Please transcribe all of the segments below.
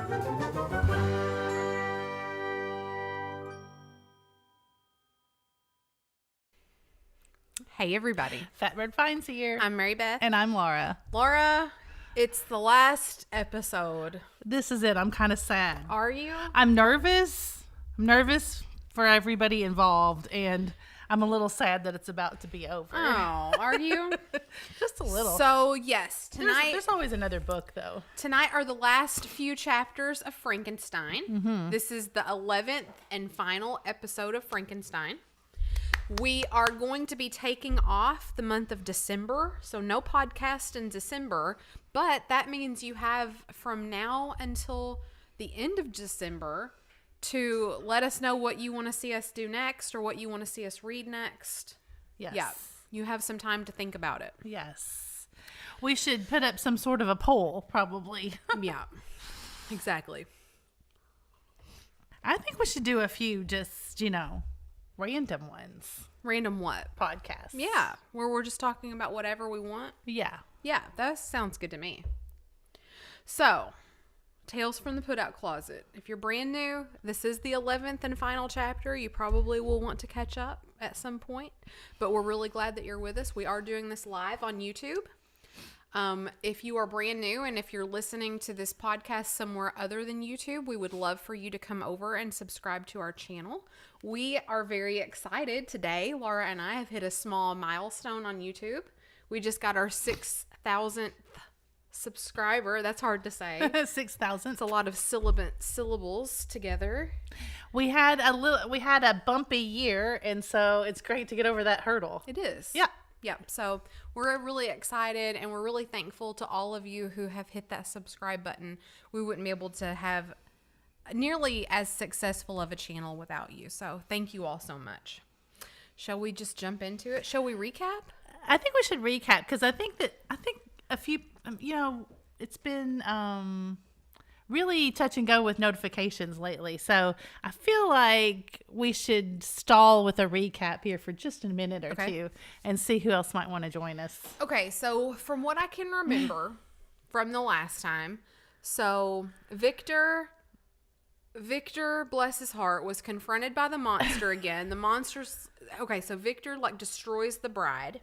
Hey, everybody. Fat Bird Finds here. I'm Mary Beth. And I'm Laura. Laura, it's the last episode. This is it. I'm kind of sad. Are you? I'm nervous. I'm nervous for everybody involved, and I'm a little sad that it's about to be over. Oh, are you? Just a little. So, yes, tonight... There's always another book, though. Tonight are the last few chapters of Frankenstein. Mm-hmm. This is the 11th and final episode of Frankenstein. We are going to be taking off the month of December, so no podcast in December, but that means you have from now until the end of December to let us know what you want to see us do next or what you want to see us read next. Yes. Yeah, you have some time to think about it. Yes. We should put up some sort of a poll, probably. Yeah, exactly. I think we should do a few just, random ones. Random what? Podcasts. Yeah, where we're just talking about whatever we want. Yeah. Yeah, that sounds good to me. So, Tales from the Put-Out Closet. If you're brand new, this is the 11th and final chapter. You probably will want to catch up at some point, but we're really glad that you're with us. We are doing this live on YouTube. If you are brand new and if you're listening to this podcast somewhere other than YouTube, we would love for you to come over and subscribe to our channel. We are very excited today. Laura and I have hit a small milestone on YouTube. We just got our 6,000th subscriber. That's hard to say. 6,000. It's a lot of syllables together. We had a bumpy year, and so it's great to get over that hurdle. It is. Yeah. Yep. So we're really excited and we're really thankful to all of you who have hit that subscribe button. We wouldn't be able to have nearly as successful of a channel without you. So thank you all so much. Shall we just jump into it? Shall we recap? I think we should recap because I think a few, it's been really touch and go with notifications lately. So I feel like we should stall with a recap here for just a minute or two and see who else might want to join us. Okay, so from what I can remember from the last time, so Victor, bless his heart, was confronted by the monster again. The monster's, so Victor destroys the bride.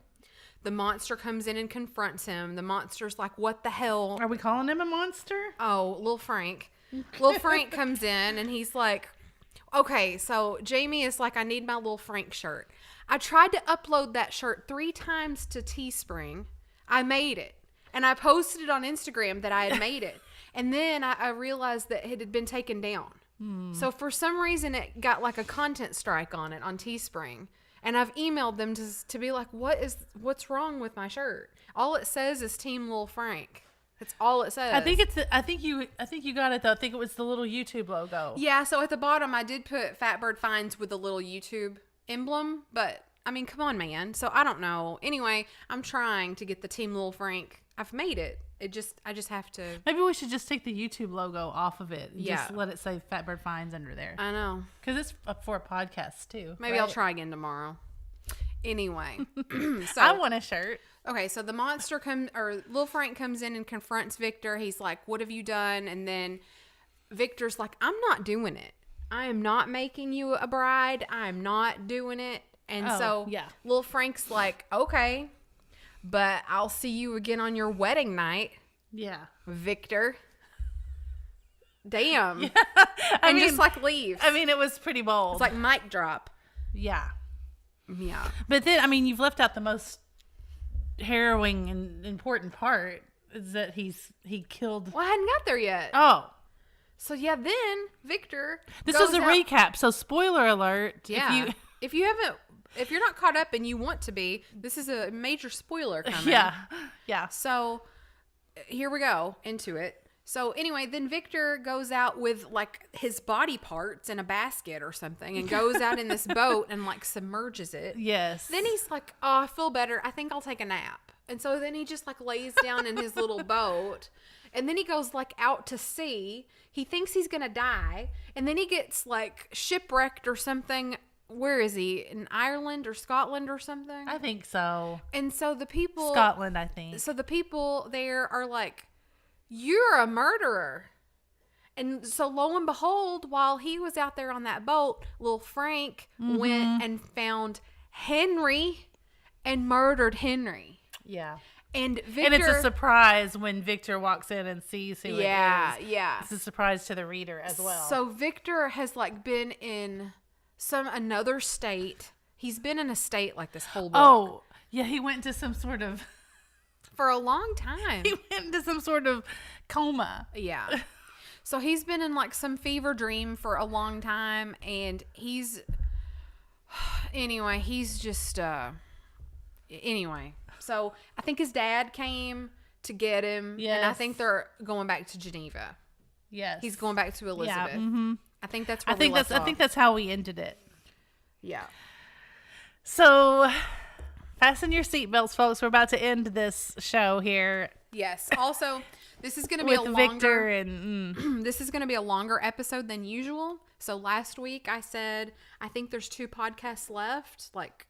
The monster comes in and confronts him. The monster's like, what the hell? Are we calling him a monster? Oh, Lil Frank. Lil Frank comes in and he's like, okay, so Jamie is like, I need my Lil Frank shirt. I tried to upload that shirt 3 times to Teespring. I made it. And I posted it on Instagram that I had made it. And then I realized that it had been taken down. So for some reason, it got like a content strike on it on Teespring. And I've emailed them to be like, what's wrong with my shirt? All it says is Team Lil Frank. That's all it says. I think you got it though. I think it was the little YouTube logo. Yeah, so at the bottom I did put Fat Bird Finds with the little YouTube emblem, but I mean, come on, man. So I don't know. Anyway, I'm trying to get the Team Lil Frank. I've made it. I just have to. Maybe we should just take the YouTube logo off of it and Yeah. just let it say Fat Bird Finds under there. I know. Because it's up for a podcast too. Maybe right? I'll try again tomorrow. Anyway. So I want a shirt. Okay, so the monster Lil Frank comes in and confronts Victor. He's like, what have you done? And then Victor's like, I'm not doing it. I am not making you a bride. I'm not doing it. And Lil Frank's like, okay, but I'll see you again on your wedding night. Yeah. Victor. Damn. Yeah. And just leaves. I mean, it was pretty bold. It's like mic drop. Yeah. Yeah. But then, you've left out the most harrowing and important part is that he killed. Well, I hadn't got there yet. Oh. So yeah, then Victor. This is a recap. So spoiler alert. Yeah. If you're not caught up and you want to be, this is a major spoiler coming. Yeah. Yeah. So here we go into it. So anyway, then Victor goes out with his body parts in a basket or something and goes out in this boat and submerges it. Yes. Then he's like, oh, I feel better. I think I'll take a nap. And so then he just lays down in his little boat and then he goes out to sea. He thinks he's going to die. And then he gets shipwrecked or something. Where is he? In Ireland or Scotland or something? I think so. And so the people. Scotland, I think. So the people there are like, you're a murderer. And so lo and behold, while he was out there on that boat, little Frank went and found Henry and murdered Henry. Yeah. And Victor, And it's a surprise when Victor walks in and sees who it is. Yeah. It's a surprise to the reader as well. So Victor has like been in another state. He's been in a state like this whole book. Oh, yeah, he went into some sort of for a long time. he went into some sort of coma. Yeah. So he's been in like some fever dream for a long time, and he's just anyway. So I think his dad came to get him, and I think they're going back to Geneva. Yes. He's going back to Elizabeth. Yeah, mm-hmm. I think that's where I think that's how we ended it. Yeah. So fasten your seatbelts, folks. We're about to end this show here. Yes. Also, this is going to be with Victor and this is going to be a longer episode than usual. So last week I said I think there's 2 podcasts left, like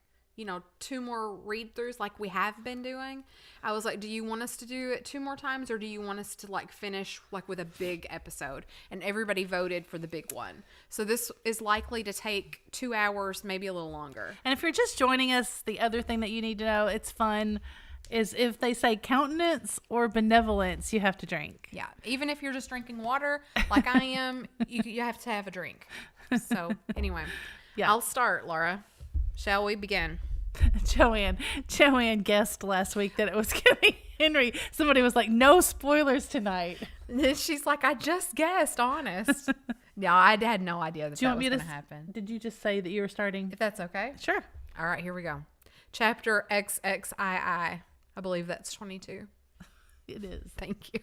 2 more read throughs like we have been doing. I was like, do you want us to do it 2 more times, or do you want us to like finish like with a big episode? And everybody voted for the big one. So this is likely to take 2 hours, maybe a little longer. And if you're just joining us, the other thing that you need to know, it's fun, is if they say countenance or benevolence, you have to drink. Yeah. Even if you're just drinking water like I am, you have to have a drink. So anyway, Yeah. I'll start, Laura. Shall we begin? Joanne guessed last week that it was going to be Henry. Somebody was like, no spoilers tonight. She's like, I just guessed, honest. No, I had no idea that was going to happen. Did you just say that you were starting? If that's okay. Sure. All right, here we go. Chapter XXII. I believe that's 22. It is. Thank you.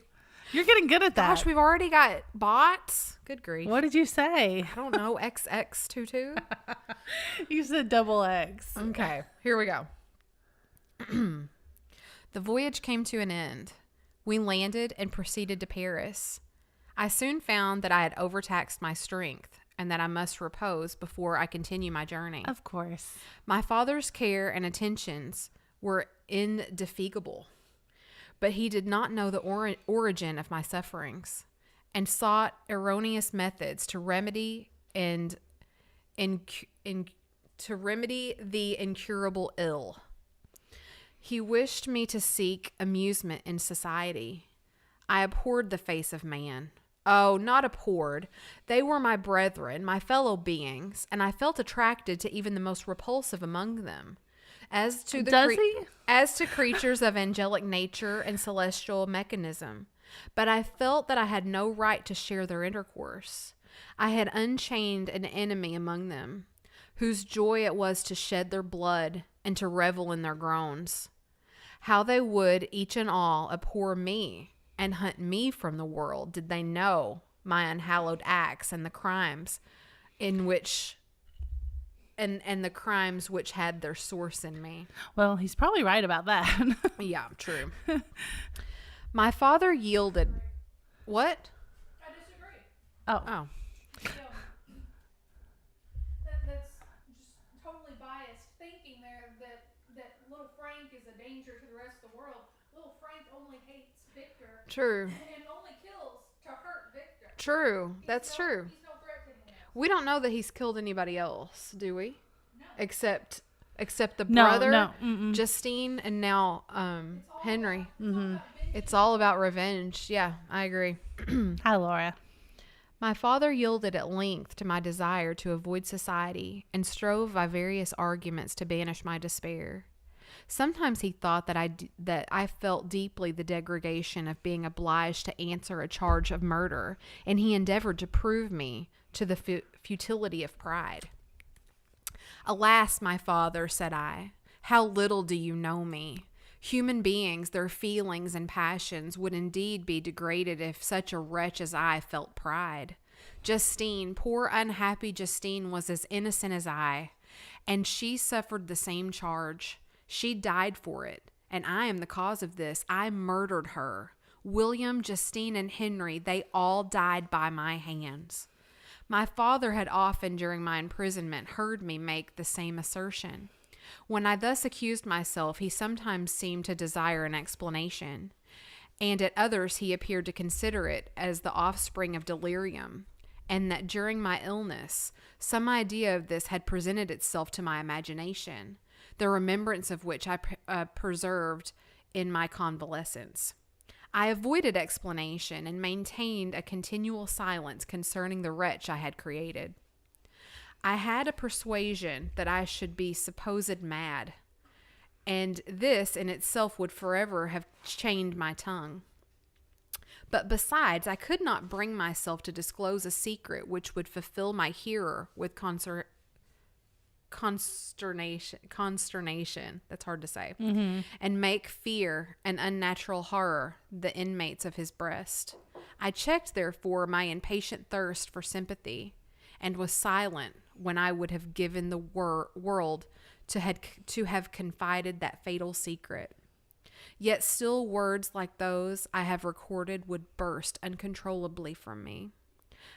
You're getting good at that. Gosh, we've already got bots. Good grief. What did you say? I don't know. XX22? You said double X. Okay, here we go. The voyage came to an end. We landed and proceeded to Paris. I soon found that I had overtaxed my strength and that I must repose before I continue my journey. Of course. My father's care and attentions were indefatigable, but he did not know the origin of my sufferings, and sought erroneous methods to remedy the incurable ill. He wished me to seek amusement in society. I abhorred the face of man. Oh, not abhorred. They were my brethren, my fellow beings, and I felt attracted to even the most repulsive among them. As to creatures of angelic nature and celestial mechanism. But I felt that I had no right to share their intercourse. I had unchained an enemy among them, whose joy it was to shed their blood and to revel in their groans. How they would, each and all, abhor me and hunt me from the world, did they know my unhallowed acts and the crimes in which... And the crimes which had their source in me. Well, he's probably right about that. Yeah, true. My father yielded. What? I disagree. Oh. That's just totally biased thinking there that little Frank is a danger to the rest of the world. Little Frank only hates Victor. True. And only kills to hurt Victor. True. That's true. He's no threat to anyone else. We don't know that he's killed anybody else, do we? No. Except the No, brother, no. Justine, and now Henry. Mm-hmm. It's all about revenge. Yeah, I agree. Hi, Laura. My father yielded at length to my desire to avoid society and strove by various arguments to banish my despair. Sometimes he thought that I felt deeply the degradation of being obliged to answer a charge of murder, and he endeavored to prove me to the futility of pride. Alas, my father, said I, how little do you know me? Human beings, their feelings and passions would indeed be degraded if such a wretch as I felt pride. Justine, poor unhappy Justine, was as innocent as I, and she suffered the same charge. She died for it, and I am the cause of this. I murdered her. William, Justine, and Henry, they all died by my hands. My father had often during my imprisonment heard me make the same assertion. When I thus accused myself, he sometimes seemed to desire an explanation, and at others he appeared to consider it as the offspring of delirium, and that during my illness some idea of this had presented itself to my imagination, the remembrance of which I preserved in my convalescence. I avoided explanation and maintained a continual silence concerning the wretch I had created. I had a persuasion that I should be supposed mad, and this in itself would forever have chained my tongue. But besides, I could not bring myself to disclose a secret which would fulfill my hearer with consternation, that's hard to say, and make fear and unnatural horror the inmates of his breast. I checked, therefore, my impatient thirst for sympathy, and was silent when I would have given the world to have confided that fatal secret. Yet still words like those I have recorded would burst uncontrollably from me.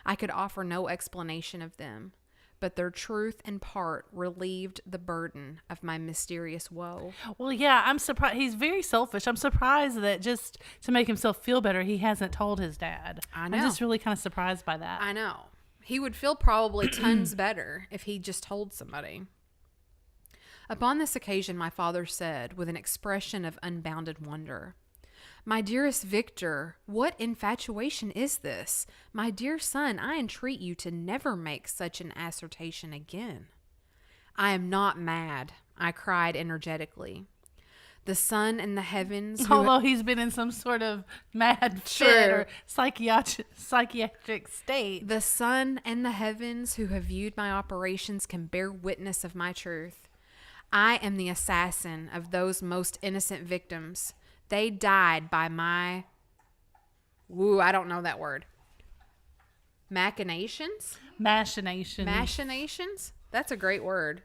I could offer no explanation of them, but their truth in part relieved the burden of my mysterious woe. Well, yeah, I'm surprised. He's very selfish. I'm surprised that just to make himself feel better, he hasn't told his dad. I know. I'm just really kind of surprised by that. I know. He would feel probably tons better if he just told somebody. Upon this occasion, my father said, with an expression of unbounded wonder, "My dearest Victor, what infatuation is this? My dear son, I entreat you to never make such an assertion again." "I am not mad," I cried energetically. "The sun and the heavens..." Although he's been in some sort of mad fit or psychiatric state. "The sun and the heavens who have viewed my operations can bear witness of my truth. I am the assassin of those most innocent victims. They died by my... I don't know that word. Machinations? Machinations? That's a great word.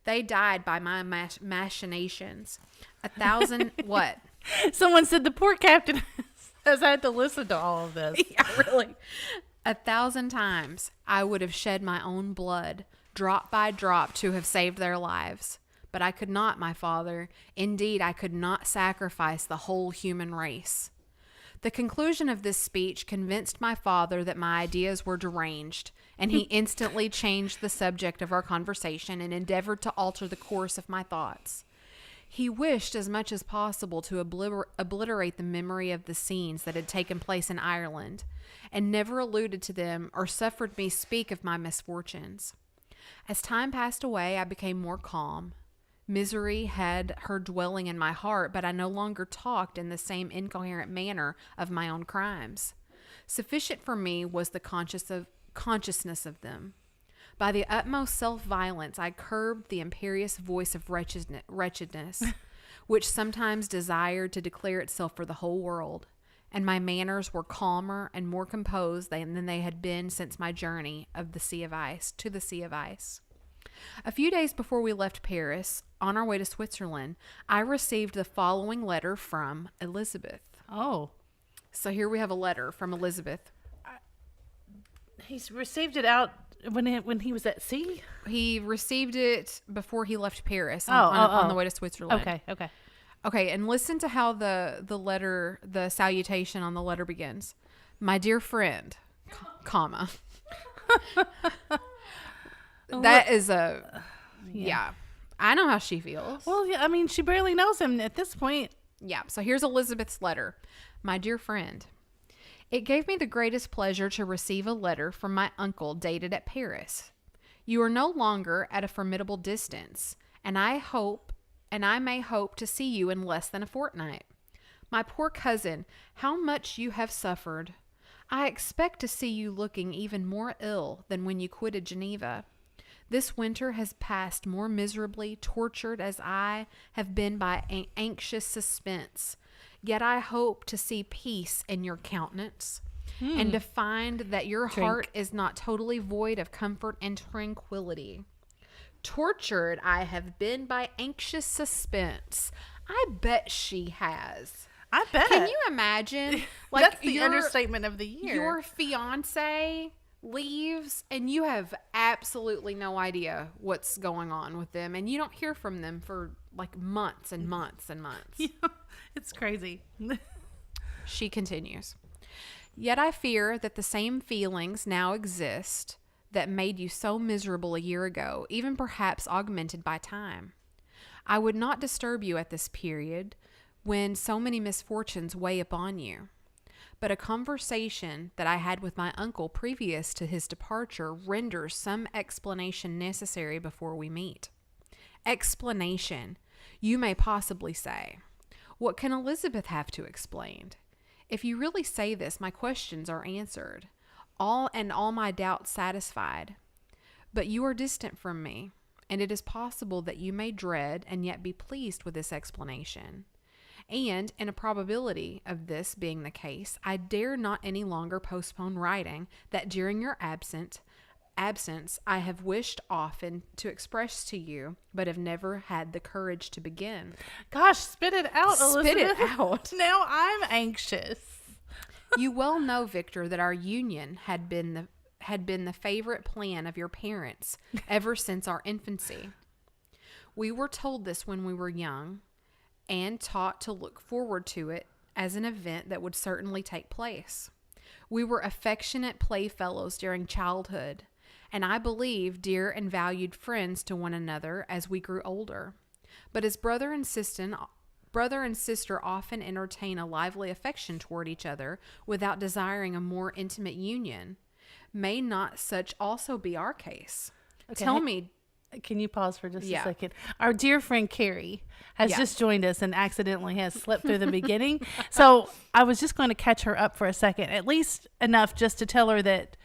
They died by my machinations. 1,000... What? Someone said the poor captain has had to listen to all of this. Yeah, really. 1,000 times I would have shed my own blood, drop by drop, to have saved their lives. But I could not, my father. Indeed, I could not sacrifice the whole human race. The conclusion of this speech convinced my father that my ideas were deranged, and he instantly changed the subject of our conversation and endeavored to alter the course of my thoughts. He wished as much as possible to obliterate the memory of the scenes that had taken place in Ireland, and never alluded to them or suffered me speak of my misfortunes. As time passed away, I became more calm. Misery had her dwelling in my heart, but I no longer talked in the same incoherent manner of my own crimes. Sufficient for me was the consciousness of them. By the utmost self-violence, I curbed the imperious voice of wretchedness, which sometimes desired to declare itself for the whole world, and my manners were calmer and more composed than they had been since my journey to the Sea of Ice. A few days before we left Paris, on our way to Switzerland, I received the following letter from Elizabeth. Oh. So here we have a letter from Elizabeth. He's received it out when he was at sea? He received it before he left Paris on the way to Switzerland. Okay, and listen to how the salutation on the letter begins. "My dear friend, comma." That is yeah. I know how she feels. Well, yeah, I mean, she barely knows him at this point. Yeah, so here's Elizabeth's letter. "My dear friend, it gave me the greatest pleasure to receive a letter from my uncle dated at Paris. You are no longer at a formidable distance, and I may hope to see you in less than a fortnight. My poor cousin, how much you have suffered. I expect to see you looking even more ill than when you quitted Geneva. This winter has passed more miserably, tortured as I have been by anxious suspense. Yet I hope to see peace in your countenance, and to find that your heart is not totally void of comfort and tranquility. Tortured I have been by anxious suspense. I bet she has. I bet. Can you imagine? Like, that's the understatement of the year. Your fiance leaves and you have absolutely no idea what's going on with them, and you don't hear from them for like months and months and months. Yeah, it's crazy. She continues. Yet I fear that the same feelings now exist that made you so miserable a year ago, even perhaps augmented by time. I would not disturb you at this period when so many misfortunes weigh upon you. But a conversation that I had with my uncle previous to his departure renders some explanation necessary before we meet. Explanation, you may possibly say. What can Elizabeth have to explain? If you really say this, my questions are answered, all my doubts satisfied. But you are distant from me, and it is possible that you may dread and yet be pleased with this explanation. And, in a probability of this being the case, I dare not any longer postpone writing that during your absence I have wished often to express to you, but have never had the courage to begin. Gosh, spit it out, Elizabeth. Spit it out. Now I'm anxious. You well know, Victor, that our union had been the favorite plan of your parents ever since our infancy. We were told this when we were young, and taught to look forward to it as an event that would certainly take place. We were affectionate playfellows during childhood, and I believe dear and valued friends to one another as we grew older. But as brother and sister often entertain a lively affection toward each other without desiring a more intimate union, may not such also be our case? Okay. Tell me. Can you pause for just Yeah. a second? Our dear friend Carrie has just joined us and accidentally has slipped through the beginning. So I was just going to catch her up for a second, at least enough just to tell her that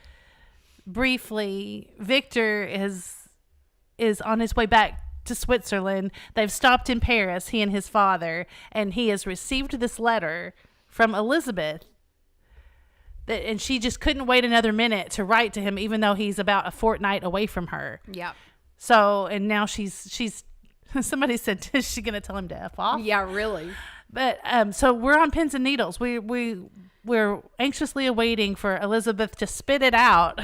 briefly Victor is on his way back to Switzerland. They've stopped in Paris, he and his father, and he has received this letter from Elizabeth. And she just couldn't wait another minute to write to him, even though he's about a fortnight away from her. Yeah. So, and now she's somebody said, is she going to tell him to F off? Yeah, really. But, so we're on pins and needles. We're anxiously awaiting for Elizabeth to spit it out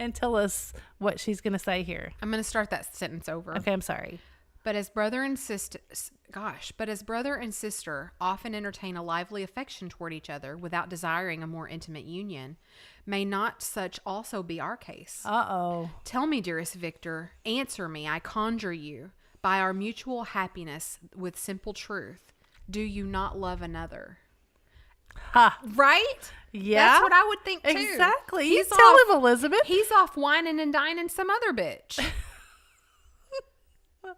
and tell us what she's going to say here. I'm going to start that sentence over. Okay. I'm sorry. But as brother and sister often entertain a lively affection toward each other without desiring a more intimate union, may not such also be our case? Uh-oh. Tell me, dearest Victor, answer me, I conjure you, by our mutual happiness with simple truth, do you not love another? Ha. Right? Yeah. That's what I would think too. Exactly. He's You tell off- him, Elizabeth. He's off whining and dining some other bitch.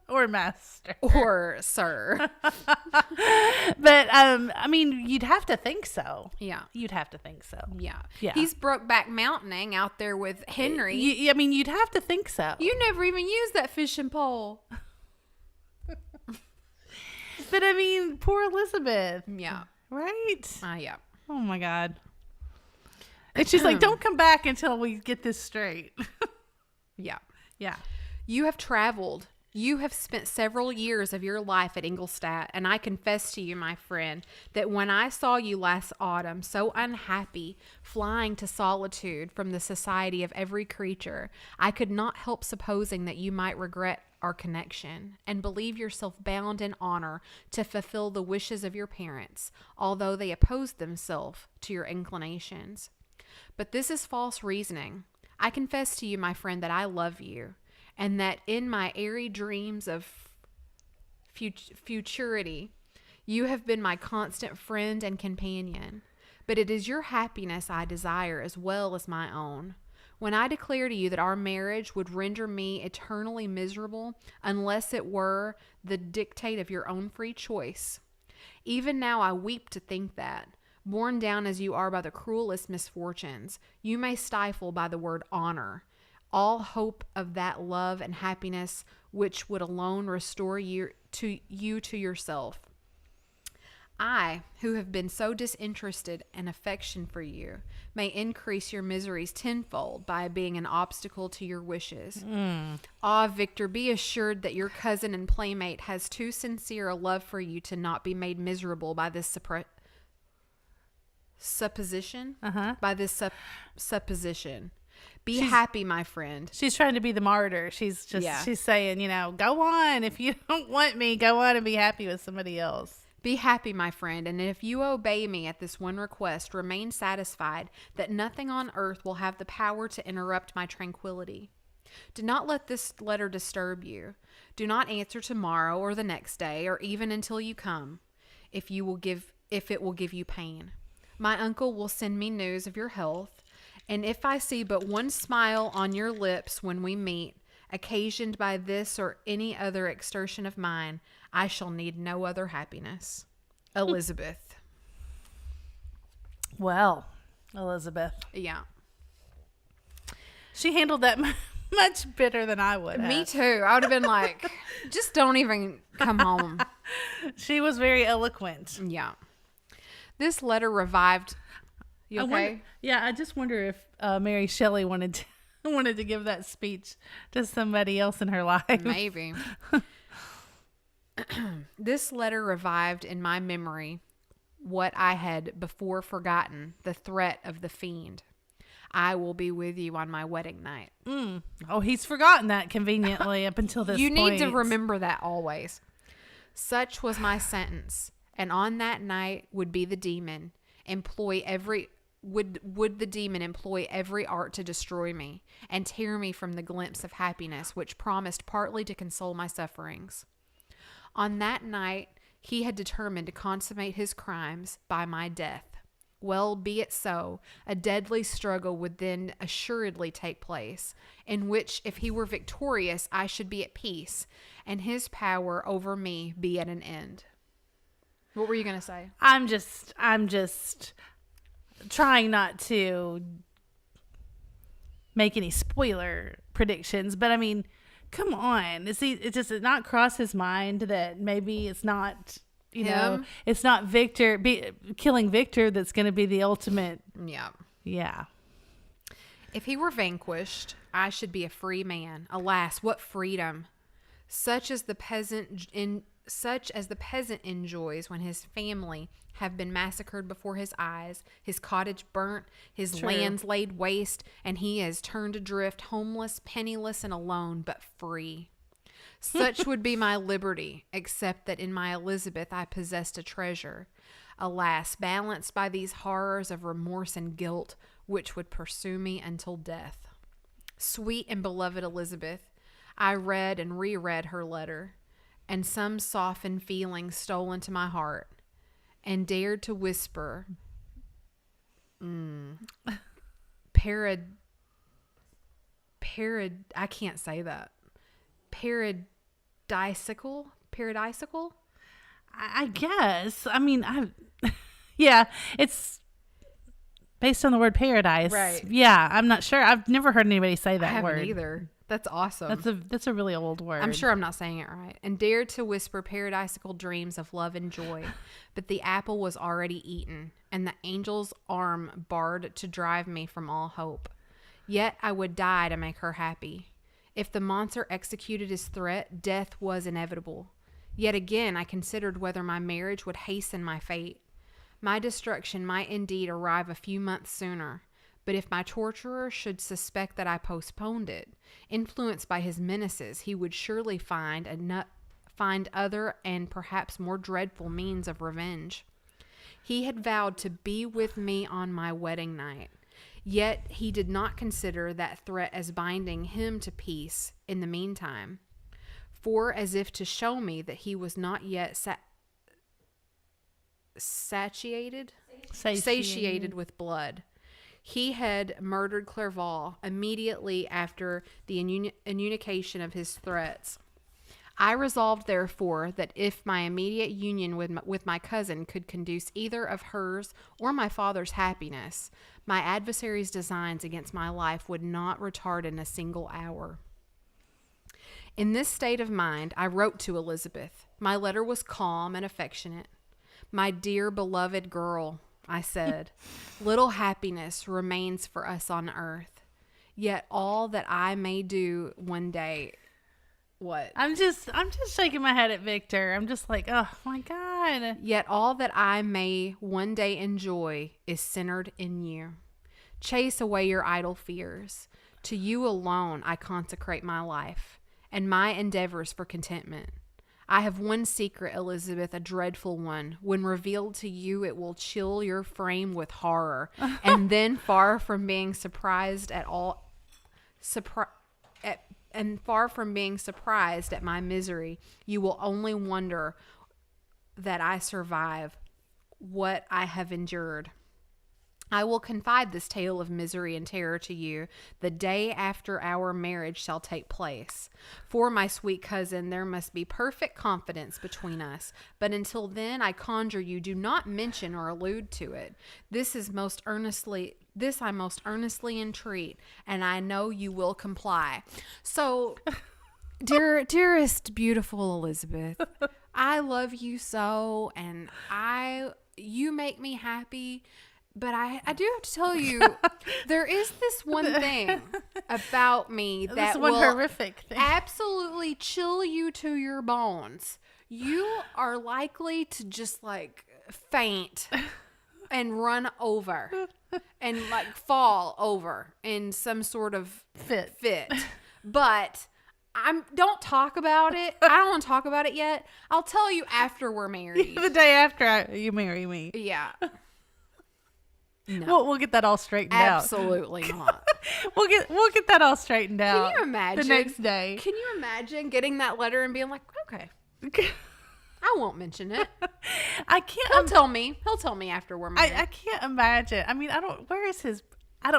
Or master. Or sir. But, I mean, you'd have to think so. Yeah. You'd have to think so. Yeah. Yeah. He's Brokeback Mountaining out there with Henry. I mean, you'd have to think so. You never even used that fishing pole. But, I mean, poor Elizabeth. Yeah. Right? Yeah. Oh, my God. And she's like, don't come back until we get this straight. Yeah. Yeah. You have traveled. You have spent several years of your life at Ingolstadt, and I confess to you, my friend, that when I saw you last autumn, so unhappy, flying to solitude from the society of every creature, I could not help supposing that you might regret our connection, and believe yourself bound in honor to fulfill the wishes of your parents, although they opposed themselves to your inclinations. But this is false reasoning. I confess to you, my friend, that I love you, and that in my airy dreams of futurity, you have been my constant friend and companion. But it is your happiness I desire as well as my own. When I declare to you that our marriage would render me eternally miserable unless it were the dictate of your own free choice, even now I weep to think that, borne down as you are by the cruelest misfortunes, you may stifle by the word honor all hope of that love and happiness which would alone restore you to yourself. I, who have been so disinterested and affection for you, may increase your miseries tenfold by being an obstacle to your wishes. Ah, Victor, be assured that your cousin and playmate has too sincere a love for you to not be made miserable by this supposition. By this supposition. Be happy, my friend. She's trying to be the martyr. She's saying, go on. If you don't want me, go on and be happy with somebody else. Be happy, my friend, and if you obey me at this one request, remain satisfied that nothing on earth will have the power to interrupt my tranquility. Do not let this letter disturb you. Do not answer tomorrow or the next day or even until you come, if it will give you pain. My uncle will send me news of your health, and if I see but one smile on your lips when we meet, occasioned by this or any other exertion of mine, I shall need no other happiness. Elizabeth. Well, Elizabeth. Yeah. She handled that much better than I would have. Me too. I would have been like, just don't even come home. She was very eloquent. Yeah. This letter revived. You okay? I just wonder if Mary Shelley wanted to give that speech to somebody else in her life. Maybe. This letter revived in my memory what I had before forgotten, the threat of the fiend. I will be with you on my wedding night. Oh, he's forgotten that conveniently up until this You point. need to remember that always. Such was my sentence, and on that night would be the demon would the demon employ every art to destroy me and tear me from the glimpse of happiness which promised partly to console my sufferings. On that night, he had determined to consummate his crimes by my death. Well, be it so. A deadly struggle would then assuredly take place, in which, if he were victorious, I should be at peace, and his power over me be at an end. What were you going to say? I'm just trying not to make any spoiler predictions, but I mean, come on. Does it not cross his mind that maybe it's not, it's not Victor, killing Victor that's going to be the ultimate. Yeah. Yeah. If he were vanquished, I should be a free man. Alas, what freedom! Such as the peasant enjoys when his family have been massacred before his eyes, his cottage burnt, his lands laid waste, and he is turned adrift, homeless, penniless, and alone, but free. Such would be my liberty, except that in my Elizabeth I possessed a treasure. Alas, balanced by these horrors of remorse and guilt, which would pursue me until death. Sweet and beloved Elizabeth, I read and reread her letter, and some softened feeling stole into my heart, and dared to whisper, I can't say that. Paradisical? I guess. I mean, yeah, it's based on the word paradise. Right. Yeah, I'm not sure. I've never heard anybody say that I word. haven't either. That's awesome. That's a really old word. I'm sure I'm not saying it right. And dared to whisper paradisical dreams of love and joy. But the apple was already eaten, and the angel's arm barred to drive me from all hope. Yet I would die to make her happy. If the monster executed his threat, death was inevitable. Yet again I considered whether my marriage would hasten my fate. My destruction might indeed arrive a few months sooner. But if my torturer should suspect that I postponed it, influenced by his menaces, he would surely find other and perhaps more dreadful means of revenge. He had vowed to be with me on my wedding night, yet he did not consider that threat as binding him to peace in the meantime. For as if to show me that he was not yet satiated with blood, he had murdered Clerval immediately after the enunciation of his threats. I resolved, therefore, that if my immediate union with my cousin could conduce either of hers or my father's happiness, my adversary's designs against my life would not retard in a single hour. In this state of mind, I wrote to Elizabeth. My letter was calm and affectionate. My dear beloved girl, I said, little happiness remains for us on earth, yet all that I may do one day. What? I'm just shaking my head at Victor. I'm just like, oh my God. Yet all that I may one day enjoy is centered in you. Chase away your idle fears. To you alone I consecrate my life and my endeavors for contentment. I have one secret, Elizabeth, a dreadful one. When revealed to you, it will chill your frame with horror. And then, far from being surprised at all, far from being surprised at my misery, you will only wonder that I survive what I have endured. I will confide this tale of misery and terror to you the day after our marriage shall take place. For my sweet cousin, there must be perfect confidence between us. But until then, I conjure you, do not mention or allude to it. This I most earnestly entreat, and I know you will comply. So, dearest, beautiful Elizabeth, I love you so, and you make me happy. But I do have to tell you, there is this one thing about me that will horrific thing. absolutely chill you to your bones. You are likely to just like faint and run over and like fall over in some sort of fit. But don't talk about it. I don't want to talk about it yet. I'll tell you after we're married. The day after you marry me. Yeah. No. We'll get that all straightened out. Absolutely not. We'll get that all straightened out. Can you imagine the next day? Can you imagine getting that letter and being like, okay, I won't mention it. I can't. He'll tell me. He'll tell me after we're married. I can't imagine. I mean, I don't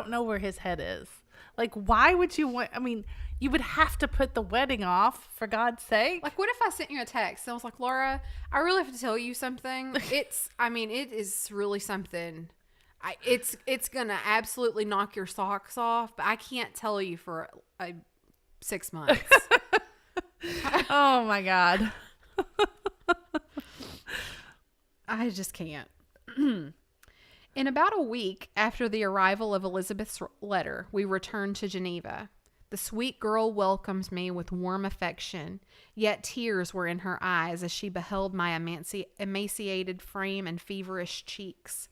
know where his head is. Like, why would you want? I mean, you would have to put the wedding off, for God's sake. Like, what if I sent you a text and I was like, Laura, I really have to tell you something. It is really something. It's gonna absolutely knock your socks off, but I can't tell you for 6 months. Oh my God. I just can't. In about a week after the arrival of Elizabeth's letter, we returned to Geneva. The sweet girl welcomed me with warm affection, yet tears were in her eyes as she beheld my emaciated frame and feverish cheeks.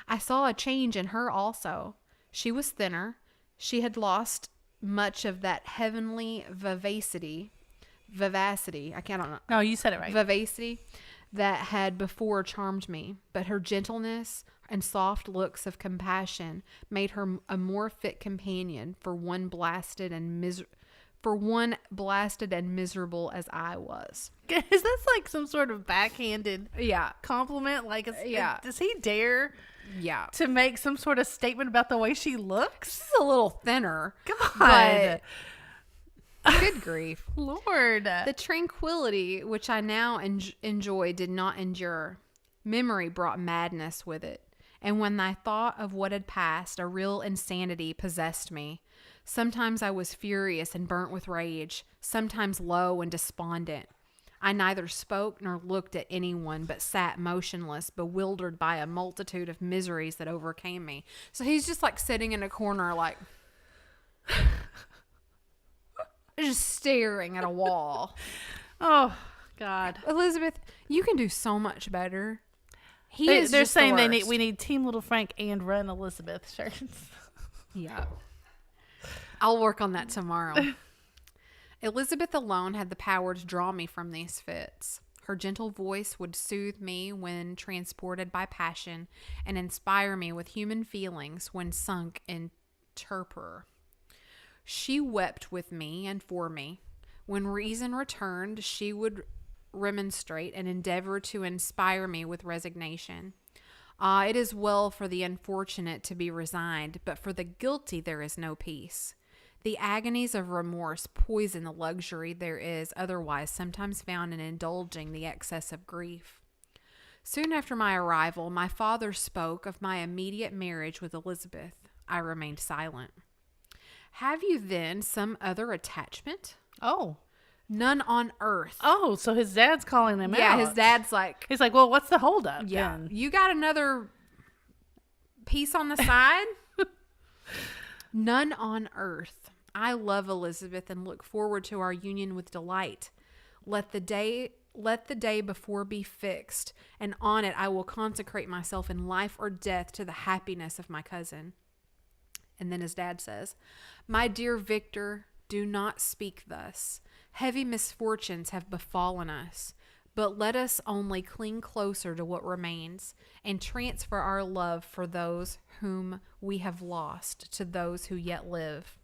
I saw a change in her also. She was thinner. She had lost much of that heavenly vivacity. I don't know. No, you said it right. Vivacity that had before charmed me, but her gentleness and soft looks of compassion made her a more fit companion for one blasted and miserable as I was. Is this like some sort of backhanded compliment? Like, does he dare to make some sort of statement about the way she looks? She's a little thinner. God. Good grief. Lord. The tranquility which I now enjoy did not endure. Memory brought madness with it. And when I thought of what had passed, a real insanity possessed me. Sometimes I was furious and burnt with rage, sometimes low and despondent. I neither spoke nor looked at anyone, but sat motionless, bewildered by a multitude of miseries that overcame me. So he's just like sitting in a corner, like just staring at a wall. God. Elizabeth, you can do so much better. They're saying we need Team Little Frank and Run Elizabeth shirts. Yeah. I'll work on that tomorrow. Elizabeth alone had the power to draw me from these fits. Her gentle voice would soothe me when transported by passion and inspire me with human feelings when sunk in torpor. She wept with me and for me. When reason returned, she would remonstrate and endeavor to inspire me with resignation. It is well for the unfortunate to be resigned, but for the guilty there is no peace. The agonies of remorse poison the luxury there is otherwise sometimes found in indulging the excess of grief. Soon after my arrival, my father spoke of my immediate marriage with Elizabeth. I remained silent. Have you then some other attachment? Oh. None on earth. Oh, so his dad's calling him out. Yeah, his dad's like... He's like, well, what's the holdup? Yeah. Then? You got another piece on the side? None on earth. I love Elizabeth and look forward to our union with delight. Let the day before be fixed, and on it I will consecrate myself in life or death to the happiness of my cousin. And then his dad says, my dear Victor, do not speak thus. Heavy misfortunes have befallen us, but let us only cling closer to what remains and transfer our love for those whom we have lost to those who yet live.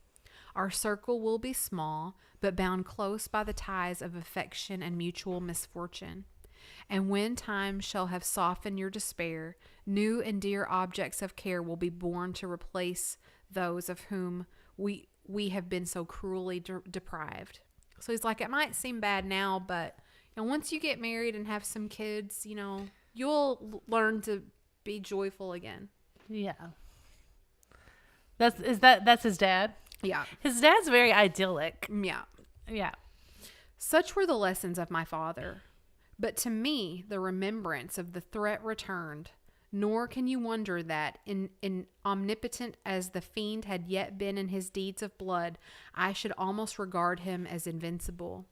Our circle will be small, but bound close by the ties of affection and mutual misfortune. And when time shall have softened your despair, new and dear objects of care will be born to replace those of whom we have been so cruelly deprived. So he's like, it might seem bad now, but once you get married and have some kids, you'll learn to be joyful again. Yeah. That's his dad? Yeah. His dad's very idyllic. Yeah. Yeah. Such were the lessons of my father. But to me, the remembrance of the threat returned, nor can you wonder that, in omnipotent as the fiend had yet been in his deeds of blood, I should almost regard him as invincible.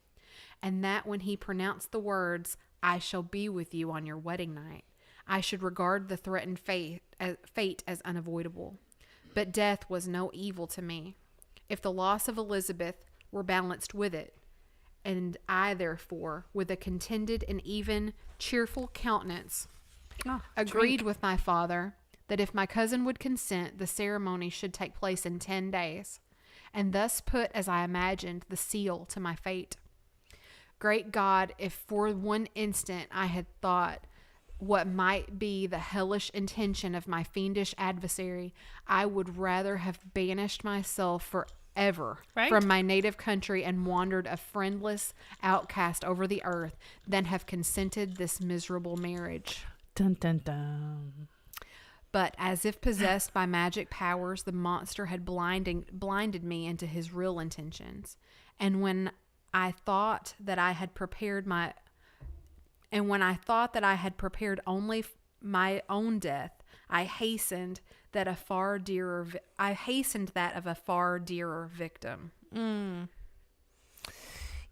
And that when he pronounced the words, I shall be with you on your wedding night, I should regard the threatened fate as unavoidable. But death was no evil to me, if the loss of Elizabeth were balanced with it. And I, therefore, with a contented and even cheerful countenance, agreed with my father that if my cousin would consent, the ceremony should take place in 10 days, and thus put, as I imagined, the seal to my fate. Great God, if for one instant I had thought what might be the hellish intention of my fiendish adversary, I would rather have banished myself forever from my native country and wandered a friendless outcast over the earth than have consented this miserable marriage. Dun, dun, dun. But as if possessed by magic powers, the monster had blinded me into his real intentions. And when I thought that I had prepared only my own death, I hastened that of a far dearer victim.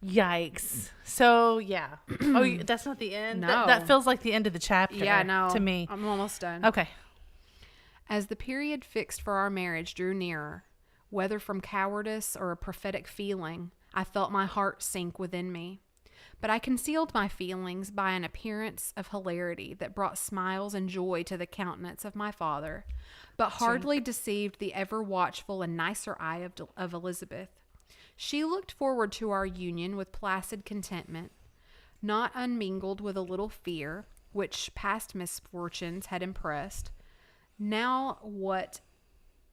Yikes. So, yeah. Oh, that's not the end? No. That feels like the end of the chapter. Yeah, no. To me. I'm almost done. Okay. As the period fixed for our marriage drew nearer, whether from cowardice or a prophetic feeling, I felt my heart sink within me. But I concealed my feelings by an appearance of hilarity that brought smiles and joy to the countenance of my father, but hardly deceived the ever watchful and nicer eye of Elizabeth. She looked forward to our union with placid contentment, not unmingled with a little fear, which past misfortunes had impressed. Now what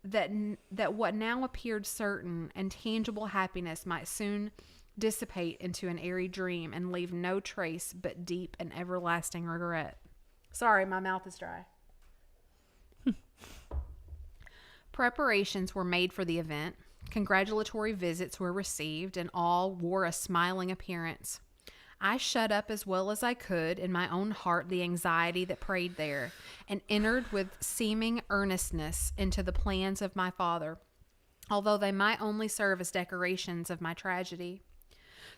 now appeared certain and tangible happiness might soon dissipate into an airy dream and leave no trace but deep and everlasting regret. Sorry, my mouth is dry. Preparations were made for the event. Congratulatory visits were received, and all wore a smiling appearance. I shut up as well as I could in my own heart the anxiety that preyed there, and entered with seeming earnestness into the plans of my father, although they might only serve as decorations of my tragedy.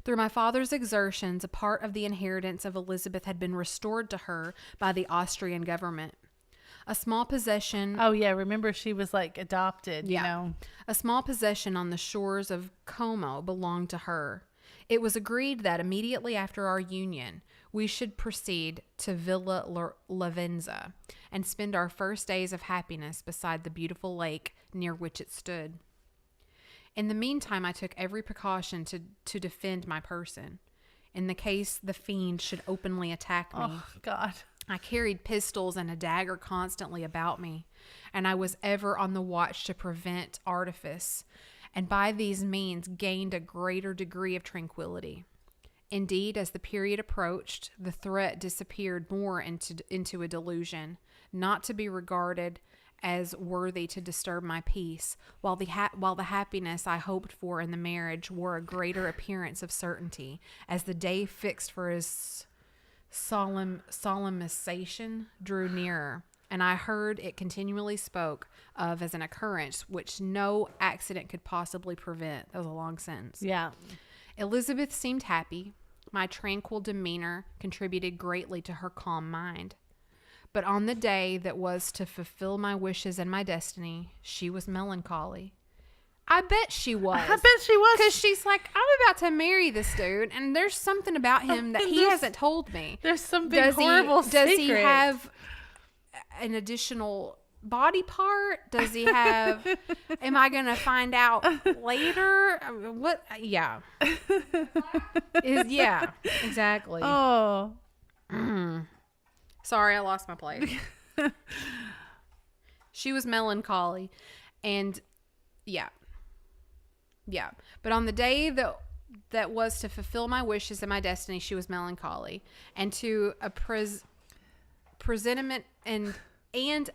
Through my father's exertions, a part of the inheritance of Elizabeth had been restored to her by the Austrian government. A small possession... Oh, yeah. Remember, she was, adopted, you know. A small possession on the shores of Como belonged to her. It was agreed that immediately after our union, we should proceed to Villa Lavenza and spend our first days of happiness beside the beautiful lake near which it stood. In the meantime, I took every precaution to defend my person, in the case the fiend should openly attack me. Oh, God. I carried pistols and a dagger constantly about me, and I was ever on the watch to prevent artifice, and by these means gained a greater degree of tranquility. Indeed, as the period approached, the threat disappeared more into a delusion, not to be regarded as worthy to disturb my peace, while the happiness I hoped for in the marriage wore a greater appearance of certainty, as the day fixed for his solemnization drew nearer, and I heard it continually spoke of as an occurrence which no accident could possibly prevent. That was a long sentence. Yeah. Elizabeth seemed happy. My tranquil demeanor contributed greatly to her calm mind. But on the day that was to fulfill my wishes and my destiny, she was melancholy. I bet she was. I bet she was. Because she's like, I'm about to marry this dude, and there's something about him that he hasn't told me. There's some big horrible secret. Does he have an additional body part? Does he have? Am I gonna find out later? What? Yeah. Yeah. Exactly. Oh. Sorry, I lost my place. She was melancholy, and yeah. But on the day that was to fulfill my wishes and my destiny, she was melancholy, and to a presentiment and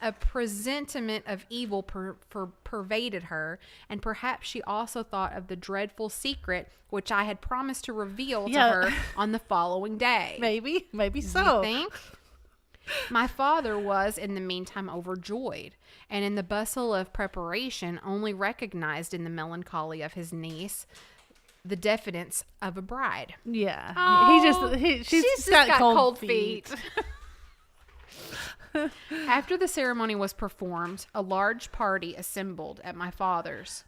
a presentiment of evil pervaded her, and perhaps she also thought of the dreadful secret which I had promised to reveal to her on the following day. Maybe so. You think? My father was, in the meantime, overjoyed, and in the bustle of preparation only recognized in the melancholy of his niece the diffidence of a bride. Yeah. Oh, she's just got cold feet. After the ceremony was performed, a large party assembled at my father's,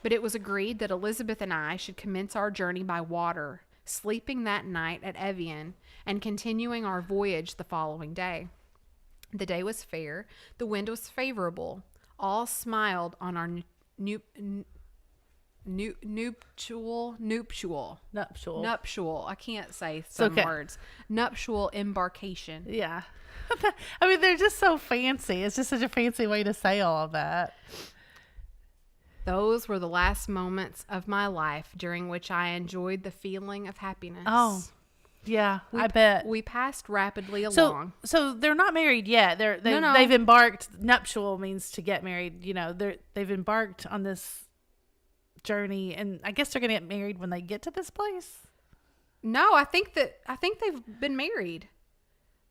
but it was agreed that Elizabeth and I should commence our journey by water, sleeping that night at Evian, and continuing our voyage the following day. The day was fair, the wind was favorable. All smiled on our nuptial. I can't say some words. Nuptial embarkation. Yeah. I mean, they're just so fancy. It's just such a fancy way to say all of that. Those were the last moments of my life during which I enjoyed the feeling of happiness. Oh, yeah, I bet. We passed rapidly along. So they're not married yet. They've embarked. Nuptial means to get married. You know, they've embarked on this journey, and I guess they're going to get married when they get to this place. No, I think they've been married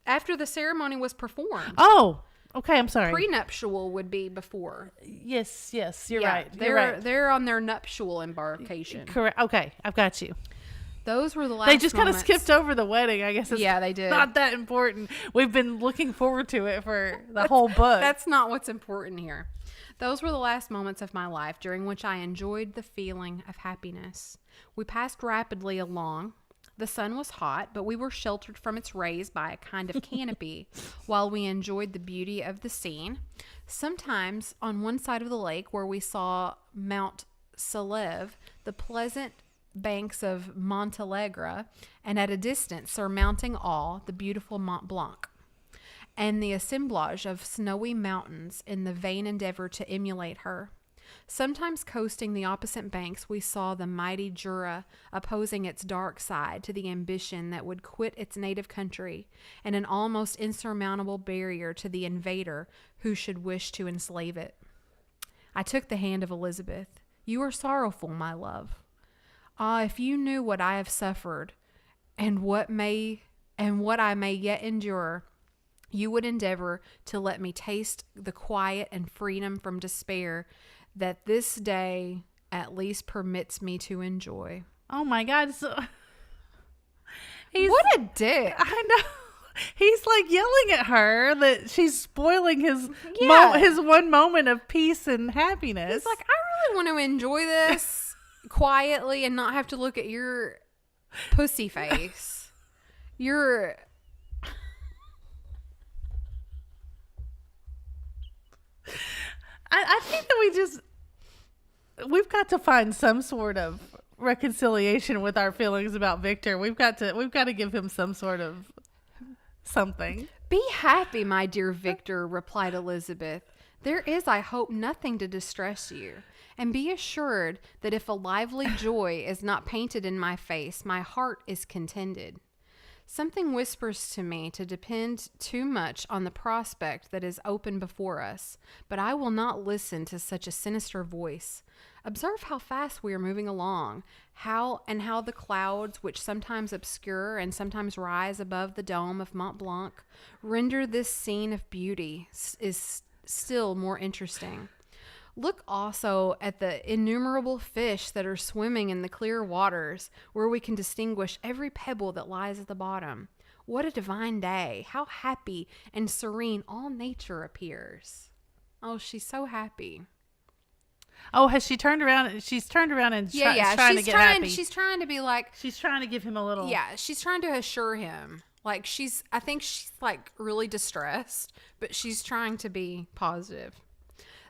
after the ceremony was performed. Oh, okay. I'm sorry. Prenuptial would be before. Yes, you're right. They're on their nuptial embarkation. Correct. Okay, I've got you. Those were the last. They just kind of skipped over the wedding. I guess. They did. Not that important. We've been looking forward to it for the whole book. That's not what's important here. Those were the last moments of my life during which I enjoyed the feeling of happiness. We passed rapidly along. The sun was hot, but we were sheltered from its rays by a kind of canopy while we enjoyed the beauty of the scene. Sometimes on one side of the lake where we saw Mount Saleve, the pleasant banks of Montalegre, and at a distance surmounting all, the beautiful Mont Blanc, and the assemblage of snowy mountains in the vain endeavor to emulate her. Sometimes coasting the opposite banks, we saw the mighty Jura opposing its dark side to the ambition that would quit its native country, and an almost insurmountable barrier to the invader who should wish to enslave it. I took the hand of Elizabeth. You are sorrowful, my love. Ah, if you knew what I have suffered, and what I may yet endure, you would endeavor to let me taste the quiet and freedom from despair that this day at least permits me to enjoy. Oh my God. What a dick. I know. He's like yelling at her that she's spoiling his one moment of peace and happiness. He's like, I really want to enjoy this quietly and not have to look at your pussy face. I think that we've got to find some sort of reconciliation with our feelings about Victor. We've got to give him some sort of something. Be happy, my dear Victor, replied Elizabeth. There is, I hope, nothing to distress you. And be assured that if a lively joy is not painted in my face, my heart is contented. Something whispers to me to depend too much on the prospect that is open before us, but I will not listen to such a sinister voice. Observe how fast we are moving along, how the clouds, which sometimes obscure and sometimes rise above the dome of Mont Blanc, render this scene of beauty is still more interesting. Look also at the innumerable fish that are swimming in the clear waters, where we can distinguish every pebble that lies at the bottom. What a divine day! How happy and serene all nature appears. Oh, she's so happy. Oh, has she turned around? She's turned around and trying to get happy. She's trying to be like, she's trying to give him a little. yeah, she's trying to assure him. Like I think she's like really distressed, but she's trying to be positive.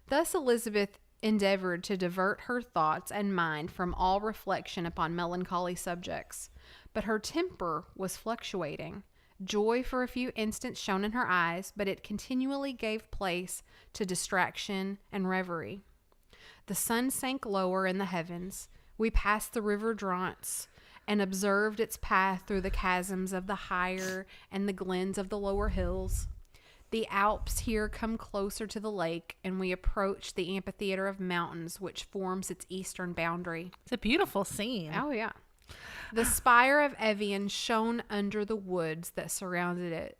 Thus Elizabeth endeavored to divert her thoughts and mind from all reflection upon melancholy subjects. But her temper was fluctuating. Joy for a few instants shone in her eyes, but it continually gave place to distraction and reverie. The sun sank lower in the heavens. We passed the river Drance and observed its path through the chasms of the higher and the glens of the lower hills. The Alps here come closer to the lake, and we approach the amphitheater of mountains which forms its eastern boundary. It's a beautiful scene. Oh, yeah. The spire of Evian shone under the woods that surrounded it,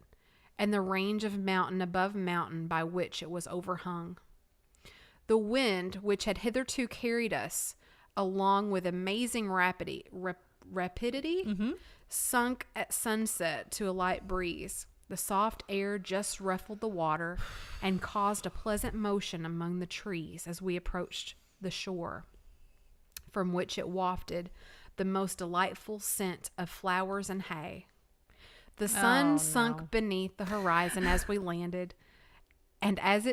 and the range of mountain above mountain by which it was overhung. The wind, which had hitherto carried us along with amazing rapidity, sunk at sunset to a light breeze. The soft air just ruffled the water and caused a pleasant motion among the trees as we approached the shore, from which it wafted the most delightful scent of flowers and hay. The sun sunk beneath the horizon as we landed, and as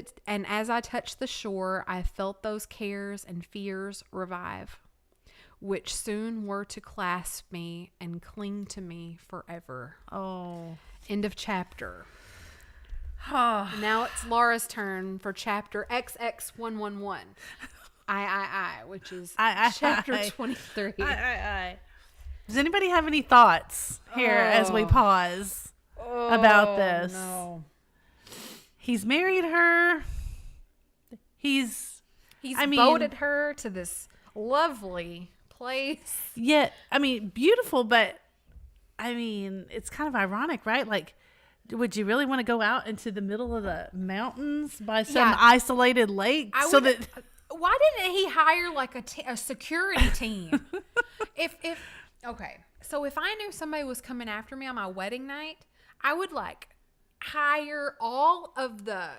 I touched the shore, I felt those cares and fears revive, which soon were to clasp me and cling to me forever. Oh. End of chapter. Now it's Laura's turn for chapter XX111. Which is chapter 23. Does anybody have any thoughts here as we pause about this? No. He's married her. He's boated her to this lovely place. Yeah, beautiful, but it's kind of ironic, right? Like, would you really want to go out into the middle of the mountains by some isolated lake why didn't he hire like a security team? So if I knew somebody was coming after me on my wedding night, I would like hire all of the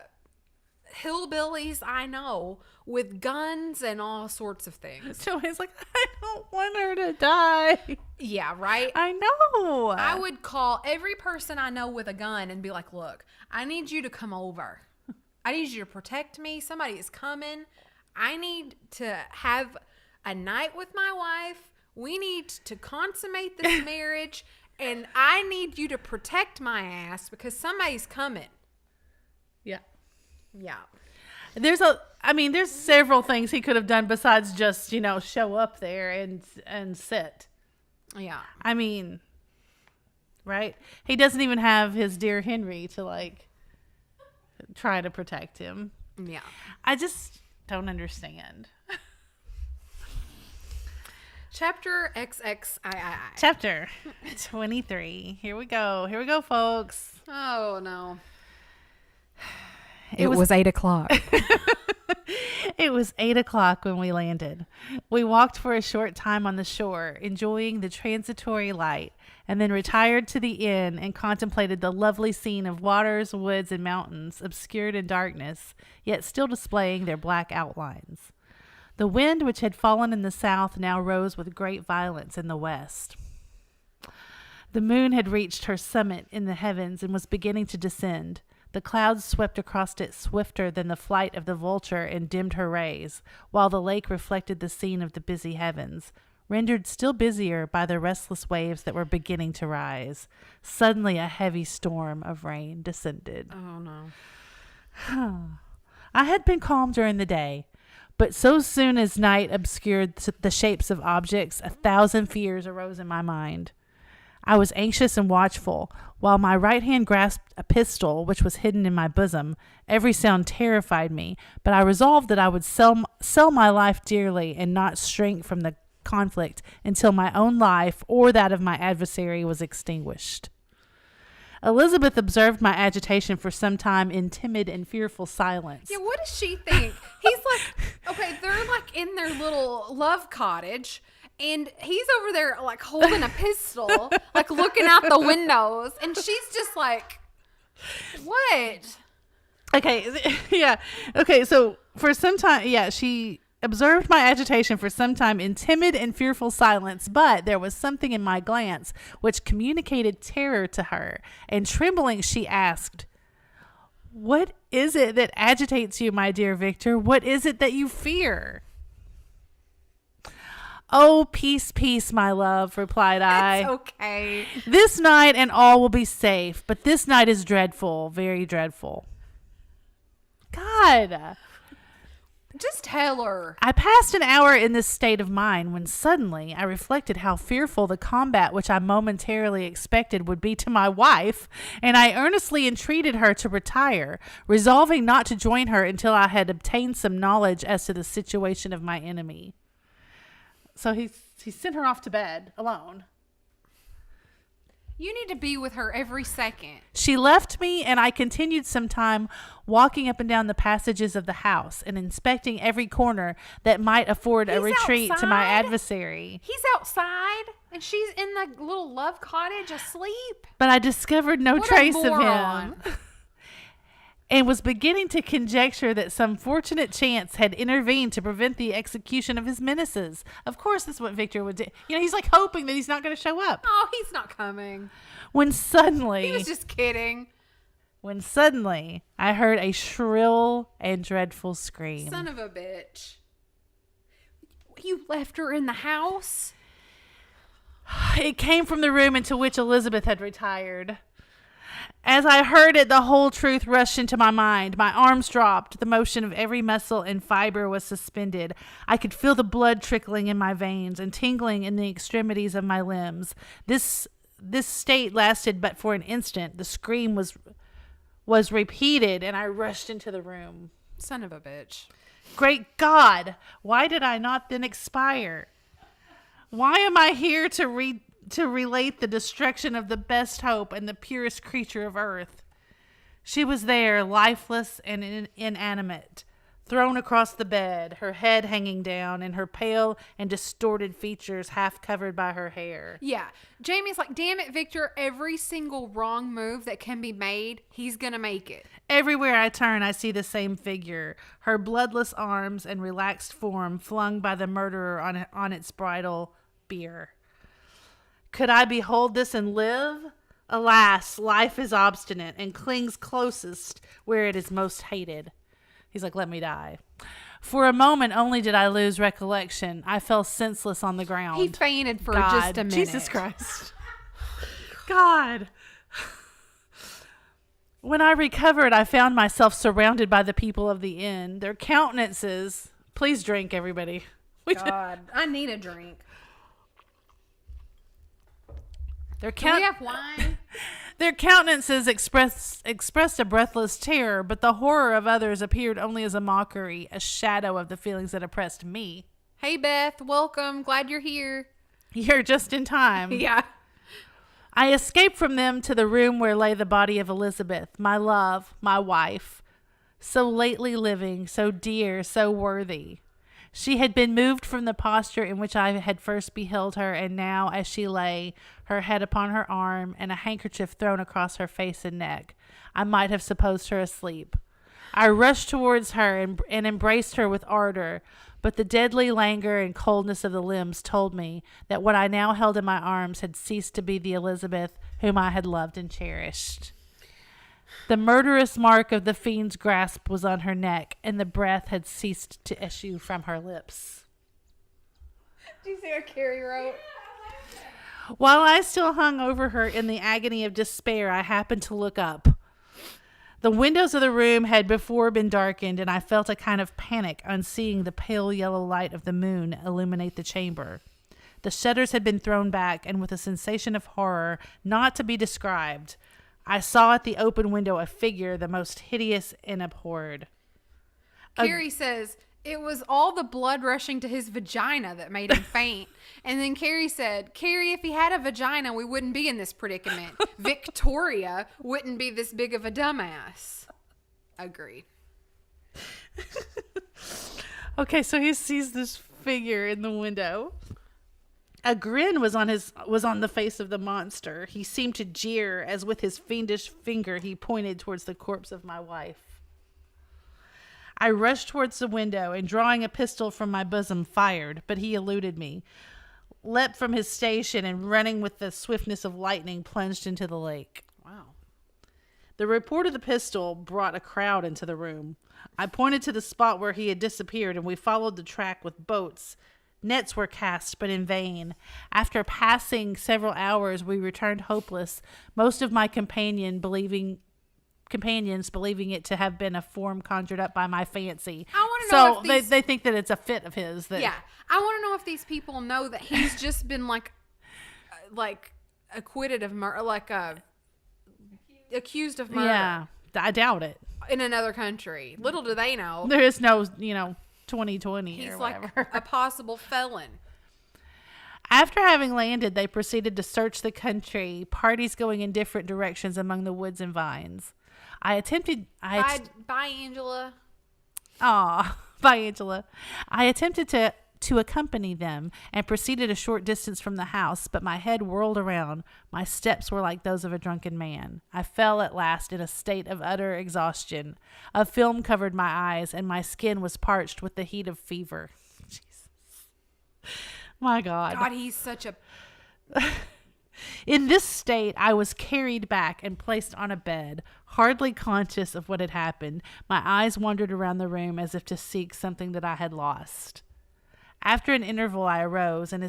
hillbillies I know with guns and all sorts of things. Joey's like, I don't want her to die. Yeah, right? I know. I would call every person I know with a gun and be like, look, I need you to come over. I need you to protect me. Somebody is coming. I need to have a night with my wife. We need to consummate this marriage, and I need you to protect my ass because somebody's coming. Yeah. Yeah. There's several things he could have done besides just, show up there and sit. Yeah. Right? He doesn't even have his dear Henry to try to protect him. Yeah. I just don't understand. Chapter XXII. Chapter 23. Here we go, folks. Oh, no. It was 8 o'clock. It was 8 o'clock when we landed. We walked for a short time on the shore, enjoying the transitory light, and then retired to the inn and contemplated the lovely scene of waters, woods, and mountains, obscured in darkness, yet still displaying their black outlines. The wind, which had fallen in the south, now rose with great violence in the west. The moon had reached her summit in the heavens and was beginning to descend. The clouds swept across it swifter than the flight of the vulture and dimmed her rays, while the lake reflected the scene of the busy heavens, rendered still busier by the restless waves that were beginning to rise. Suddenly a heavy storm of rain descended. Oh, no. I had been calm during the day, but so soon as night obscured the shapes of objects, 1,000 fears arose in my mind. I was anxious and watchful. While my right hand grasped a pistol, which was hidden in my bosom, every sound terrified me, but I resolved that I would sell my life dearly and not shrink from the conflict until my own life or that of my adversary was extinguished. Elizabeth observed my agitation for some time in timid and fearful silence. Yeah, what does she think? He's like, okay, they're like in their little love cottage, and he's over there like holding a pistol, like looking out the windows, and she's just like, what? Okay, yeah. Okay, so for some time, yeah, she observed my agitation for some time in timid and fearful silence, but there was something in my glance which communicated terror to her, and trembling she asked, "What is it that agitates you, my dear Victor? What is it that you fear?" "Oh, peace, peace, my love," replied I. It's okay. "This night and all will be safe, but this night is dreadful, very dreadful." God. Just tell her. I passed an hour in this state of mind when suddenly I reflected how fearful the combat which I momentarily expected would be to my wife, and I earnestly entreated her to retire, resolving not to join her until I had obtained some knowledge as to the situation of my enemy. So he sent her off to bed alone. You need to be with her every second. She left me, and I continued some time walking up and down the passages of the house and inspecting every corner that might afford a He's retreat to my outside. adversary. He's outside, and she's in the little love cottage asleep. But I discovered no What a trace of moron. him, and was beginning to conjecture that some fortunate chance had intervened to prevent the execution of his menaces. Of course, that's what Victor would do. You know, he's like hoping that he's not going to show up. Oh, he's not coming. When suddenly, He was just kidding. I heard a shrill and dreadful scream. Son of a bitch. You left her in the house? It came from the room into which Elizabeth had retired. As I heard it, the whole truth rushed into my mind. My arms dropped. The motion of every muscle and fiber was suspended. I could feel the blood trickling in my veins and tingling in the extremities of my limbs. This state lasted but for an instant. The scream was repeated, and I rushed into the room. Son of a bitch. Great God! Why did I not then expire? Why am I here to relate the destruction of the best hope and the purest creature of earth? She was there, lifeless and inanimate, thrown across the bed, her head hanging down, and her pale and distorted features half covered by her hair. Yeah. Jamie's like, damn it, Victor. Every single wrong move that can be made, he's going to make it. Everywhere I turn, I see the same figure, her bloodless arms and relaxed form flung by the murderer on its bridal bier. Could I behold this and live? Alas, life is obstinate and clings closest where it is most hated. He's like, let me die. For a moment only did I lose recollection. I fell senseless on the ground. He fainted for God, just a minute. Jesus Christ. God. When I recovered, I found myself surrounded by the people of the inn. Their countenances... Please drink, everybody. God, I need a drink. Their Do we have wine? Their countenances expressed a breathless terror, but the horror of others appeared only as a mockery, a shadow of the feelings that oppressed me. Hey, Beth. Welcome. Glad you're here. You're just in time. Yeah. I escaped from them to the room where lay the body of Elizabeth, my love, my wife, so lately living, so dear, so worthy. She had been moved from the posture in which I had first beheld her, and now, as she lay, her head upon her arm, and a handkerchief thrown across her face and neck, I might have supposed her asleep. I rushed towards her and embraced her with ardor, but the deadly languor and coldness of the limbs told me that what I now held in my arms had ceased to be the Elizabeth whom I had loved and cherished. The murderous mark of the fiend's grasp was on her neck, and the breath had ceased to issue from her lips. Do you see what Carrie wrote? While I still hung over her in the agony of despair, I happened to look up. The windows of the room had before been darkened, and I felt a kind of panic on seeing the pale yellow light of the moon illuminate the chamber. The shutters had been thrown back, and with a sensation of horror not to be described, I saw at the open window a figure the most hideous and abhorred. Carrie says, it was all the blood rushing to his vagina that made him faint. And then Carrie said, Carrie, if he had a vagina, we wouldn't be in this predicament. Victoria wouldn't be this big of a dumbass. Agreed. Okay, so he sees this figure in the window. A grin was on the face of the monster. He seemed to jeer as with his fiendish finger he pointed towards the corpse of my wife. I rushed towards the window and, drawing a pistol from my bosom, fired, but he eluded me, leapt from his station, and running with the swiftness of lightning, plunged into the lake. Wow. The report of the pistol brought a crowd into the room. I pointed to the spot where he had disappeared, and we followed the track with boats. Nets were cast, but in vain. After passing several hours, we returned hopeless, most of my companions believing it to have been a form conjured up by my fancy. I want to know if these... they think that it's a fit of his. Yeah. I want to know if these people know that he's just been like acquitted of murder, accused of murder. Yeah, I doubt it. In another country. Little do they know. There is no, 2020 He's or like whatever. a possible felon. After having landed, they proceeded to search the country, parties going in different directions among the woods and vines. Bye, Angela. Bye, Angela. I attempted to accompany them and proceeded a short distance from the house, but my head whirled around. My steps were like those of a drunken man. I fell at last in a state of utter exhaustion. A film covered my eyes, and my skin was parched with the heat of fever. Jesus. My God. God, he's such a... In this state, I was carried back and placed on a bed, hardly conscious of what had happened. My eyes wandered around the room as if to seek something that I had lost. After an interval, I arose and,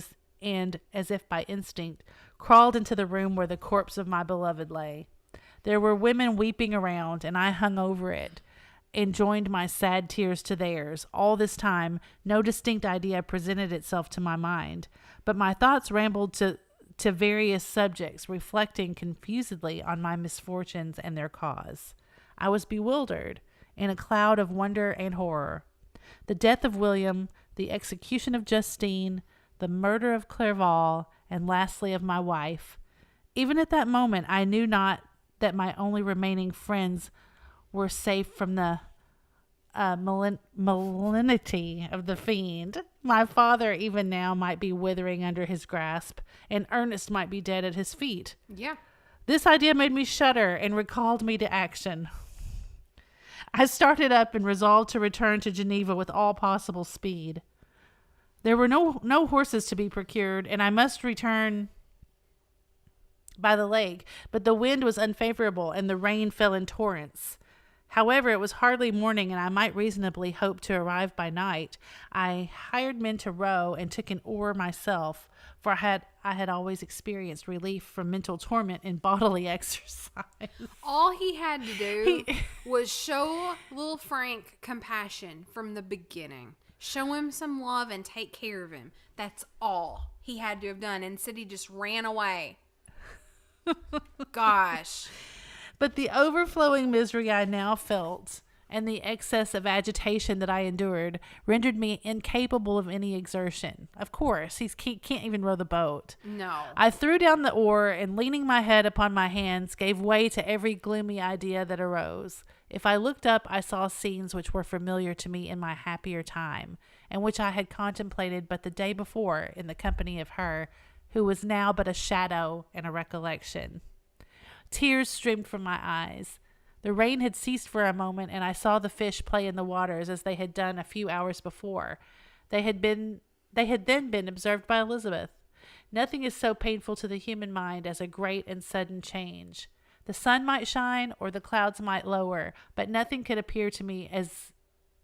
as if by instinct, crawled into the room where the corpse of my beloved lay. There were women weeping around, and I hung over it and joined my sad tears to theirs. All this time, no distinct idea presented itself to my mind, but my thoughts rambled to various subjects, reflecting confusedly on my misfortunes and their cause. I was bewildered in a cloud of wonder and horror. The death of William, the execution of Justine, the murder of Clerval, and lastly of my wife. Even at that moment, I knew not that my only remaining friends were safe from the malignity of the fiend. My father even now might be withering under his grasp, and Ernest might be dead at his feet. Yeah. This idea made me shudder and recalled me to action. I started up and resolved to return to Geneva with all possible speed. There were no horses to be procured, and I must return by the lake, but the wind was unfavorable and the rain fell in torrents. However, it was hardly morning, and I might reasonably hope to arrive by night. I hired men to row and took an oar myself, for I had always experienced relief from mental torment in bodily exercise. All he had to do was show little Frank compassion from the beginning. Show him some love and take care of him. That's all he had to have done. Instead, he just ran away. Gosh. But the overflowing misery I now felt and the excess of agitation that I endured rendered me incapable of any exertion. Of course, he can't even row the boat. No. I threw down the oar and, leaning my head upon my hands, gave way to every gloomy idea that arose. If I looked up, I saw scenes which were familiar to me in my happier time, and which I had contemplated but the day before in the company of her who was now but a shadow and a recollection. Tears streamed from my eyes. The rain had ceased for a moment, and I saw the fish play in the waters as they had done a few hours before. They had then been observed by Elizabeth. Nothing is so painful to the human mind as a great and sudden change. The sun might shine or the clouds might lower, but nothing could appear to me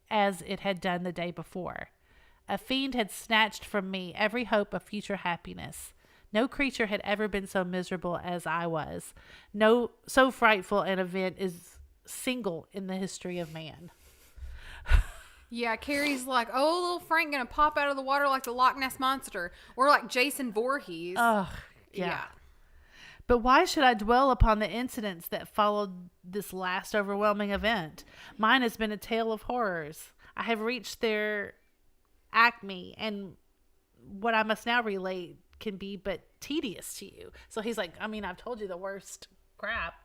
as it had done the day before. A fiend had snatched from me every hope of future happiness. No creature had ever been so miserable as I was. No, so frightful an event is single in the history of man. Yeah, Carrie's like, oh, little Frank gonna pop out of the water like the Loch Ness Monster. Or like Jason Voorhees. Ugh, yeah. But why should I dwell upon the incidents that followed this last overwhelming event? Mine has been a tale of horrors. I have reached their acme, and what I must now relate can be but tedious to you. So he's like, I've told you the worst crap.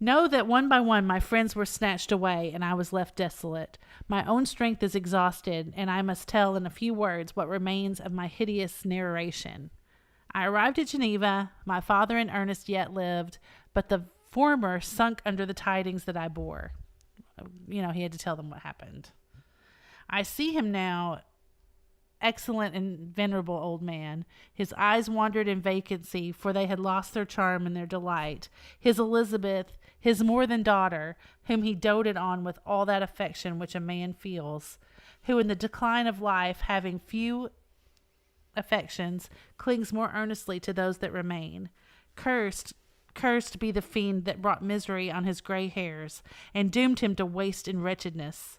Know that one by one my friends were snatched away, and I was left desolate. My own strength is exhausted, and I must tell in a few words what remains of my hideous narration. I arrived at Geneva. My father and Ernest yet lived, but the former sunk under the tidings that I bore. he had to tell them what happened. I see him now, excellent and venerable old man. His eyes wandered in vacancy, for they had lost their charm and their delight. His Elizabeth, his more than daughter, whom he doted on with all that affection which a man feels, who in the decline of life, having few affections, clings more earnestly to those that remain. Cursed be the fiend that brought misery on his gray hairs, and doomed him to waste in wretchedness.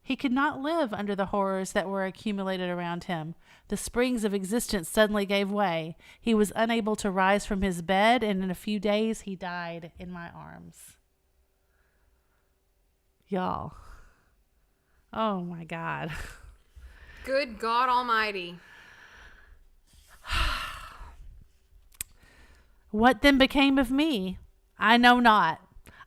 He could not live under the horrors that were accumulated around him. The springs of existence suddenly gave way. He was unable to rise from his bed, and in a few days he died in my arms. Y'all. Oh my God. Good God Almighty. What then became of me? I know not.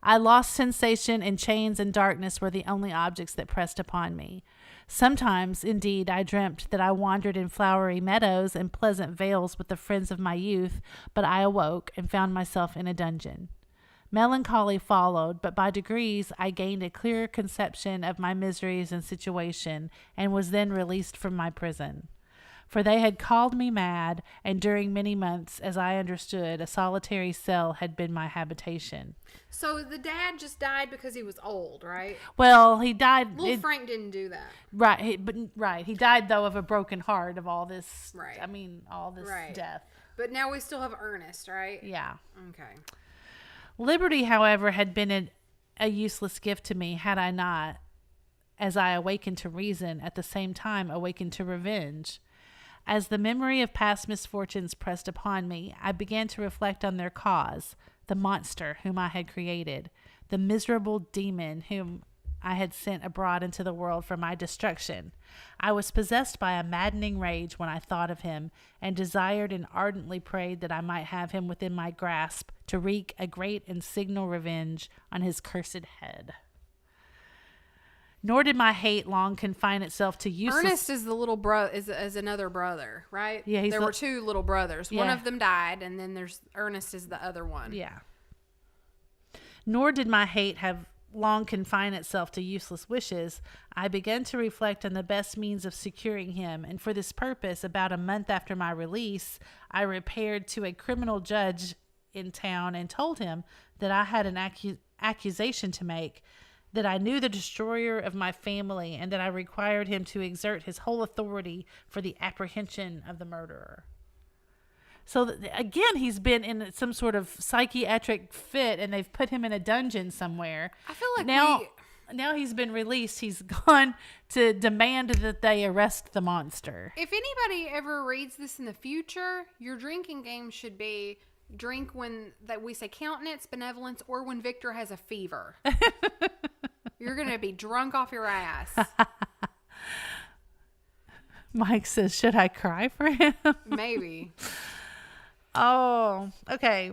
I lost sensation, and chains and darkness were the only objects that pressed upon me. Sometimes, indeed, I dreamt that I wandered in flowery meadows and pleasant vales with the friends of my youth, but I awoke and found myself in a dungeon. Melancholy followed, but by degrees I gained a clearer conception of my miseries and situation, and was then released from my prison. For they had called me mad, and during many months, as I understood, a solitary cell had been my habitation. So the dad just died because he was old, right? Well, he died. Little Frank didn't do that. Right. He died, though, of a broken heart of all this. Right. All this death. But now we still have Ernest, right? Yeah. Okay. Liberty, however, had been a useless gift to me had I not, as I awakened to reason, at the same time awakened to revenge. As the memory of past misfortunes pressed upon me, I began to reflect on their cause, the monster whom I had created, the miserable demon whom I had sent abroad into the world for my destruction. I was possessed by a maddening rage when I thought of him, and desired and ardently prayed that I might have him within my grasp to wreak a great and signal revenge on his cursed head. Nor did my hate long confine itself to useless... Ernest is the little brother, is another brother, right? Yeah, there were two little brothers. One Yeah. of them died, and then there's Ernest is the other one. Yeah. Nor did my hate have long confine itself to useless wishes. I began to reflect on the best means of securing him, and for this purpose, about a month after my release, I repaired to a criminal judge in town and told him that I had an accusation to make, that I knew the destroyer of my family, and that I required him to exert his whole authority for the apprehension of the murderer. So again, he's been in some sort of psychiatric fit, and they've put him in a dungeon somewhere. I feel like now he's been released. He's gone to demand that they arrest the monster. If anybody ever reads this in the future, your drinking game should be drink when that we say countenance, benevolence, or when Victor has a fever. You're going to be drunk off your ass. Mike says, should I cry for him? Maybe. Oh, okay.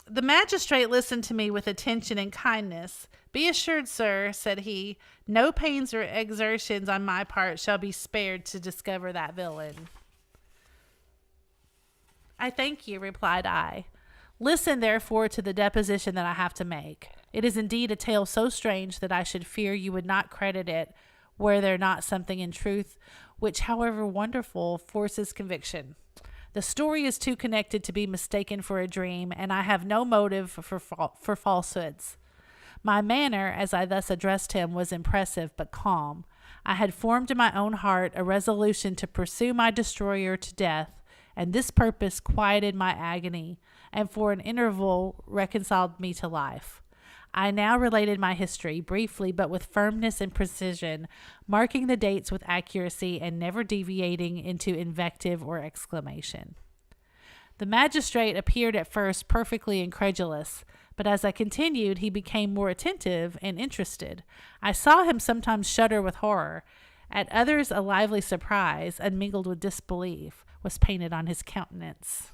The magistrate listened to me with attention and kindness. Be assured, sir, said he, no pains or exertions on my part shall be spared to discover that villain. I thank you, replied I. Listen, therefore, to the deposition that I have to make. It is indeed a tale so strange that I should fear you would not credit it were there not something in truth which, however wonderful, forces conviction. The story is too connected to be mistaken for a dream, and I have no motive for falsehoods. My manner, as I thus addressed him, was impressive but calm. I had formed in my own heart a resolution to pursue my destroyer to death, and this purpose quieted my agony, and for an interval reconciled me to life. I now related my history, briefly but with firmness and precision, marking the dates with accuracy and never deviating into invective or exclamation. The magistrate appeared at first perfectly incredulous, but as I continued, he became more attentive and interested. I saw him sometimes shudder with horror. At others, a lively surprise, unmingled with disbelief, was painted on his countenance.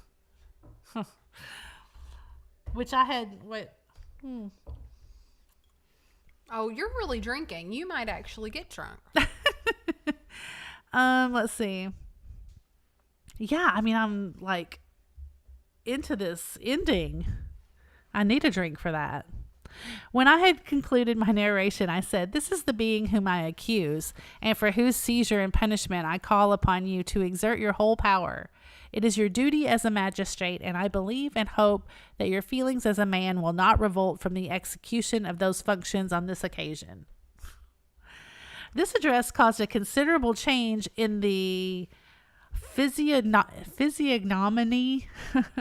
Which I had... Oh, you're really drinking. You might actually get drunk. Let's see. Yeah, I mean, I'm like into this ending. I need a drink for that. When I had concluded my narration, I said, "This is the being whom I accuse, and for whose seizure and punishment I call upon you to exert your whole power. It is your duty as a magistrate, and I believe and hope that your feelings as a man will not revolt from the execution of those functions on this occasion." This address caused a considerable change in the physiognomy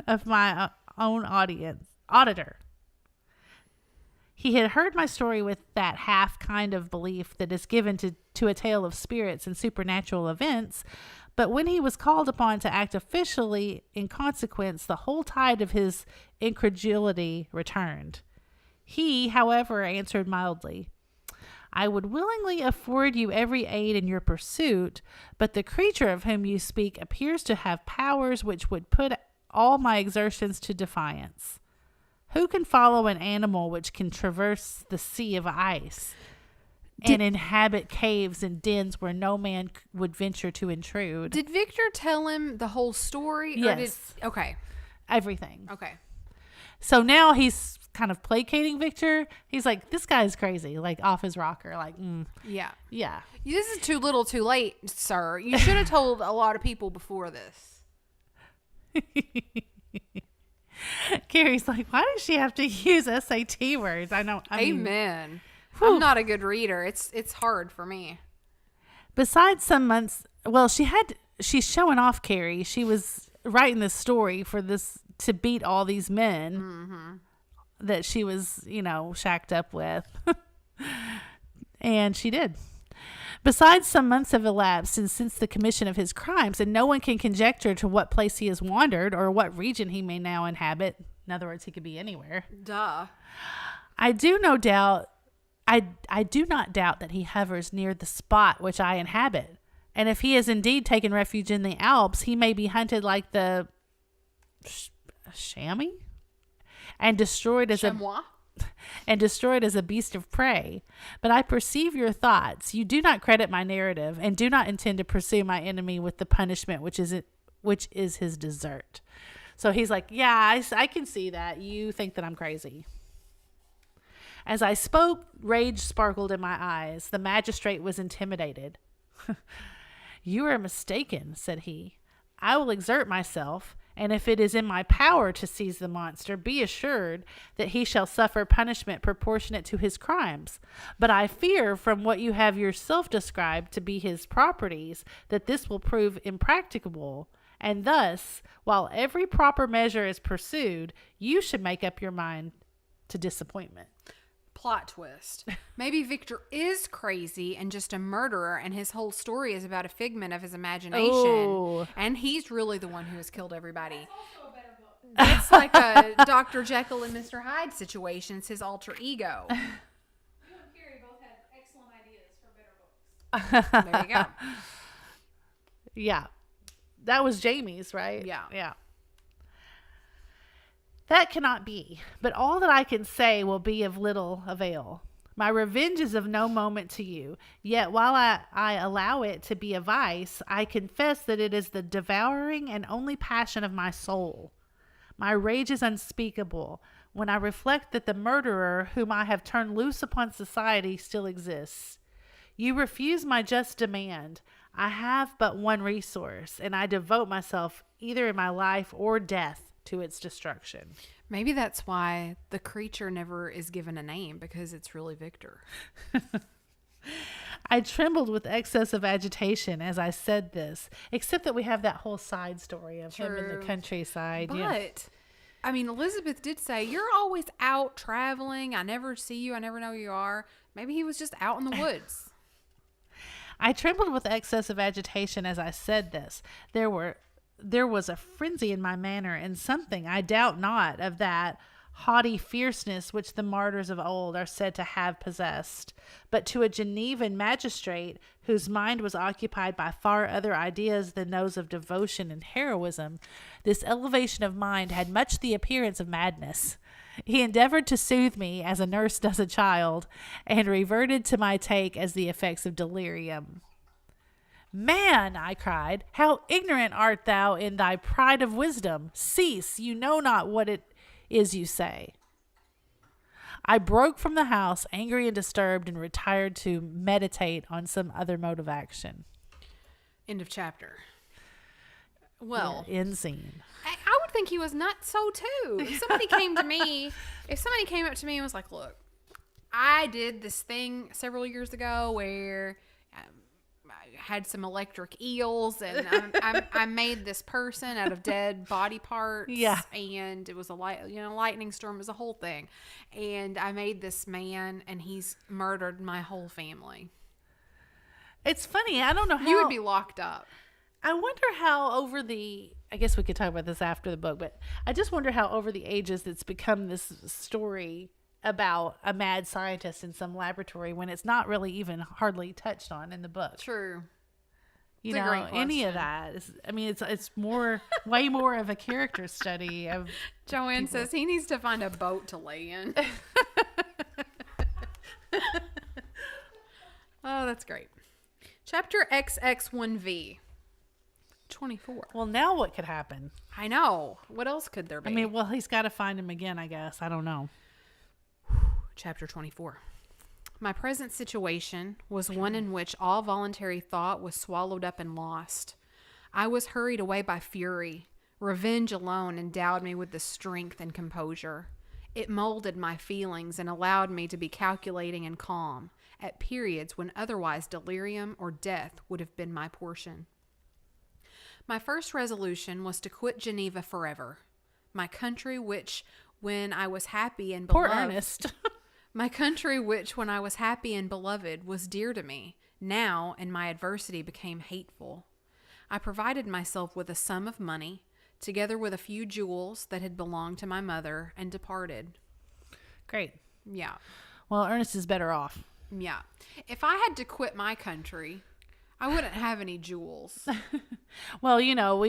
of my own auditor. He had heard my story with that half kind of belief that is given to a tale of spirits and supernatural events, but when he was called upon to act officially in consequence, the whole tide of his incredulity returned. He, however, answered mildly, "I would willingly afford you every aid in your pursuit, but the creature of whom you speak appears to have powers which would put all my exertions to defiance. Who can follow an animal which can traverse the sea of ice and inhabit caves and dens where no man would venture to intrude?" Did Victor tell him the whole story? Yes. Okay. Everything. Okay. So now he's kind of placating Victor. He's like, this guy's crazy, like off his rocker. Like, Yeah. yeah. This is too little too late, sir. You should have told a lot of people before this. Carrie's like, why does she have to use SAT words? I mean, Amen. whew. I'm not a good reader. It's hard for me. Besides some months, well, she's showing off Carrie. She was writing this story for this to beat all these men that she was, shacked up with. And she did. Besides, some months have elapsed since the commission of his crimes, and no one can conjecture to what place he has wandered or what region he may now inhabit. In other words, he could be anywhere. Duh. I do not doubt that he hovers near the spot which I inhabit. And if he has indeed taken refuge in the Alps, he may be hunted like the chamois and destroyed as Chamois? a beast of prey. But I perceive your thoughts. You do not credit my narrative and do not intend to pursue my enemy with the punishment which is his desert. So he's like, yeah, I can see that. You think that I'm crazy. As I spoke, rage sparkled in my eyes. The magistrate was intimidated. "You are mistaken," said he. "I will exert myself, and if it is in my power to seize the monster, be assured that he shall suffer punishment proportionate to his crimes. But I fear, from what you have yourself described to be his properties, that this will prove impracticable, and thus, while every proper measure is pursued, you should make up your mind to disappointment." Plot twist. Maybe Victor is crazy and just a murderer, and his whole story is about a figment of his imagination. Oh. And he's really the one who has killed everybody. Also a better book. It's like a Dr. Jekyll and Mr. Hyde situation. It's his alter ego. You and Carrie both had excellent ideas for better books. There you go. Yeah. That was Jamie's, right? Yeah. Yeah. "That cannot be, but all that I can say will be of little avail. My revenge is of no moment to you, yet while I allow it to be a vice, I confess that it is the devouring and only passion of my soul. My rage is unspeakable when I reflect that the murderer whom I have turned loose upon society still exists. You refuse my just demand. I have but one resource, and I devote myself either in my life or death to its destruction." Maybe that's why the creature never is given a name, because it's really Victor. I trembled with excess of agitation as I said this, except that we have that whole side story of him in True. the countryside. But, Yeah. I mean, Elizabeth did say, "You're always out traveling. I never see you. I never know who you are." Maybe he was just out in the woods. I trembled with excess of agitation as I said this. There was a frenzy in my manner, and something, I doubt not, of that haughty fierceness which the martyrs of old are said to have possessed. But to a Genevan magistrate, whose mind was occupied by far other ideas than those of devotion and heroism, this elevation of mind had much the appearance of madness. He endeavored to soothe me as a nurse does a child, and reverted to my take as the effects of delirium. "Man," I cried, "how ignorant art thou in thy pride of wisdom! Cease, you know not what it is you say." I broke from the house, angry and disturbed, and retired to meditate on some other mode of action. End of chapter. Well, Yeah, end scene. I would think he was nuts so too. If somebody came up to me and was like, look, I did this thing several years ago where I had some electric eels and I made this person out of dead body parts. Yeah. And it was a lightning storm. It was a whole thing. And I made this man and he's murdered my whole family. It's funny. I don't know how. You would be locked up. I wonder how I guess we could talk about this after the book, but I just wonder how over the ages it's become this story about a mad scientist in some laboratory when it's not really even hardly touched on in the book. True. You It's a great know, any of question. that. It's more, way more of a character study of. Joanne says he needs to find a boat to lay in. Oh, that's great. Chapter XX1V. 24. Well, now what could happen? I know. What else could there be? I mean, well, he's got to find him again, I guess. I don't know. Chapter 24. My present situation was one in which all voluntary thought was swallowed up and lost. I was hurried away by fury. Revenge alone endowed me with the strength and composure. It molded my feelings and allowed me to be calculating and calm at periods when otherwise delirium or death would have been my portion. My first resolution was to quit Geneva forever. My country which, when I was happy and Poor beloved... Ernest. My country which, when I was happy and beloved, was dear to me, now, in my adversity, became hateful. I provided myself with a sum of money, together with a few jewels that had belonged to my mother, and departed. Great. Yeah. Well, Ernest is better off. Yeah. If I had to quit my country, I wouldn't have any jewels. Well, you know,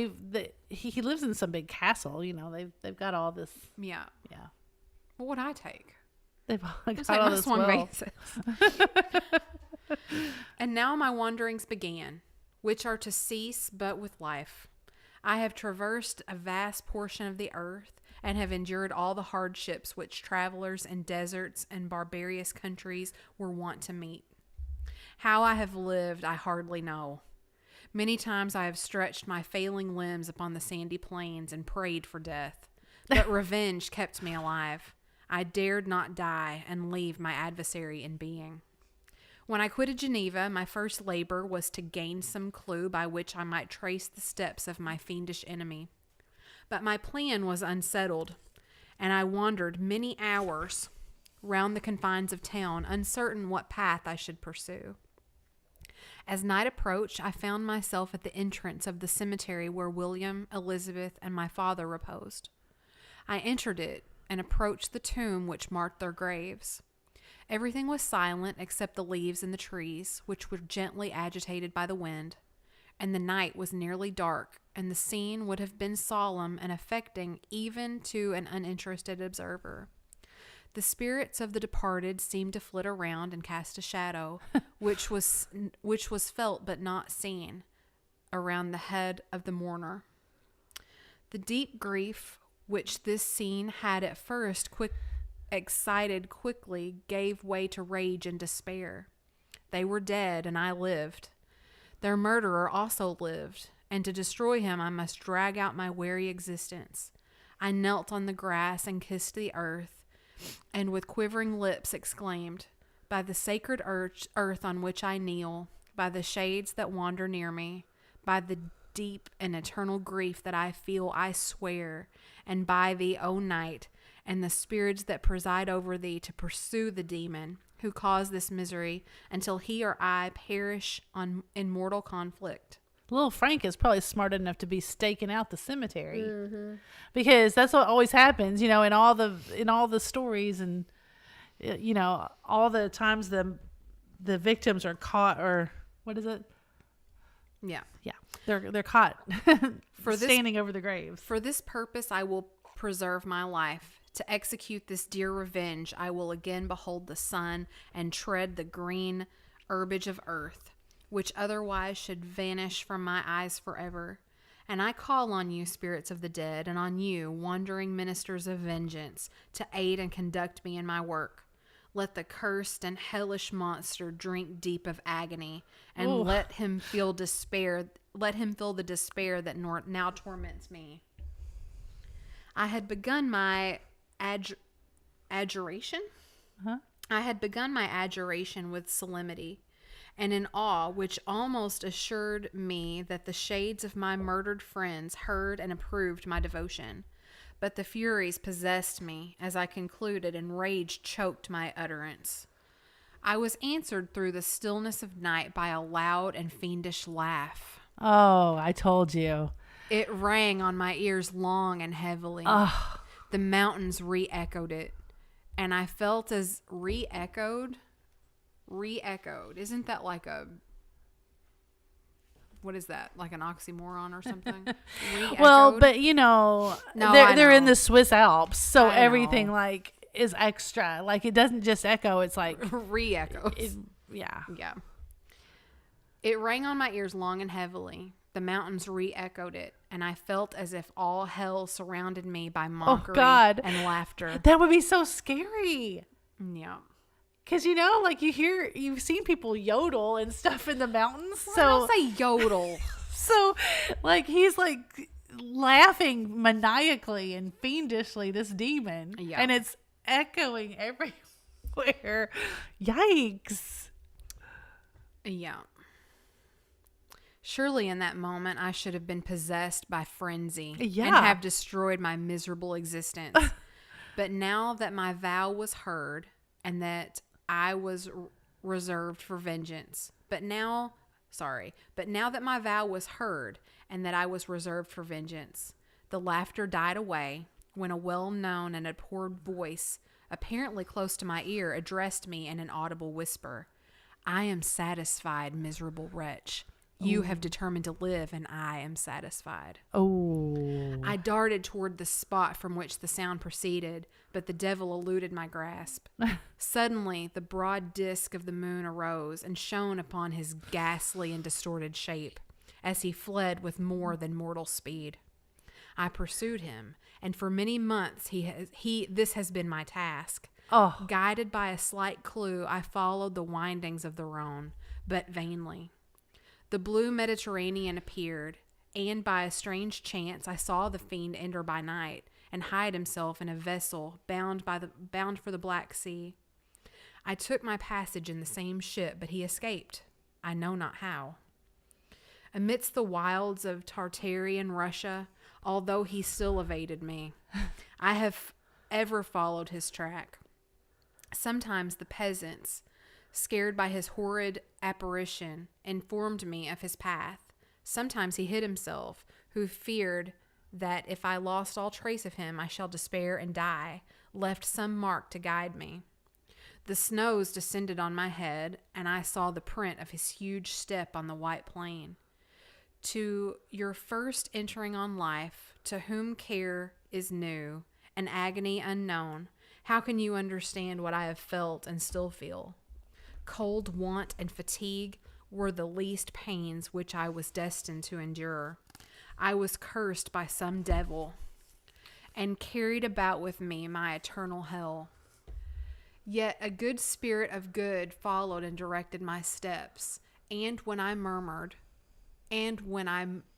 he lives in some big castle. You know, they've got all this. Yeah. Yeah, What would I take? they've got It's like all my this swan wealth. vases. And now my wanderings began, which are to cease but with life. I have traversed a vast portion of the earth and have endured all the hardships which travelers in deserts and barbarous countries were wont to meet. How I have lived, I hardly know. Many times I have stretched my failing limbs upon the sandy plains and prayed for death, but revenge kept me alive. I dared not die and leave my adversary in being. When I quitted Geneva, my first labor was to gain some clue by which I might trace the steps of my fiendish enemy. But my plan was unsettled, and I wandered many hours round the confines of town, uncertain what path I should pursue. As night approached, I found myself at the entrance of the cemetery where William, Elizabeth, and my father reposed. I entered it and approached the tomb which marked their graves. Everything was silent except the leaves in the trees, which were gently agitated by the wind, and the night was nearly dark, and the scene would have been solemn and affecting even to an uninterested observer. The spirits of the departed seemed to flit around and cast a shadow, which was felt but not seen, around the head of the mourner. The deep grief which this scene had at first excited quickly gave way to rage and despair. They were dead, and I lived. Their murderer also lived, and to destroy him I must drag out my weary existence. I knelt on the grass and kissed the earth, and with quivering lips exclaimed, "By the sacred earth on which I kneel, by the shades that wander near me, by the deep and eternal grief that I feel, I swear, and by thee, O night, and the spirits that preside over thee, to pursue the demon who caused this misery until he or I perish in mortal conflict." Little Frank is probably smart enough to be staking out the cemetery, because that's what always happens, you know, in all the stories, and you know, all the times the victims are caught, or what is it? Yeah. Yeah, they're caught standing over the graves. For this purpose I will preserve my life. To execute this dear revenge, I will again behold the sun and tread the green herbage of earth, which otherwise should vanish from my eyes forever. And I call on you, spirits of the dead, and on you, wandering ministers of vengeance, to aid and conduct me in my work. Let the cursed and hellish monster drink deep of agony, and Ooh. let him feel despair. Let him feel the despair that now torments me. I had begun my adjuration. Huh? I had begun my adjuration with solemnity and an awe which almost assured me that the shades of my murdered friends heard and approved my devotion. But the furies possessed me as I concluded, and rage choked my utterance. I was answered through the stillness of night by a loud and fiendish laugh. Oh, I told you. It rang on my ears long and heavily. Oh, The mountains re-echoed it, and I felt as re-echoed. Isn't that like a... What is that? Like an oxymoron or something? well, Re-echoed? but you know, No, they're I in know. the Swiss Alps, so I know. everything like is extra. Like it doesn't just echo; it's like Re-echoes. yeah. Yeah. It rang on my ears long and heavily. The mountains re-echoed it, and I felt as if all hell surrounded me by mockery God. and laughter. That would be so scary. Yeah. Cause you know, like you've seen people yodel and stuff in the mountains. So So, don't say yodel. so like he's like laughing maniacally and fiendishly, this demon, Yeah. and it's echoing everywhere. Yikes! Yeah. Surely in that moment I should have been possessed by frenzy and Yeah. have destroyed my miserable existence. But now that my vow was heard and that I was reserved for vengeance, but now that my vow was heard and that I was reserved for vengeance, the laughter died away when a well-known and abhorred voice, apparently close to my ear, addressed me in an audible whisper. I am satisfied, miserable wretch. You have determined to live, and I am satisfied. Oh, I darted toward the spot from which the sound proceeded, but the devil eluded my grasp. Suddenly, the broad disk of the moon arose and shone upon his ghastly and distorted shape as he fled with more than mortal speed. I pursued him, and for many months this has been my task. oh, Guided by a slight clue, I followed the windings of the Rhone, but vainly. The blue Mediterranean appeared, and by a strange chance I saw the fiend enter by night and hide himself in a vessel bound for the Black Sea. I took my passage in the same ship, but he escaped, I know not how. Amidst the wilds of Tartary and Russia, although he still evaded me, I have ever followed his track. Sometimes the peasants, scared by his horrid apparition, informed me of his path. Sometimes he hid himself, who feared that if I lost all trace of him, I shall despair and die, left some mark to guide me. The snows descended on my head, and I saw the print of his huge step on the white plain. To your first entering on life, to whom care is new and agony unknown, how can you understand what I have felt and still feel? Cold, want, and fatigue were the least pains which I was destined to endure. I was cursed by some devil and carried about with me my eternal hell. Yet a good spirit of good followed and directed my steps, and when I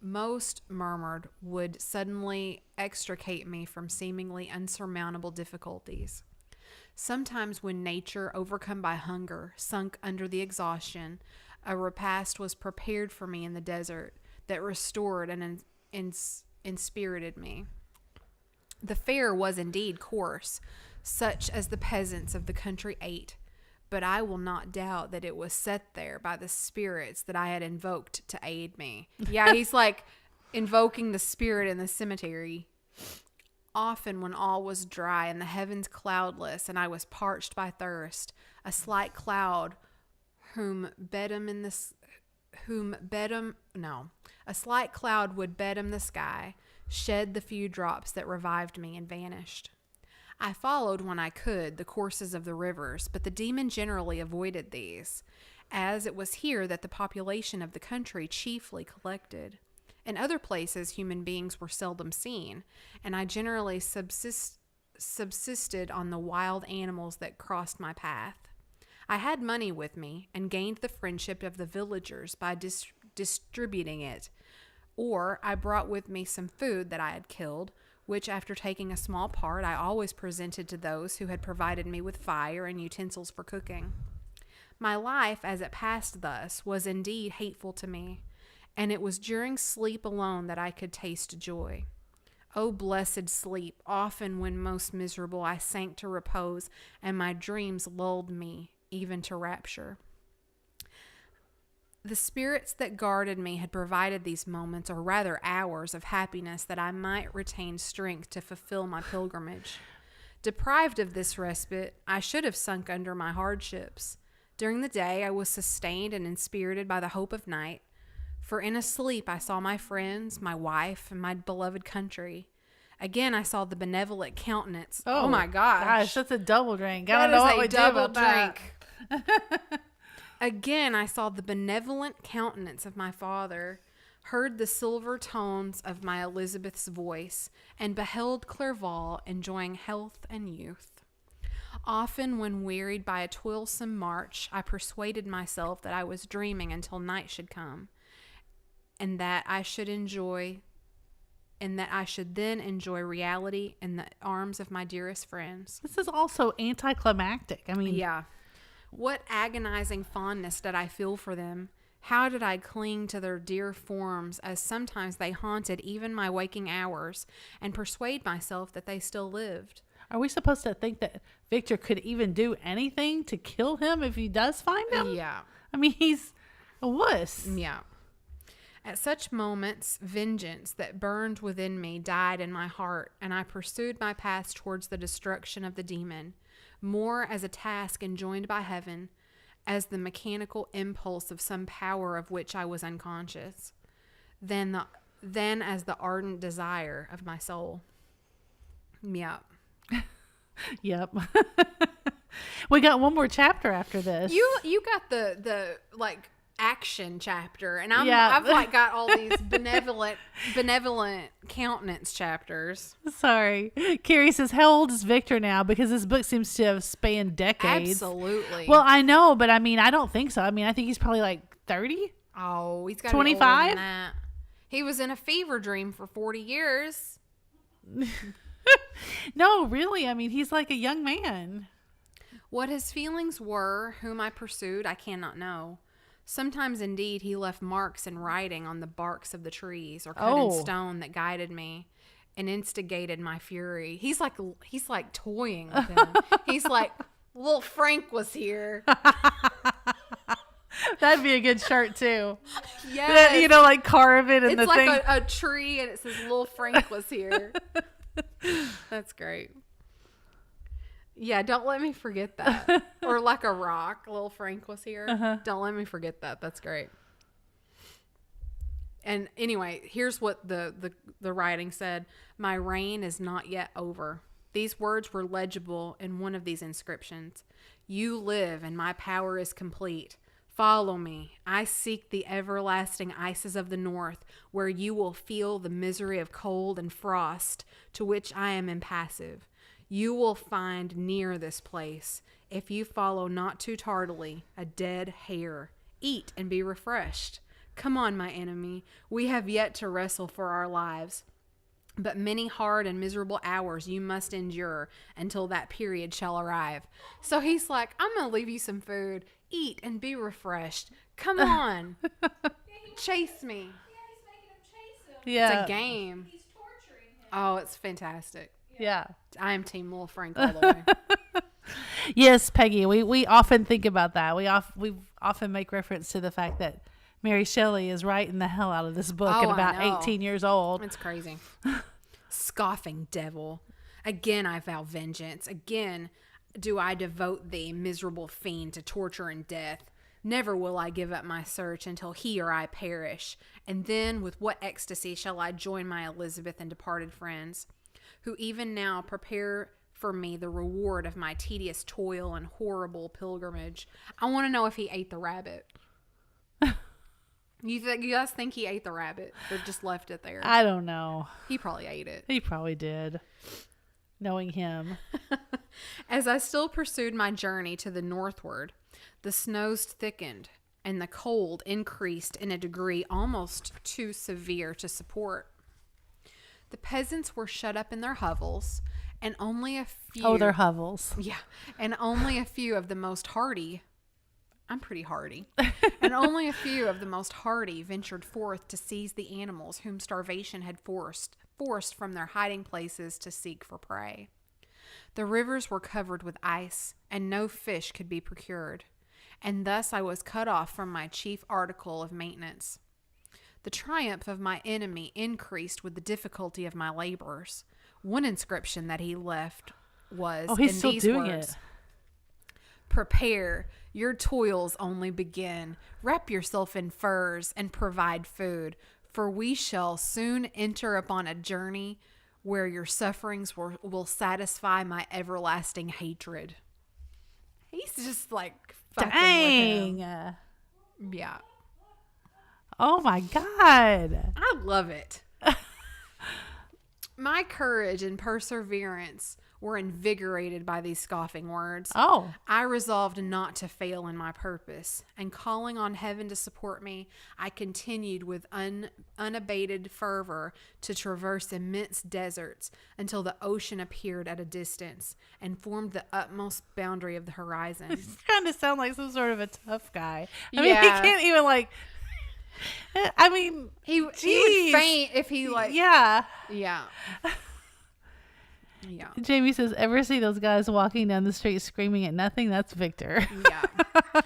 most murmured, would suddenly extricate me from seemingly unsurmountable difficulties. Sometimes when nature, overcome by hunger, sunk under the exhaustion, a repast was prepared for me in the desert that restored and inspirited me. The fare was indeed coarse, such as the peasants of the country ate, but I will not doubt that it was set there by the spirits that I had invoked to aid me. Yeah, he's like invoking the spirit in the cemetery. Often when all was dry and the heavens cloudless and I was parched by thirst, a slight cloud a slight cloud would bedam the sky, shed the few drops that revived me and vanished. I followed when I could the courses of the rivers, but the demon generally avoided these, as it was here that the population of the country chiefly collected. In other places, human beings were seldom seen, and I generally subsisted on the wild animals that crossed my path. I had money with me and gained the friendship of the villagers by distributing it. Or I brought with me some food that I had killed, which after taking a small part, I always presented to those who had provided me with fire and utensils for cooking. My life, as it passed thus, was indeed hateful to me, and it was during sleep alone that I could taste joy. O blessed sleep, often when most miserable I sank to repose, and my dreams lulled me even to rapture. The spirits that guarded me had provided these moments, or rather hours, of happiness that I might retain strength to fulfill my pilgrimage. Deprived of this respite, I should have sunk under my hardships. During the day, I was sustained and inspirited by the hope of night, for in a sleep I saw my friends, my wife, and my beloved country. Again, I saw the benevolent countenance. Oh my gosh. That's a double drink. I That don't know is what a we do double about that. drink. Again, I saw the benevolent countenance of my father, heard the silver tones of my Elizabeth's voice, and beheld Clerval enjoying health and youth. Often, when wearied by a toilsome march, I persuaded myself that I was dreaming until night should come, and that I should then enjoy reality in the arms of my dearest friends. This is also anticlimactic. I mean, Yeah. What agonizing fondness did I feel for them? How did I cling to their dear forms, as sometimes they haunted even my waking hours, and persuade myself that they still lived? are we supposed to think that Victor could even do anything to kill him if he does find him? Yeah. I mean, he's a wuss. Yeah. At such moments, vengeance that burned within me died in my heart, and I pursued my path towards the destruction of the demon, more as a task enjoined by heaven, as the mechanical impulse of some power of which I was unconscious, than as the ardent desire of my soul. Yeah. Yep. We got one more chapter after this. You got the like action chapter, and Yeah. I've like got all these benevolent countenance chapters. Sorry. Carrie says, how old is Victor now? Because this book seems to have spanned decades. Absolutely. Well, I know, but I mean, I don't think so. I mean, I think he's probably like 30. oh, he's got 25? that. He was in a fever dream for 40 years. No, really. I mean, he's like a young man. What his feelings were, whom I pursued, I cannot know. Sometimes, indeed, he left marks in writing on the barks of the trees, or cut in stone that guided me and instigated my fury. He's like toying with him. He's like, little Frank was here. That'd be a good shirt too. Yes. You know, like carve it in It's the like thing. a tree, and it says little Frank was here. That's great. Yeah, don't let me forget that. Or like a rock, little Frank was here. Don't let me forget that. That's great. And anyway, here's what the writing said. My reign is not yet over. These words were legible in one of these inscriptions. You live, and my power is complete. Follow me. I seek the everlasting ices of the north, where you will feel the misery of cold and frost, to which I am impassive. You will find near this place, if you follow not too tardily, a dead hare. Eat and be refreshed. Come on, my enemy. We have yet to wrestle for our lives. But many hard and miserable hours you must endure until that period shall arrive. So he's like, I'm going to leave you some food. Eat and be refreshed. Come on. Chase me. Yeah, he's making him chase him. Yeah. It's a game. He's torturing him. Oh, it's fantastic. Yeah. I am Team Little Frank all the way. Yes, Peggy. We often think about that. We often make reference to the fact that Mary Shelley is writing the hell out of this book Oh, at I about know. 18 years old. It's crazy. Scoffing devil. Again I vow vengeance. Again do I devote thee, miserable fiend, to torture and death. Never will I give up my search until he or I perish. And then with what ecstasy shall I join my Elizabeth and departed friends, who even now prepare for me the reward of my tedious toil and horrible pilgrimage. I want to know if he ate the rabbit. You guys think he ate the rabbit or just left it there? I don't know. He probably ate it. He probably did. knowing him. As I still pursued my journey to the northward, the snows thickened and the cold increased in a degree almost too severe to support. The peasants were shut up in their hovels, and only a few... Oh, their hovels. Yeah, and only a few of the most hardy... I'm pretty hardy. And only a few of the most hardy ventured forth to seize the animals whom starvation had forced from their hiding places to seek for prey. The rivers were covered with ice, and no fish could be procured, and thus I was cut off from my chief article of maintenance. The triumph of my enemy increased with the difficulty of my labors. One inscription that he left was he's in still these doing words: it. Prepare, your toils only begin. Wrap yourself in furs and provide food, for we shall soon enter upon a journey where your sufferings will satisfy my everlasting hatred. He's just like fucking Dang. with him. Yeah. Oh my God. I love it. My courage and perseverance were invigorated by these scoffing words. Oh. I resolved not to fail in my purpose, and calling on heaven to support me, I continued with unabated fervor to traverse immense deserts until the ocean appeared at a distance and formed the utmost boundary of the horizon. He's trying to sound like some sort of a tough guy. I mean, he Yeah. can't even like... I mean, He would Jeez. faint if he like... yeah. Yeah. Yeah. Jamie says, ever see those guys walking down the street screaming at nothing? That's Victor. Yeah.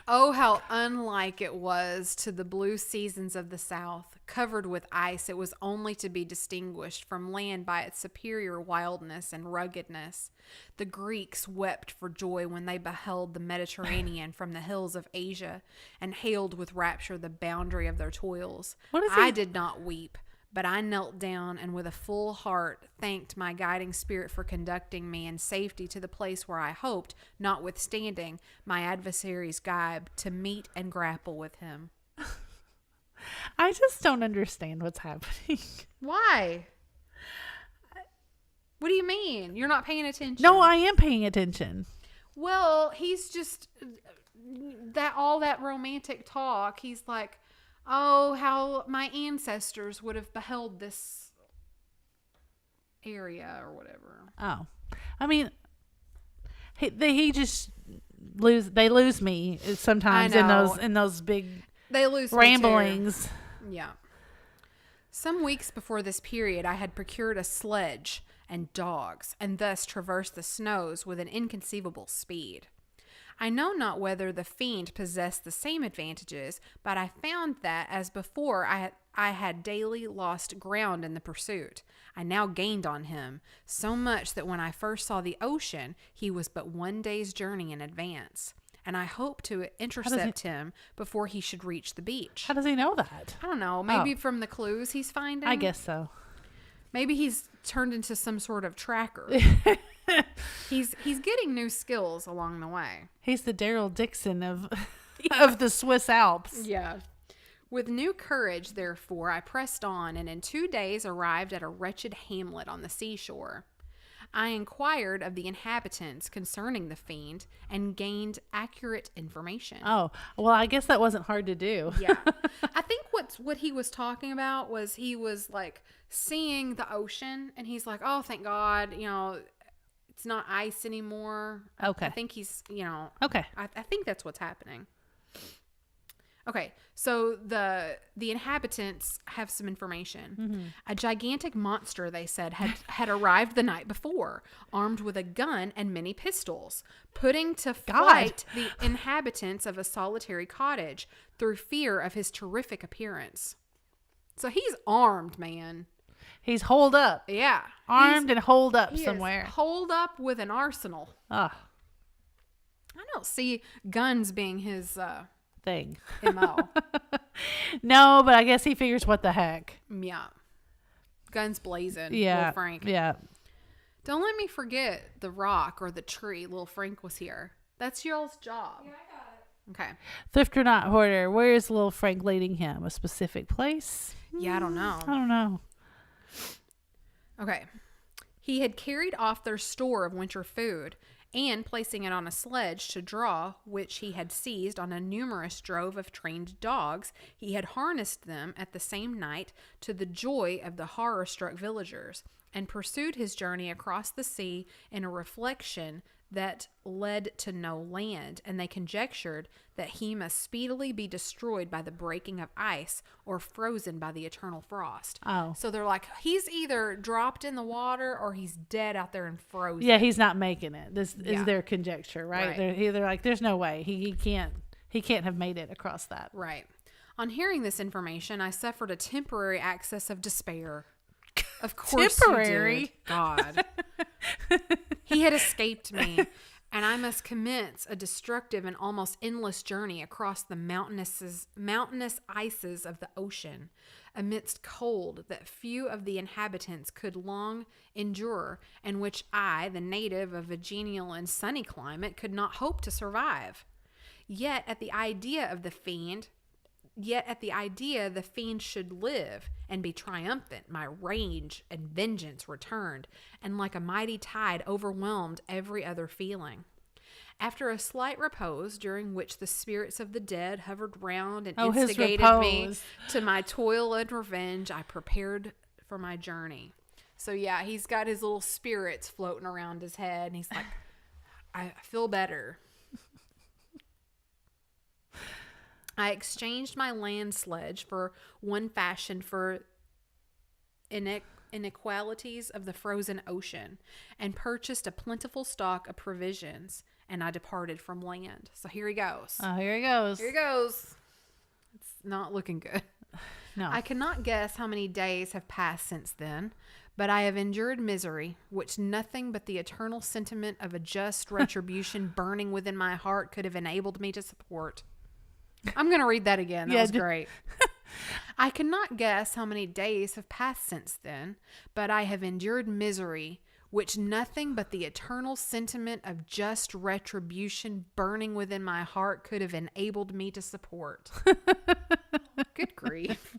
Oh, how unlike it was to the blue seasons of the South. Covered with ice, it was only to be distinguished from land by its superior wildness and ruggedness. The Greeks wept for joy when they beheld the Mediterranean from the hills of Asia, and hailed with rapture the boundary of their toils. What is I he- did not weep, but I knelt down and with a full heart thanked my guiding spirit for conducting me in safety to the place where I hoped, notwithstanding my adversary's gibe, to meet and grapple with him. I just don't understand what's happening. Why? What do you mean? You're not paying attention? No, I am paying attention. Well, he's just all that romantic talk. He's like, oh, how my ancestors would have beheld this area or whatever. Oh, I mean, he just they lose me sometimes I in know. those big They lose me too. ramblings. Yeah. Some weeks before this period, I had procured a sledge and dogs, and thus traversed the snows with an inconceivable speed. I know not whether the fiend possessed the same advantages, but I found that, as before, I had daily lost ground in the pursuit. I now gained on him, so much that when I first saw the ocean, he was but 1 day's journey in advance, and I hoped to intercept him before he should reach the beach. How does he know that? I don't know, maybe from the clues he's finding? I guess so. Maybe he's turned into some sort of tracker. He's getting new skills along the way. He's the Daryl Dixon of of the Swiss Alps. Yeah. With new courage, therefore, I pressed on, and in 2 days arrived at a wretched hamlet on the seashore. I inquired of the inhabitants concerning the fiend and gained accurate information. Oh, well, I guess that wasn't hard to do. Yeah. I think what he was talking about was he was like seeing the ocean, and he's like, oh, thank God, it's not ice anymore. Okay. I think he's, Okay. I think that's what's happening. Okay, so the inhabitants have some information. Mm-hmm. A gigantic monster, they said, had arrived the night before, armed with a gun and many pistols, putting to flight the inhabitants of a solitary cottage through fear of his terrific appearance. So he's armed, man. He's holed up. Yeah. Armed and holed up He is somewhere. holed up with an arsenal. Oh, I don't see guns being his thing. MO. No, but I guess he figures what the heck. Yeah. Guns blazing. Yeah. Little Frank. Yeah. Don't let me forget the rock or the tree. Little Frank was here. That's y'all's job. Yeah, I got it. Okay. Thrift or not hoarder, where is little Frank leading him? A specific place? Yeah, I don't know. I don't know. Okay. He had carried off their store of winter food, and placing it on a sledge to draw, which he had seized on a numerous drove of trained dogs, he had harnessed them at the same night, to the joy of the horror-struck villagers, and pursued his journey across the sea in a reflection that led to no land, and they conjectured that he must speedily be destroyed by the breaking of ice or frozen by the eternal frost. Oh. So they're like, he's either dropped in the water or he's dead out there and frozen. Yeah, he's not making it. This Yeah. is their conjecture, right? Right. They're like, there's no way. He can't have made it across that. Right. On hearing this information, I suffered a temporary access of despair. Of course Temporary? you did. God. He had escaped me, and I must commence a destructive and almost endless journey across the mountainous ices of the ocean, amidst cold that few of the inhabitants could long endure, and which I, the native of a genial and sunny climate, could not hope to survive. Yet at the idea the fiend should live and be triumphant, my rage and vengeance returned, and like a mighty tide overwhelmed every other feeling. After a slight repose, during which the spirits of the dead hovered round and his instigated me repose. to my toil and revenge, I prepared for my journey. So yeah, he's got his little spirits floating around his head, and he's like, I feel better. I exchanged my land sledge for one fashioned for inequalities of the frozen ocean, and purchased a plentiful stock of provisions, and I departed from land. So here he goes. Oh, here he goes. Here he goes. It's not looking good. No. I cannot guess how many days have passed since then, but I have endured misery, which nothing but the eternal sentiment of a just retribution burning within my heart could have enabled me to support. I'm going to read that again. That was great. I cannot guess how many days have passed since then, but I have endured misery, which nothing but the eternal sentiment of just retribution burning within my heart could have enabled me to support. Good grief.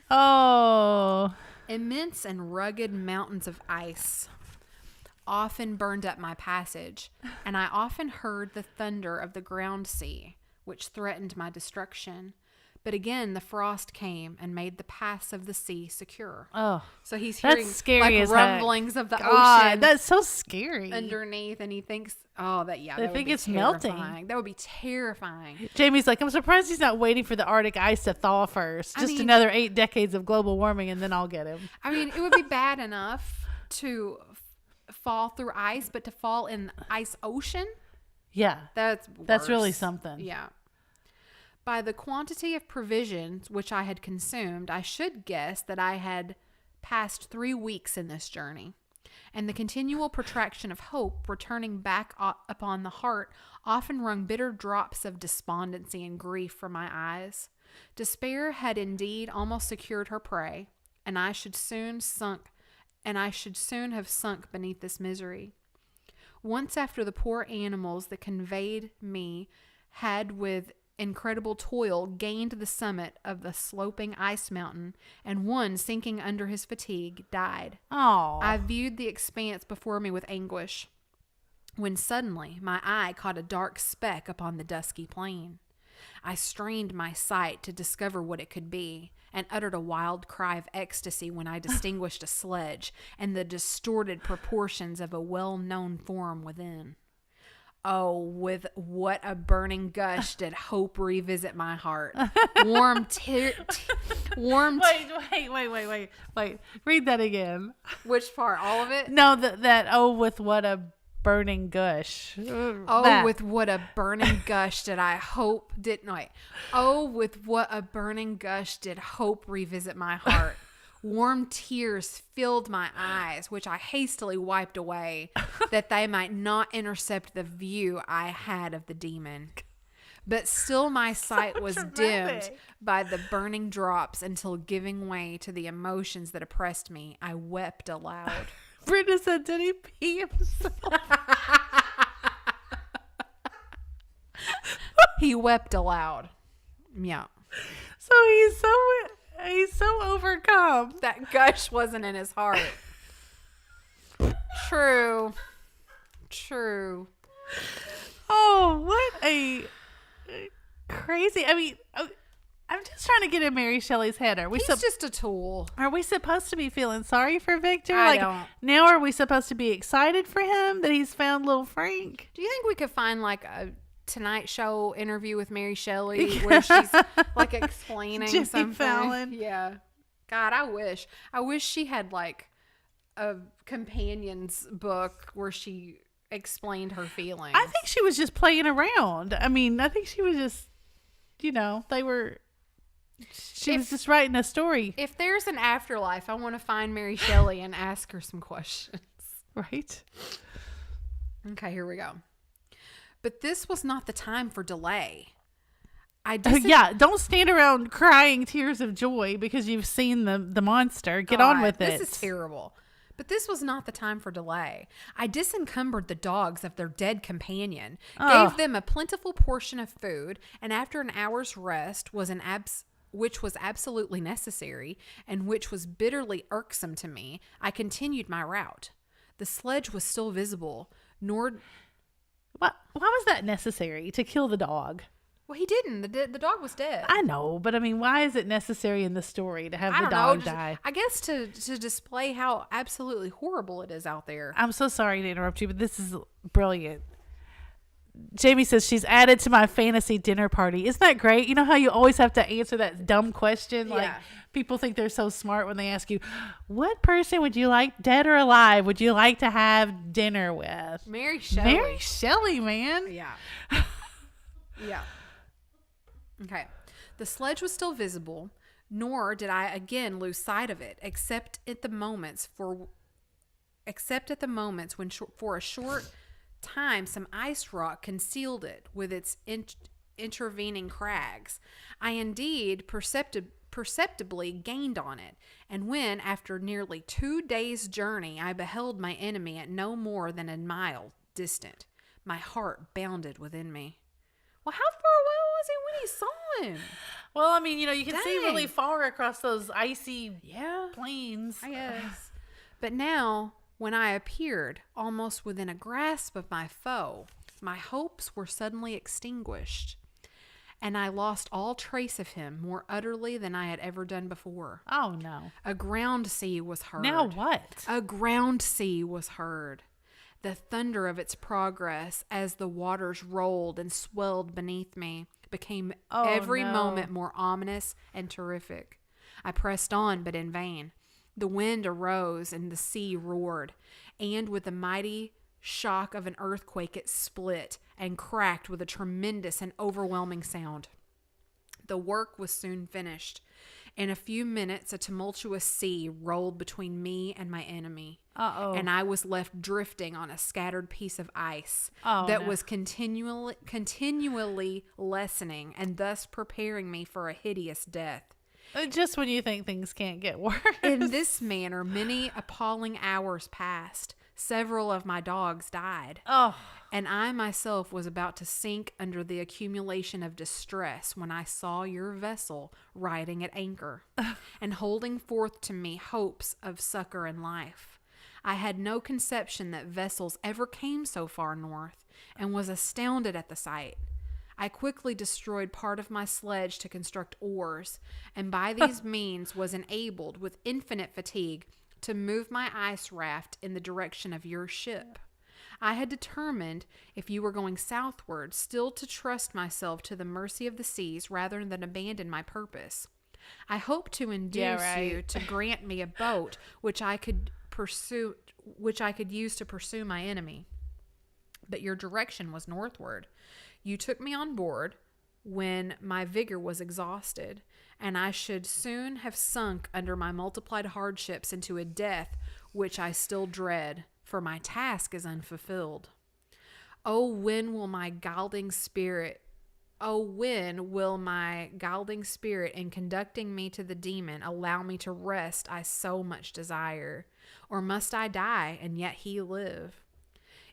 Oh. Immense and rugged mountains of ice often burned up my passage, and I often heard the thunder of the ground sea, which threatened my destruction. But again, the frost came and made the paths of the sea secure. Oh. So he's That's hearing scary like as rumblings heck. of the God, ocean that's so scary. underneath, and he thinks, "Oh, that I that would think be it's melting. terrifying. That would be terrifying." Jamie's like, I'm surprised he's not waiting for the Arctic ice to thaw first. I Just mean- another 8 decades of global warming, and then I'll get him. I mean, it would be bad enough to fall through ice, but to fall in ice ocean, Yeah. that's Really worse. something. Yeah. By the quantity of provisions which I had consumed, I should guess that I had passed 3 weeks in this journey, and the continual protraction of hope returning back upon the heart often wrung bitter drops of despondency and grief from my eyes. Despair had indeed almost secured her prey, and I should soon have sunk beneath this misery. Once after the poor animals that conveyed me had with incredible toil gained the summit of the sloping ice mountain, and one, sinking under his fatigue, died. Oh. I viewed the expanse before me with anguish, when suddenly my eye caught a dark speck upon the dusky plain. I strained my sight to discover what it could be, and uttered a wild cry of ecstasy when I distinguished a sledge and the distorted proportions of a well-known form within. Oh, with what a burning gush did hope revisit my heart. Wait. Wait. Read that again. Which part? All of it? No, that with what a burning gush. Oh, with what a burning gush did I hope did wait. Oh, with what a burning gush did hope revisit my heart. Warm tears filled my eyes, which I hastily wiped away, that they might not intercept the view I had of the demon. But still my sight was dimmed dramatic. by the burning drops, until, giving way to the emotions that oppressed me, I wept aloud. Brenda said, did he pee himself? He wept aloud. Yeah. So he's so overcome. That gush wasn't in his heart. True. Oh, what a crazy. I mean, I'm just trying to get in Mary Shelley's head. He's just a tool. Are we supposed to be feeling sorry for Victor? I don't. Now are we supposed to be excited for him that he's found little Frank? Do you think we could find like a Tonight Show interview with Mary Shelley where she's like explaining Jimmy something? Fallon. Yeah. God, I wish she had like a companion's book where she explained her feelings. I think she was just playing around. I mean, I think she was just, she was just writing a story. If there's an afterlife, I want to find Mary Shelley and ask her some questions. Right? Okay, here we go. But this was not the time for delay. Don't stand around crying tears of joy because you've seen the monster. Get on with it. This is terrible. But this was not the time for delay. I disencumbered the dogs of their dead companion, gave them a plentiful portion of food, and after an hour's rest which was absolutely necessary and which was bitterly irksome to me, I continued my route. The sledge was still visible, nor... Why was that necessary to kill the dog? Well, he didn't. The dog was dead. I know, but I mean, why is it necessary in the story to have the dog die? I guess to display how absolutely horrible it is out there. I'm so sorry to interrupt you, but this is brilliant. Jamie says she's added to my fantasy dinner party. Isn't that great? You know how you always have to answer that dumb question? Yeah. Like, people think they're so smart when they ask you, what person would you like, dead or alive, would you like to have dinner with? Mary Shelley. Mary Shelley, man. Yeah. Yeah. Okay. The sledge was still visible, nor did I again lose sight of it, except at the moments when for a short time some ice rock concealed it with its intervening crags. I indeed perceptibly gained on it, and when, after nearly 2 days' journey, I beheld my enemy at no more than a mile distant, my heart bounded within me. Well, how far away was he when he saw him? Well, I mean, you can see Dang. really far across those icy Yeah, plains. I guess. But now, when I appeared almost within a grasp of my foe, my hopes were suddenly extinguished, and I lost all trace of him more utterly than I had ever done before. Oh, no. A ground sea was heard. Now what? A ground sea was heard. The thunder of its progress as the waters rolled and swelled beneath me became every moment more ominous and terrific. I pressed on, but in vain. The wind arose and the sea roared, and with the mighty shock of an earthquake it split and cracked with a tremendous and overwhelming sound. The work was soon finished. In a few minutes, a tumultuous sea rolled between me and my enemy. Uh-oh. And I was left drifting on a scattered piece of ice was continually lessening and thus preparing me for a hideous death. Just when you think things can't get worse. In this manner, many appalling hours passed. Several of my dogs died. Oh. And I myself was about to sink under the accumulation of distress when I saw your vessel riding at anchor and holding forth to me hopes of succor and life. I had no conception that vessels ever came so far north and was astounded at the sight. I quickly destroyed part of my sledge to construct oars, and by these means was enabled with infinite fatigue to move my ice raft in the direction of your ship. I had determined, if you were going southward, still to trust myself to the mercy of the seas rather than abandon my purpose. I hoped to induce you to grant me a boat which I could use to pursue my enemy. But your direction was northward. You took me on board when my vigor was exhausted, and I should soon have sunk under my multiplied hardships into a death which I still dread, for my task is unfulfilled. Oh, when will my gilding spirit in conducting me to the demon allow me to rest I so much desire? Or must I die and yet he live?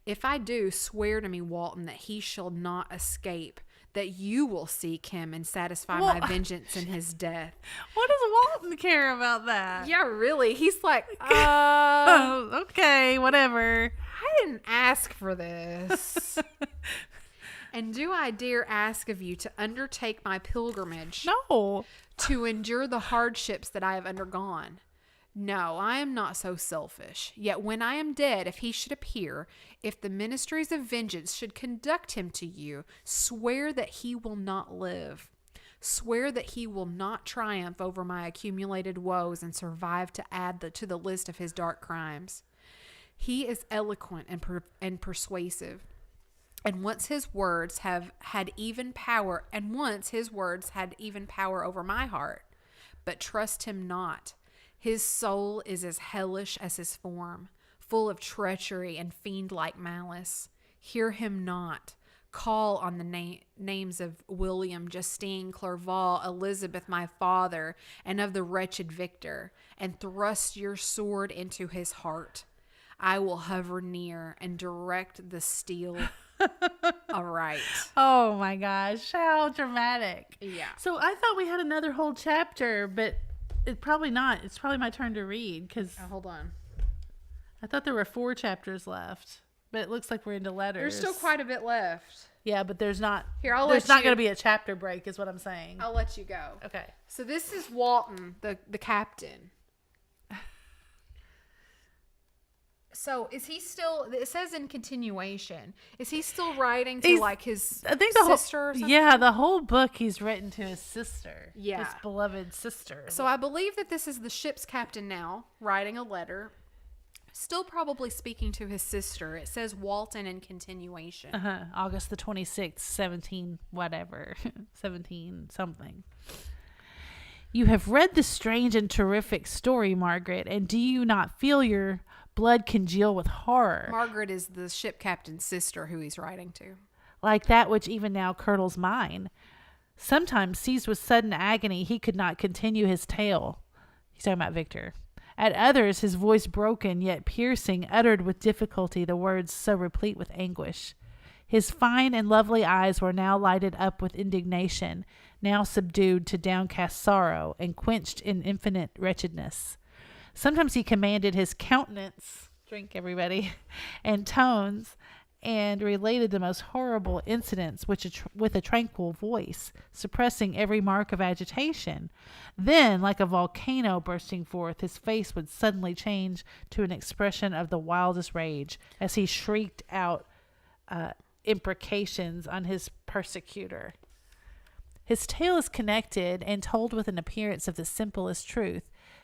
If I do, swear to me, Walton, that he shall not escape, that you will seek him and satisfy my vengeance in his death. What does Walton care about that? Yeah, really. He's like, Oh, okay, whatever. I didn't ask for this. And do I dare ask of you to undertake my pilgrimage? No. To endure the hardships that I have undergone? No, I am not so selfish. Yet when I am dead, if he should appear, if the ministries of vengeance should conduct him to you, swear that he will not live. Swear that he will not triumph over my accumulated woes and survive to add to the list of his dark crimes. He is eloquent and persuasive. And once his words had even power over my heart. But trust him not. His soul is as hellish as his form, full of treachery and fiend-like malice. Hear him not. Call on the names of William, Justine, Clerval, Elizabeth, my father, and of the wretched Victor, and thrust your sword into his heart. I will hover near and direct the steel aright. Oh my gosh, how dramatic. Yeah. So I thought we had another whole chapter, but it's probably not. It's probably my turn to read because Hold on. I thought there were 4 chapters left, but it looks like we're into letters. There's still quite a bit left. Yeah, but there's not. Here, there's not going to be a chapter break, is what I'm saying. I'll let you go. Okay. So this is Walton, the captain. So is he still? It says in continuation. Is he still writing to like his I think sister? Or something? Yeah, the whole book he's written to his sister. Yeah. His beloved sister. So I believe that this is the ship's captain now writing a letter, still probably speaking to his sister. It says Walton in continuation. August the 26th, 17 whatever. 17 something. You have read the strange and terrific story, Margaret, and do you not feel your blood congeal with horror? Margaret is the ship captain's sister who he's writing to. Like that which even now curdles mine. Sometimes, seized with sudden agony, he could not continue his tale. He's talking about Victor. At others, his voice broken, yet piercing, uttered with difficulty the words so replete with anguish. His fine and lovely eyes were now lighted up with indignation, now subdued to downcast sorrow, and quenched in infinite wretchedness. Sometimes he commanded his countenance, drink everybody, and tones, and related the most horrible incidents with a tranquil voice, suppressing every mark of agitation. Then, like a volcano bursting forth, his face would suddenly change to an expression of the wildest rage as he shrieked out imprecations on his persecutor. His tale is connected and told with an appearance of the simplest truth.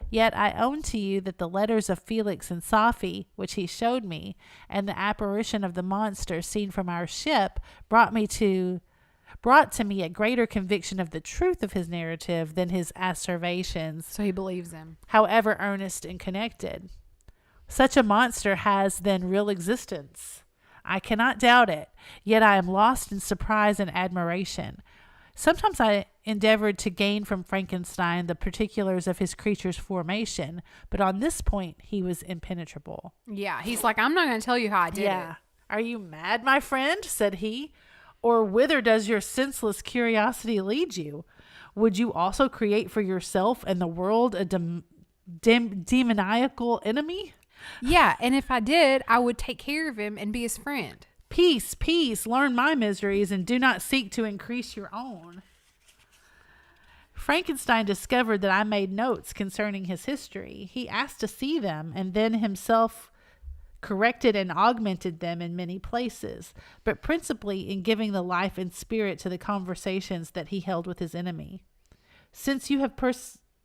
Yet I own to you that the letters of Felix and Safie, which he showed me, and the apparition of the monster seen from our ship, brought to me a greater conviction of the truth of his narrative than his asseverations. So he believes him. However earnest and connected. Such a monster has, then, real existence. I cannot doubt it, yet I am lost in surprise and admiration. Sometimes I endeavored to gain from Frankenstein the particulars of his creature's formation, but on this point he was impenetrable. Yeah, he's like, I'm not going to tell you how I did it. Are you mad, my friend? Said he. Or whither does your senseless curiosity lead you? Would you also create for yourself and the world a demoniacal enemy? Yeah, and if I did, I would take care of him and be his friend. Peace, peace, learn my miseries and do not seek to increase your own. Frankenstein discovered that I made notes concerning his history. He asked to see them and then himself corrected and augmented them in many places, but principally in giving the life and spirit to the conversations that he held with his enemy. Since you have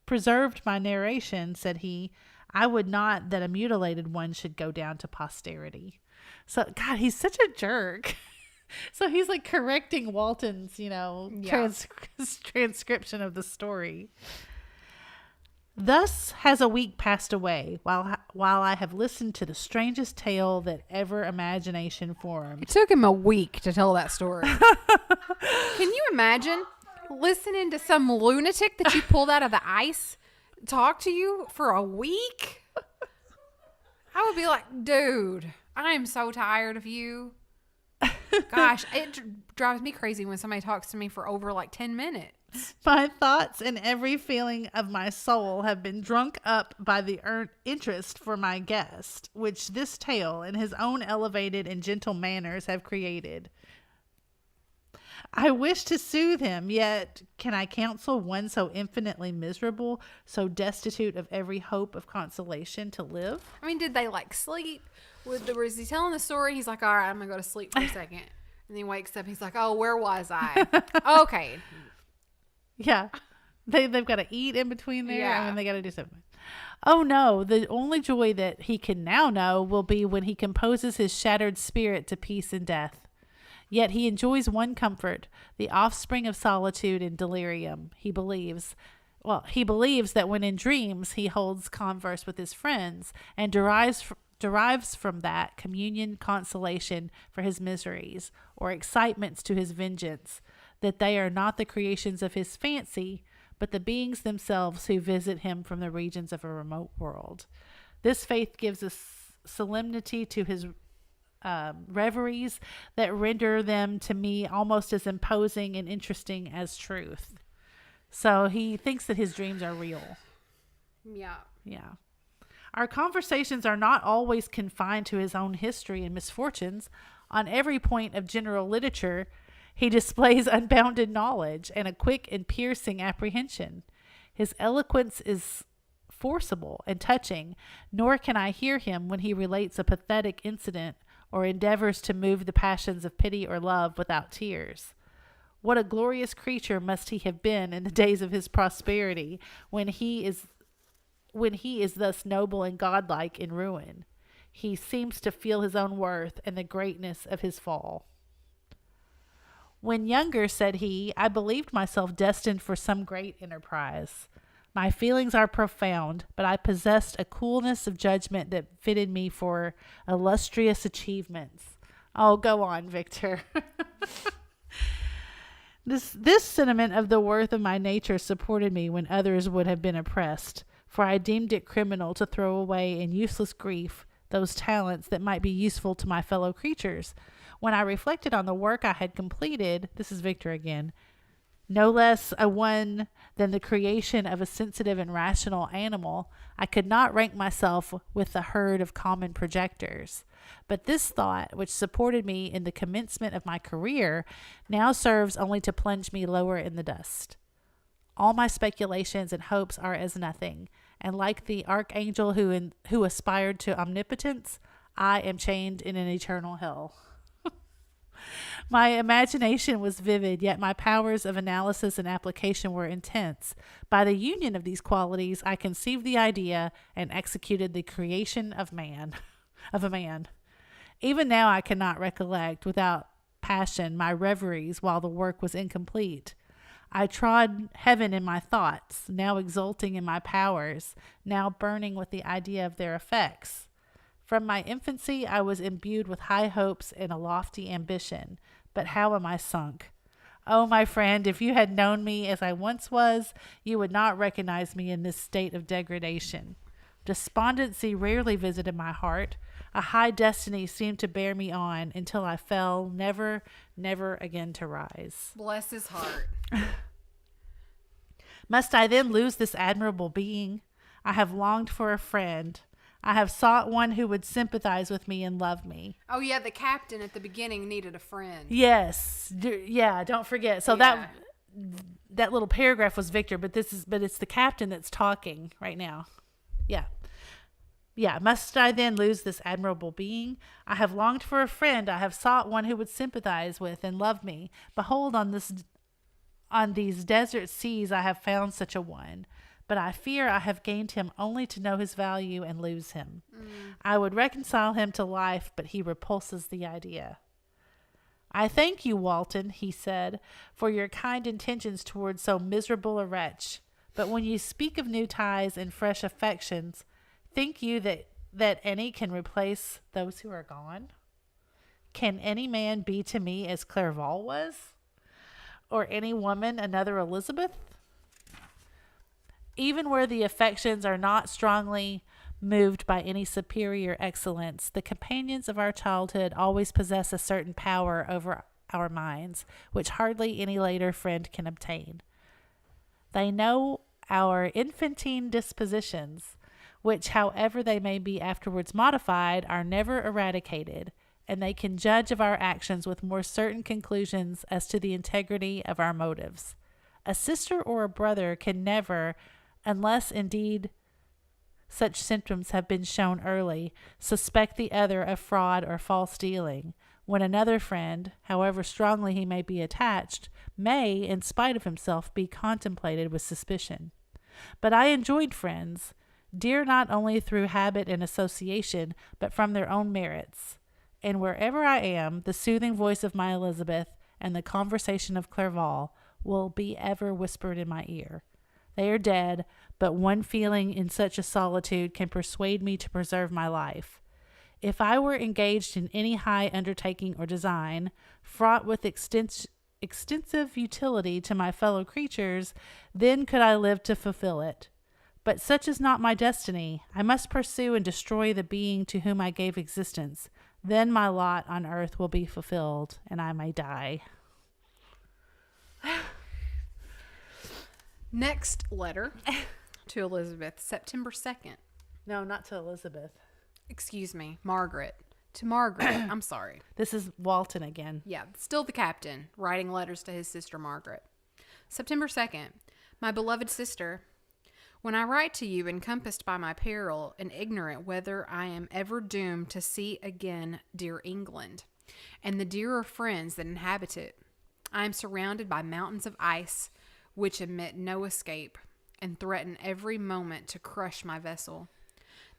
preserved my narration, said he, I would not that a mutilated one should go down to posterity. So, God, he's such a jerk. So he's like correcting Walton's, transcription of the story. Thus has a week passed away while I have listened to the strangest tale that ever imagination formed. It took him a week to tell that story. Can you imagine listening to some lunatic that you pulled out of the ice talk to you for a week? I would be like, dude, I am so tired of you. Gosh, it drives me crazy when somebody talks to me for over like 10 minutes. My thoughts and every feeling of my soul have been drunk up by the interest for my guest, which this tale and his own elevated and gentle manners have created. I wish to soothe him, yet can I counsel one so infinitely miserable, so destitute of every hope of consolation to live? I mean, did they like sleep? Was he telling the story? He's like, all right, I'm going to go to sleep for a second. And then he wakes up. He's like, oh, where was I? Okay. Yeah. They've got to eat in between there. Yeah. And then they got to do something. Oh no, the only joy that he can now know will be when he composes his shattered spirit to peace and death. Yet he enjoys one comfort, the offspring of solitude and delirium. He believes that when in dreams he holds converse with his friends and derives from that communion consolation for his miseries or excitements to his vengeance, that they are not the creations of his fancy, but the beings themselves who visit him from the regions of a remote world. This faith gives a solemnity to his reveries that render them to me almost as imposing and interesting as truth. So he thinks that his dreams are real. Yeah. Yeah. Our conversations are not always confined to his own history and misfortunes. On every point of general literature, he displays unbounded knowledge and a quick and piercing apprehension. His eloquence is forcible and touching, nor can I hear him when he relates a pathetic incident or endeavors to move the passions of pity or love without tears. What a glorious creature must he have been in the days of his prosperity when he is thus noble and godlike in ruin. He seems to feel his own worth and the greatness of his fall. When younger, said he, I believed myself destined for some great enterprise. My feelings are profound, but I possessed a coolness of judgment that fitted me for illustrious achievements. Oh, go on, Victor. This sentiment of the worth of my nature supported me when others would have been oppressed, for I deemed it criminal to throw away in useless grief those talents that might be useful to my fellow creatures. When I reflected on the work I had completed, this is Victor again, no less a one than the creation of a sensitive and rational animal, I could not rank myself with the herd of common projectors. But this thought, which supported me in the commencement of my career, now serves only to plunge me lower in the dust. All my speculations and hopes are as nothing, and like the archangel who aspired to omnipotence, I am chained in an eternal hell. My imagination was vivid, yet my powers of analysis and application were intense. By the union of these qualities, I conceived the idea and executed the creation of a man. Even now I cannot recollect without passion my reveries while the work was incomplete. I trod heaven in my thoughts, now exulting in my powers, now burning with the idea of their effects. From my infancy, I was imbued with high hopes and a lofty ambition. But how am I sunk? Oh, my friend, if you had known me as I once was, you would not recognize me in this state of degradation. Despondency rarely visited my heart. A high destiny seemed to bear me on until I fell, never, never again to rise. Bless his heart. Must I then lose this admirable being? I have longed for a friend. I have sought one who would sympathize with me and love me. Oh, yeah, the captain at the beginning needed a friend. Yes. Yeah, don't forget. So Yeah. that little paragraph was Victor, but it's the captain that's talking right now. Yeah. Yeah, must I then lose this admirable being? I have longed for a friend. I have sought one who would sympathize with and love me. Behold, on these desert seas I have found such a one. But I fear I have gained him only to know his value and lose him. I would reconcile him to life, but he repulses the idea. I thank you, Walton, he said, for your kind intentions towards so miserable a wretch. But when you speak of new ties and fresh affections, think you that any can replace those who are gone? Can any man be to me as Clerval was? Or any woman another Elizabeth? Even where the affections are not strongly moved by any superior excellence, the companions of our childhood always possess a certain power over our minds, which hardly any later friend can obtain. They know our infantine dispositions, which, however they may be afterwards modified, are never eradicated, and they can judge of our actions with more certain conclusions as to the integrity of our motives. A sister or a brother can never, unless indeed such symptoms have been shown early, suspect the other of fraud or false dealing, when another friend, however strongly he may be attached, may, in spite of himself, be contemplated with suspicion. But I enjoyed friends, dear not only through habit and association, but from their own merits. And wherever I am, the soothing voice of my Elizabeth and the conversation of Clerval will be ever whispered in my ear. They are dead, but one feeling in such a solitude can persuade me to preserve my life. If I were engaged in any high undertaking or design, fraught with extensive utility to my fellow creatures, then could I live to fulfill it. But such is not my destiny. I must pursue and destroy the being to whom I gave existence. Then my lot on earth will be fulfilled, and I may die. Next letter to Elizabeth, September 2nd. No, not to Elizabeth. Excuse me, Margaret. To Margaret. I'm sorry. This is Walton again. Yeah, still the captain, writing letters to his sister Margaret. September 2nd. My beloved sister, when I write to you encompassed by my peril and ignorant whether I am ever doomed to see again dear England and the dearer friends that inhabit it, I am surrounded by mountains of ice which admit no escape and threaten every moment to crush my vessel.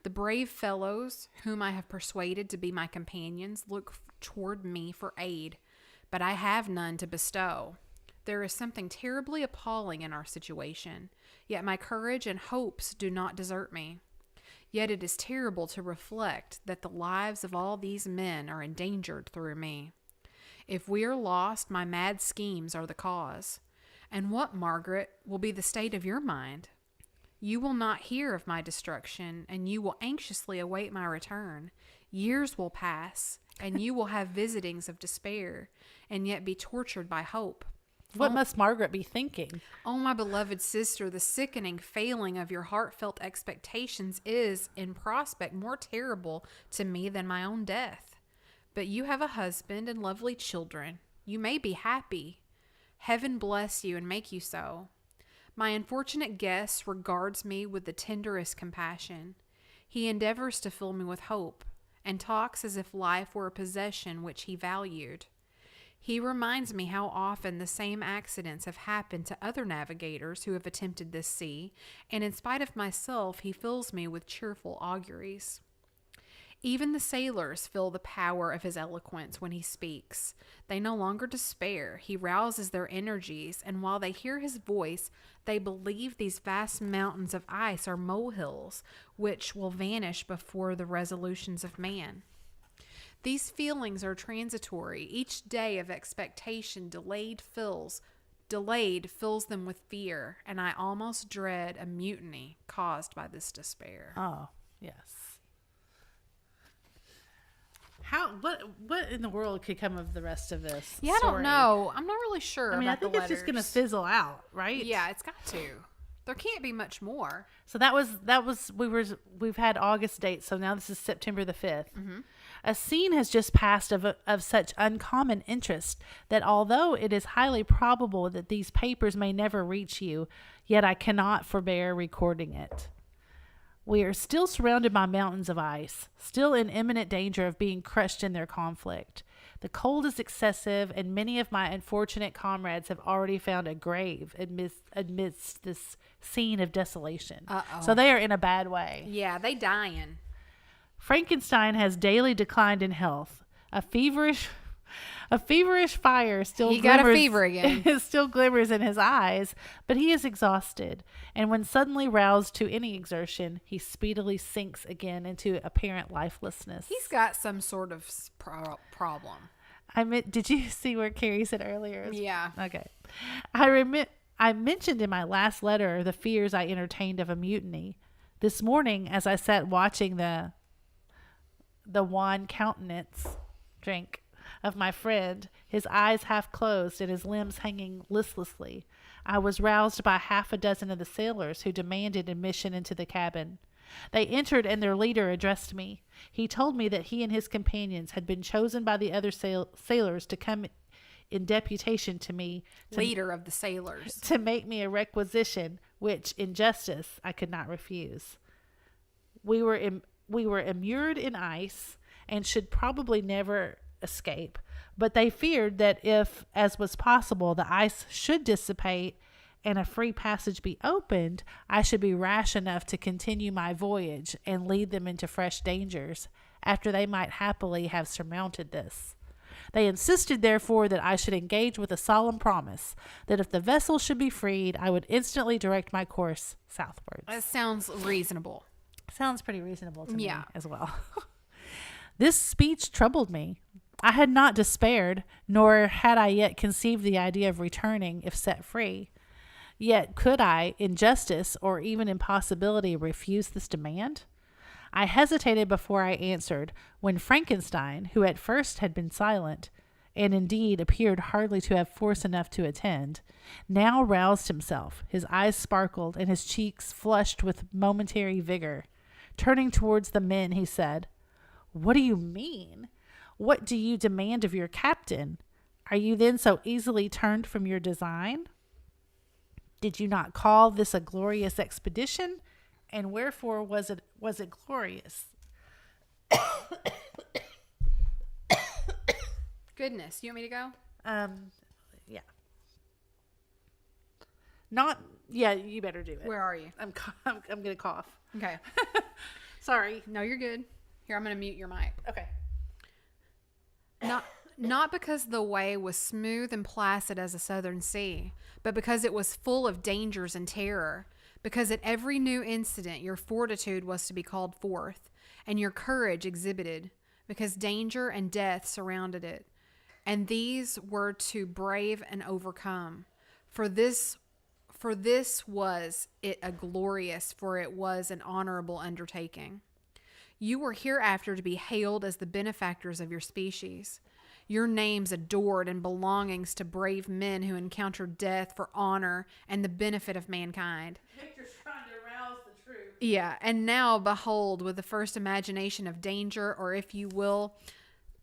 The brave fellows whom I have persuaded to be my companions look toward me for aid, but I have none to bestow. There is something terribly appalling in our situation, yet my courage and hopes do not desert me. Yet it is terrible to reflect that the lives of all these men are endangered through me. If we are lost, my mad schemes are the cause. And what, Margaret, will be the state of your mind? You will not hear of my destruction, and you will anxiously await my return. Years will pass, and you will have visitings of despair, and yet be tortured by hope. What must Margaret be thinking? Oh, my beloved sister, the sickening failing of your heartfelt expectations is, in prospect, more terrible to me than my own death. But you have a husband and lovely children. You may be happy. Heaven bless you and make you so. My unfortunate guest regards me with the tenderest compassion. He endeavors to fill me with hope, and talks as if life were a possession which he valued. He reminds me how often the same accidents have happened to other navigators who have attempted this sea, and in spite of myself, he fills me with cheerful auguries. Even the sailors feel the power of his eloquence when he speaks. They no longer despair. He rouses their energies, and while they hear his voice, they believe these vast mountains of ice are molehills, which will vanish before the resolutions of man. These feelings are transitory. Each day of expectation delayed fills them with fear, and I almost dread a mutiny caused by this despair. Oh, yes. What in the world could come of the rest of this? Yeah, story? I don't know. I'm not really sure. I mean, I about think the it's just letters. going to fizzle out, right? Yeah, it's got to. There can't be much more. So we've had August dates, so now this is September the 5th. Mm-hmm. A scene has just passed of such uncommon interest that although it is highly probable that these papers may never reach you, yet I cannot forbear recording it. We are still surrounded by mountains of ice, still in imminent danger of being crushed in their conflict. The cold is excessive, and many of my unfortunate comrades have already found a grave amidst this scene of desolation. Uh-oh. So they are in a bad way. Yeah, they dying. Frankenstein has daily declined in health. A feverish fire still He glimmers, got a fever again. still glimmers in his eyes, but he is exhausted, and when suddenly roused to any exertion, he speedily sinks again into apparent lifelessness. He's got some sort of problem. Did you see where Carrie said earlier? Yeah. Okay. I mentioned in my last letter the fears I entertained of a mutiny. This morning, as I sat watching the wan countenance drink of my friend, his eyes half closed and his limbs hanging listlessly, I was roused by half a dozen of the sailors who demanded admission into the cabin. They entered and their leader addressed me. He told me that he and his companions had been chosen by the other sailors to come in deputation to me, Leader of the sailors. to make me a requisition which, in justice, I could not refuse. We were immured in ice and should probably never escape, but they feared that if, as was possible, the ice should dissipate and a free passage be opened, I should be rash enough to continue my voyage and lead them into fresh dangers, after they might happily have surmounted this. They insisted, therefore, that I should engage with a solemn promise that if the vessel should be freed, I would instantly direct my course southwards. That sounds reasonable. Sounds pretty reasonable to me Yeah. as well. This speech troubled me. I had not despaired, nor had I yet conceived the idea of returning if set free. Yet could I, in justice or even in possibility, refuse this demand? I hesitated before I answered, when Frankenstein, who at first had been silent, and indeed appeared hardly to have force enough to attend, now roused himself. His eyes sparkled, and his cheeks flushed with momentary vigor. Turning towards the men, he said, "What do you mean? What do you demand of your captain? Are you then so easily turned from your design? Did you not call this a glorious expedition? And wherefore was it glorious?" Goodness, you want me to go? Yeah. Not. Yeah, you better do it. Where are you? I'm gonna cough. Okay. Sorry. No, you're good. Here, I'm going to mute your mic. Okay. Not because the way was smooth and placid as a southern sea, but because it was full of dangers and terror. Because at every new incident, your fortitude was to be called forth, and your courage exhibited, because danger and death surrounded it. And these were to brave and overcome. For this was it a glorious, for it was an honorable undertaking. You were hereafter to be hailed as the benefactors of your species, your names adored and belongings to brave men who encountered death for honor and the benefit of mankind. Victor's trying to arouse the truth. Yeah, and now behold, with the first imagination of danger, or if you will,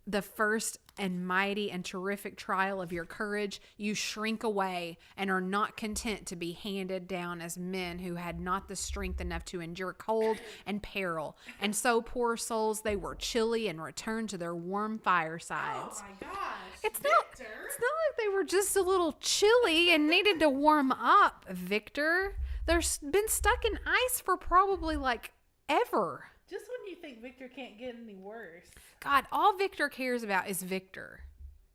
the first and mighty and terrific trial of your courage, you shrink away and are not content to be handed down as men who had not the strength enough to endure cold and peril. And so, poor souls, they were chilly and returned to their warm firesides. Oh my gosh. It's not like they were just a little chilly and needed to warm up, Victor. They've been stuck in ice for probably like ever. Just when you think Victor can't get any worse. God, all Victor cares about is Victor.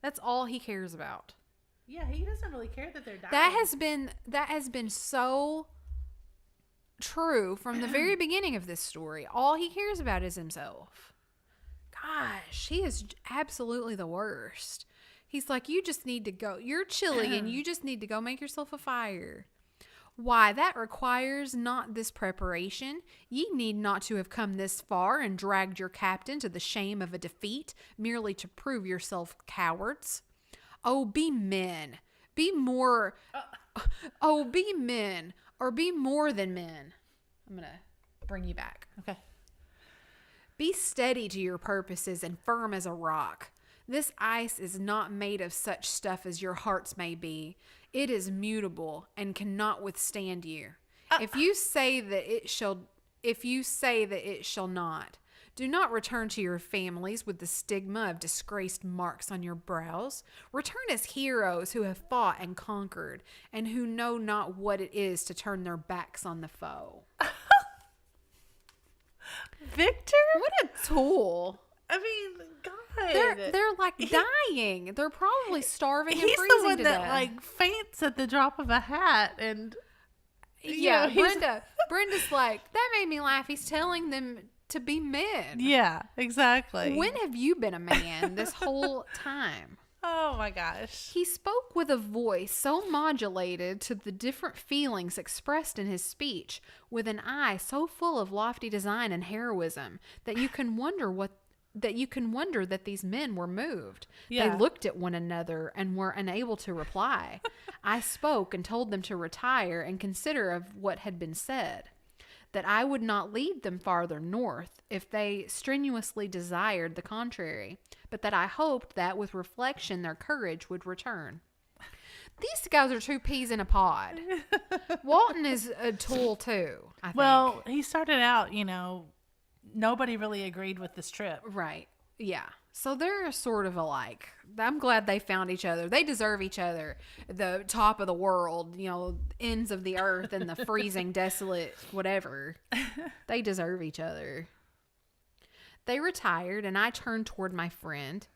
That's all he cares about. Yeah, he doesn't really care that they're dying. That has been so true from the very beginning of this story. All he cares about is himself. Gosh, he is absolutely the worst. He's like, you just need to go. You're chilly and you just need to go make yourself a fire. Why, that requires not this preparation. Ye need not to have come this far and dragged your captain to the shame of a defeat, merely to prove yourself cowards. Oh, be men. Be more. Oh, be men, or be more than men. I'm going to bring you back. Okay. Be steady to your purposes and firm as a rock. This ice is not made of such stuff as your hearts may be. It is mutable and cannot withstand you. If you say that it shall not, do not return to your families with the stigma of disgraced marks on your brows. Return as heroes who have fought and conquered, and who know not what it is to turn their backs on the foe. Victor? What a tool. I mean, God. They're like dying. They're probably starving and He's freezing the one to that death. like faints at the drop of a hat, and Yeah, you know, Brenda's like, that made me laugh. He's telling them to be men. Yeah, exactly. When have you been a man this whole time? Oh my gosh. He spoke with a voice so modulated to the different feelings expressed in his speech, with an eye so full of lofty design and heroism, that you can wonder that these men were moved. Yeah. They looked at one another and were unable to reply. I spoke and told them to retire and consider of what had been said, that I would not lead them farther north if they strenuously desired the contrary, but that I hoped that with reflection their courage would return. These guys are two peas in a pod. Walton is a tool too, I think. Well, he started out, nobody really agreed with this trip. Right. Yeah. So they're sort of alike. I'm glad they found each other. They deserve each other. The top of the world, ends of the earth and the freezing, desolate, whatever. They deserve each other. They retired, and I turned toward my friend,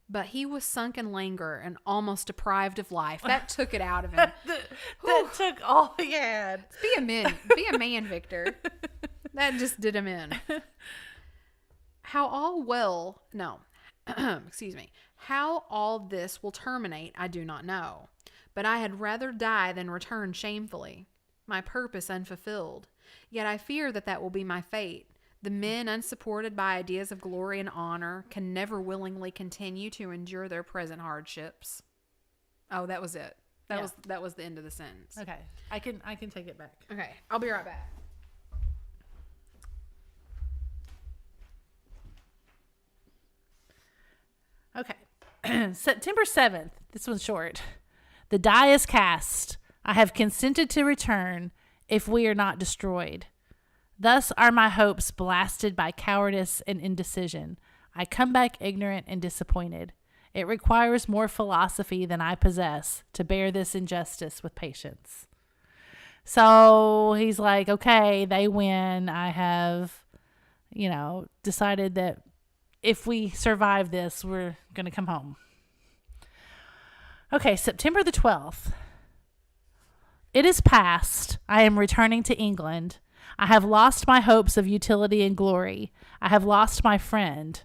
but he was sunk in languor and almost deprived of life. That took it out of him. that took all he had. Be a man, Victor. That just did him in. How all this will terminate, I do not know. But I had rather die than return shamefully, my purpose unfulfilled. Yet I fear that will be my fate. The men, unsupported by ideas of glory and honor, can never willingly continue to endure their present hardships. Oh, that was it. That was the end of the sentence. Okay. I can take it back. Okay, I'll be right back. Okay. September 7th. This one's short. The die is cast. I have consented to return if we are not destroyed. Thus are my hopes blasted by cowardice and indecision. I come back ignorant and disappointed. It requires more philosophy than I possess to bear this injustice with patience. So he's like, okay, they win. I have, decided that if we survive this, we're going to come home. Okay, September the 12th. It is past. I am returning to England. I have lost my hopes of utility and glory. I have lost my friend.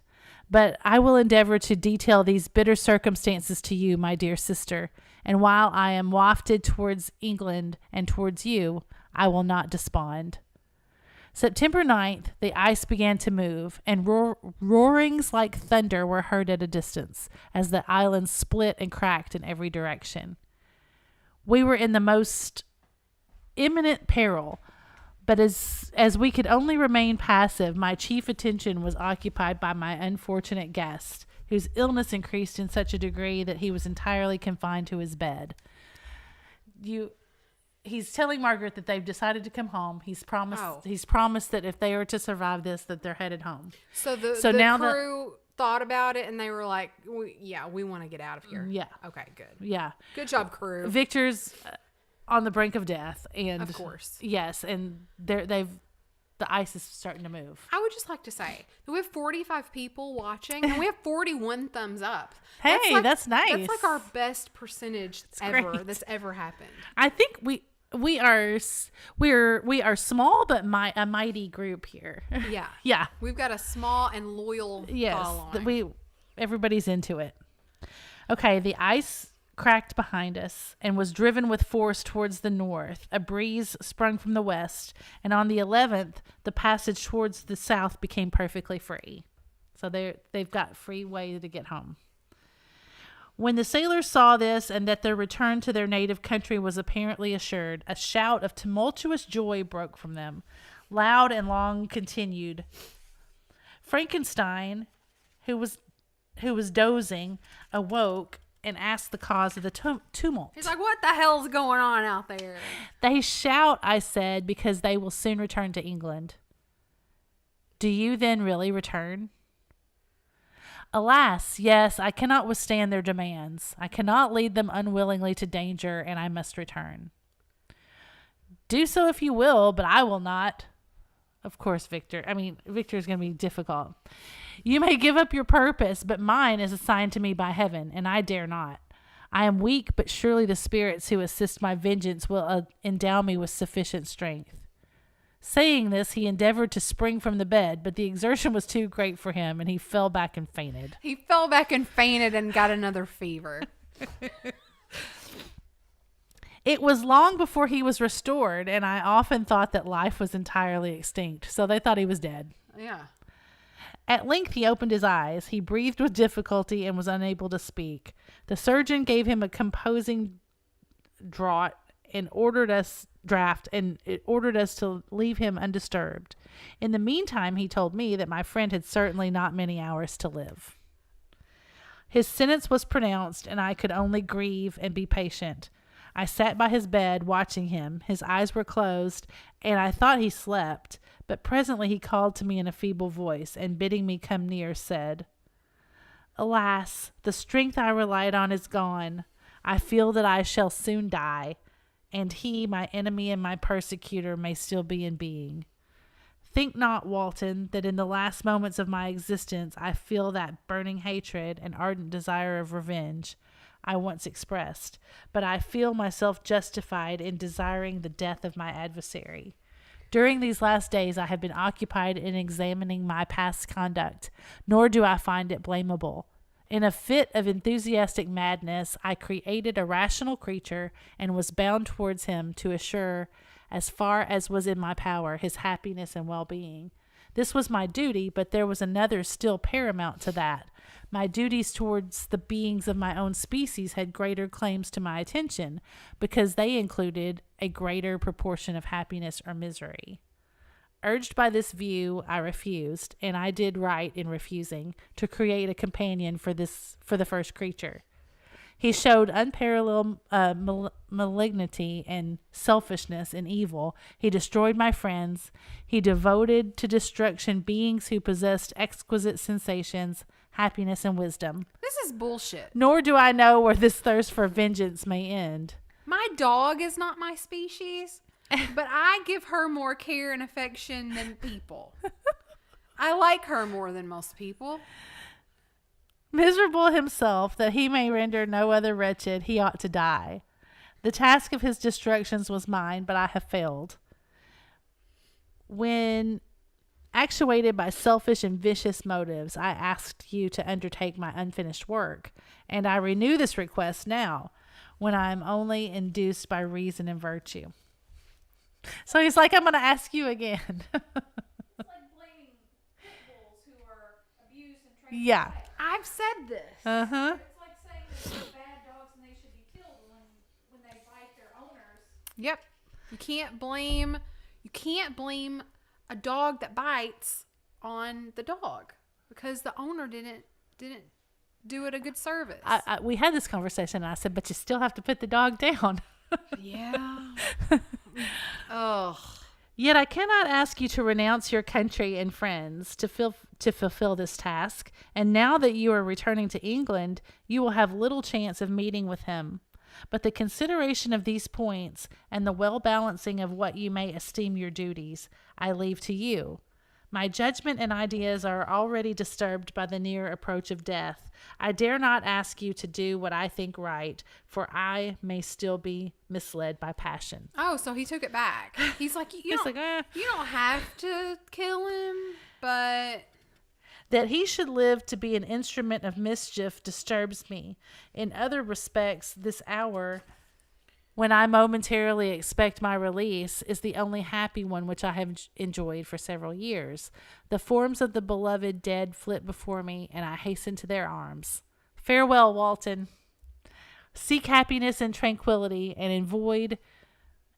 But I will endeavor to detail these bitter circumstances to you, my dear sister. And while I am wafted towards England and towards you, I will not despond. September 9th, the ice began to move, and roarings like thunder were heard at a distance, as the island split and cracked in every direction. We were in the most imminent peril, but as we could only remain passive, my chief attention was occupied by my unfortunate guest, whose illness increased in such a degree that he was entirely confined to his bed. He's telling Margaret that they've decided to come home. He's promised that if they are to survive this, that they're headed home. So the crew thought about it and they were like, we want to get out of here. Yeah. Okay, good. Yeah. Good job, crew. Victor's on the brink of death, and of course, yes, and the ice is starting to move. I would just like to say that we have 45 people watching, and we have 41 thumbs up. Hey, that's nice. That's like our best percentage that's ever happened. I think we are small, but a mighty group here. Yeah, yeah. We've got a small and loyal following. Everybody's into it. Okay, the ice cracked behind us and was driven with force towards the north. A breeze sprung from the west, and on the 11th, the passage towards the south became perfectly free. So they've got free way to get home. When the sailors saw this and that their return to their native country was apparently assured, a shout of tumultuous joy broke from them, loud and long continued. Frankenstein, who was dozing, awoke and asked the cause of the tumult. He's like, what the hell's going on out there? They shout, I said, because they will soon return to England. Do you then really return? Alas, yes, I cannot withstand their demands. I cannot lead them unwillingly to danger, and I must return. Do so if you will, but I will not. Of course, Victor is going to be difficult. You may give up your purpose, but mine is assigned to me by heaven, and I dare not. I am weak, but surely the spirits who assist my vengeance will endow me with sufficient strength. Saying this, he endeavored to spring from the bed, but the exertion was too great for him, and he fell back and fainted. He fell back and fainted and got another fever. It was long before he was restored, and I often thought that life was entirely extinct, so they thought he was dead. Yeah. At length he opened his eyes. He breathed with difficulty and was unable to speak. The surgeon gave him a composing draught and ordered us to leave him undisturbed. In the meantime, he told me that my friend had certainly not many hours to live. His sentence was pronounced, and I could only grieve and be patient. I sat by his bed watching him. His eyes were closed, and I thought he slept, but presently he called to me in a feeble voice, and bidding me come near, said, "Alas, the strength I relied on is gone. I feel that I shall soon die, and he, my enemy and my persecutor, may still be in being. Think not, Walton, that in the last moments of my existence I feel that burning hatred and ardent desire of revenge I once expressed, but I feel myself justified in desiring the death of my adversary. During these last days I have been occupied in examining my past conduct, nor do I find it blamable. In a fit of enthusiastic madness, I created a rational creature and was bound towards him to assure, as far as was in my power, his happiness and well-being. This was my duty, but there was another still paramount to that. My duties towards the beings of my own species had greater claims to my attention, because they included a greater proportion of happiness or misery. Urged by this view, I refused, and I did right in refusing, to create a companion for the first creature. He showed unparalleled malignity and selfishness and evil. He destroyed my friends. He devoted to destruction beings who possessed exquisite sensations, happiness, and wisdom. This is bullshit. Nor do I know where this thirst for vengeance may end. My dog is not my species, but I give her more care and affection than people. I like her more than most people. Miserable himself, that he may render no other wretched, he ought to die. The task of his destructions was mine, but I have failed. When actuated by selfish and vicious motives, I asked you to undertake my unfinished work, and I renew this request now, when I am only induced by reason and virtue. So he's like, I'm going to ask you again. It's like blaming pit bulls who are abused and trained. Yeah. I've said this. Uh-huh. It's like saying that they're bad dogs and they should be killed when they bite their owners. Yep. You can't blame a dog that bites on the dog because the owner didn't do it a good service. We had this conversation, and I said, but you still have to put the dog down. Yeah. Oh. Yet I cannot ask you to renounce your country and friends to fulfill this task, and now that you are returning to England, you will have little chance of meeting with him. But the consideration of these points, and the well-balancing of what you may esteem your duties, I leave to you. My judgment and ideas are already disturbed by the near approach of death. I dare not ask you to do what I think right, for I may still be misled by passion. Oh, so he took it back. He's like, you don't have to kill him, but that he should live to be an instrument of mischief disturbs me. In other respects, this hour, when I momentarily expect my release, is the only happy one which I have enjoyed for several years. The forms of the beloved dead flit before me, and I hasten to their arms. Farewell, Walton. Seek happiness and tranquility, and avoid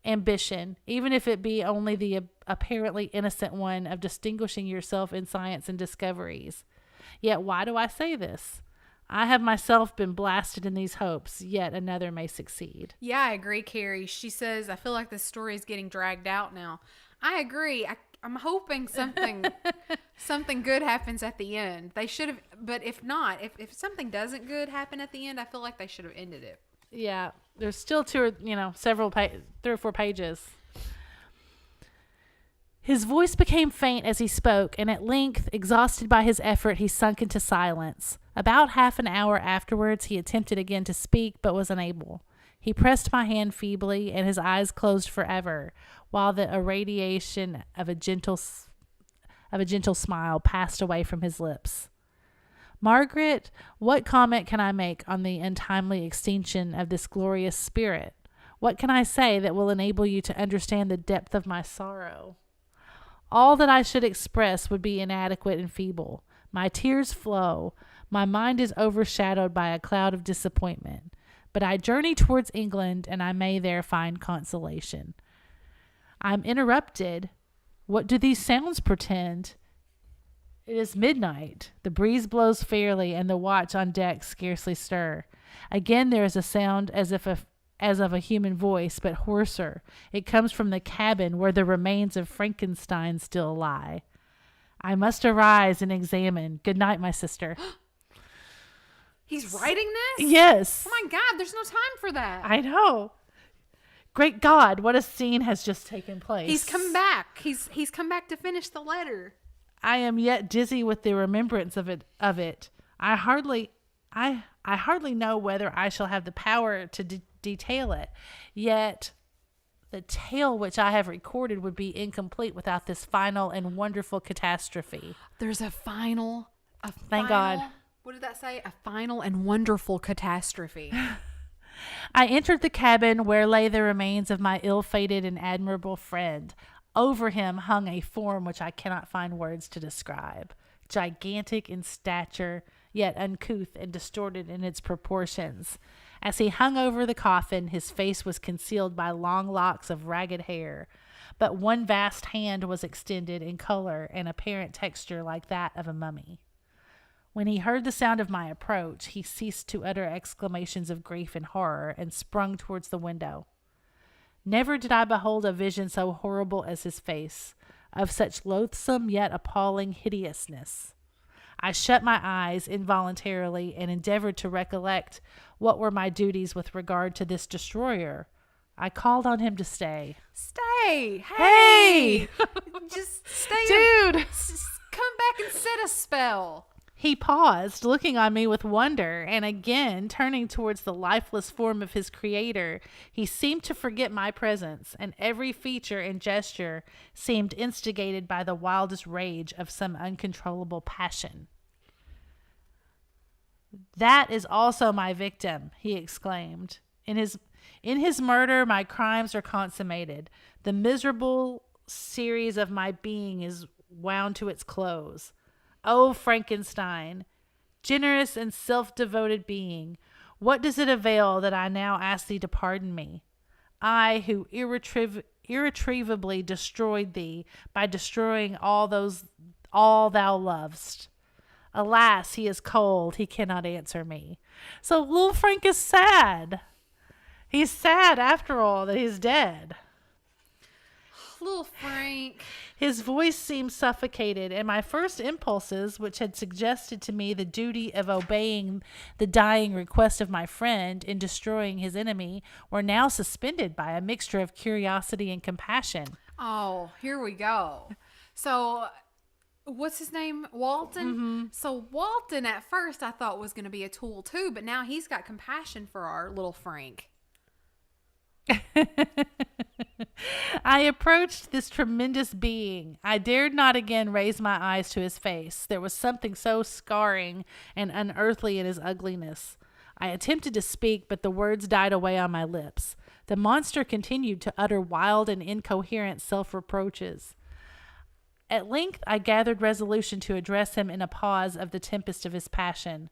ambition, even if it be only the apparently innocent one of distinguishing yourself in science and discoveries. Yet why do I say this? I have myself been blasted in these hopes, yet another may succeed. yeah, I agree, Carrie. She says, I feel like this story is getting dragged out now. I agree. I'm hoping something good happens at the end. They should have, but if not, if something doesn't good happen at the end, I feel like they should have ended it. Yeah, there's still 3 or 4 pages. His voice became faint as he spoke, and at length, exhausted by his effort, he sunk into silence. About half an hour afterwards, he attempted again to speak, but was unable. He pressed my hand feebly, and his eyes closed forever, while the irradiation of a gentle smile passed away from his lips. Margaret, what comment can I make on the untimely extinction of this glorious spirit? What can I say that will enable you to understand the depth of my sorrow? All that I should express would be inadequate and feeble. My tears flow. My mind is overshadowed by a cloud of disappointment. But I journey towards England, and I may there find consolation. I am interrupted. What do these sounds portend? It is midnight. The breeze blows fairly, and the watch on deck scarcely stir. Again there is a sound as of a human voice, but hoarser. It comes from the cabin where the remains of Frankenstein still lie. I must arise and examine. Good night, my sister. He's writing this? Yes. Oh my God, there's no time for that. I know. Great God, what a scene has just taken place. He's come back. He's come back to finish the letter. I am yet dizzy with the remembrance of it. I hardly know whether I shall have the power to detail it. Yet the tale which I have recorded would be incomplete without this final and wonderful catastrophe. There's a final. Thank God. What did that say? A final and wonderful catastrophe. I entered the cabin where lay the remains of my ill-fated and admirable friend. Over him hung a form which I cannot find words to describe. Gigantic in stature, yet uncouth and distorted in its proportions. As he hung over the coffin, his face was concealed by long locks of ragged hair, but one vast hand was extended in color and apparent texture like that of a mummy. When he heard the sound of my approach, he ceased to utter exclamations of grief and horror and sprung towards the window. Never did I behold a vision so horrible as his face, of such loathsome yet appalling hideousness. I shut my eyes involuntarily and endeavored to recollect what were my duties with regard to this destroyer. I called on him to stay. Stay! Hey! Just stay. Dude! Come back and set a spell. He paused, looking on me with wonder, and again, turning towards the lifeless form of his creator, he seemed to forget my presence, and every feature and gesture seemed instigated by the wildest rage of some uncontrollable passion. That is also my victim, he exclaimed. In his murder, my crimes are consummated. The miserable series of my being is wound to its close. O Frankenstein, generous and self-devoted being, what does it avail that I now ask thee to pardon me? I, who irretrievably destroyed thee by destroying all thou lovest. Alas, he is cold. He cannot answer me. So little Frank is sad. He's sad after all that he's dead. Little Frank. His voice seemed suffocated, and my first impulses, which had suggested to me the duty of obeying the dying request of my friend in destroying his enemy, were now suspended by a mixture of curiosity and compassion. Oh, here we go. So, what's his name? Walton? Mm-hmm. So, Walton at first I thought was going to be a tool too, but now he's got compassion for our little Frank. I approached this tremendous being. I dared not again raise my eyes to his face. There was something so scarring and unearthly in his ugliness. I attempted to speak, but the words died away on my lips. The monster continued to utter wild and incoherent self-reproaches. At length, I gathered resolution to address him in a pause of the tempest of his passion.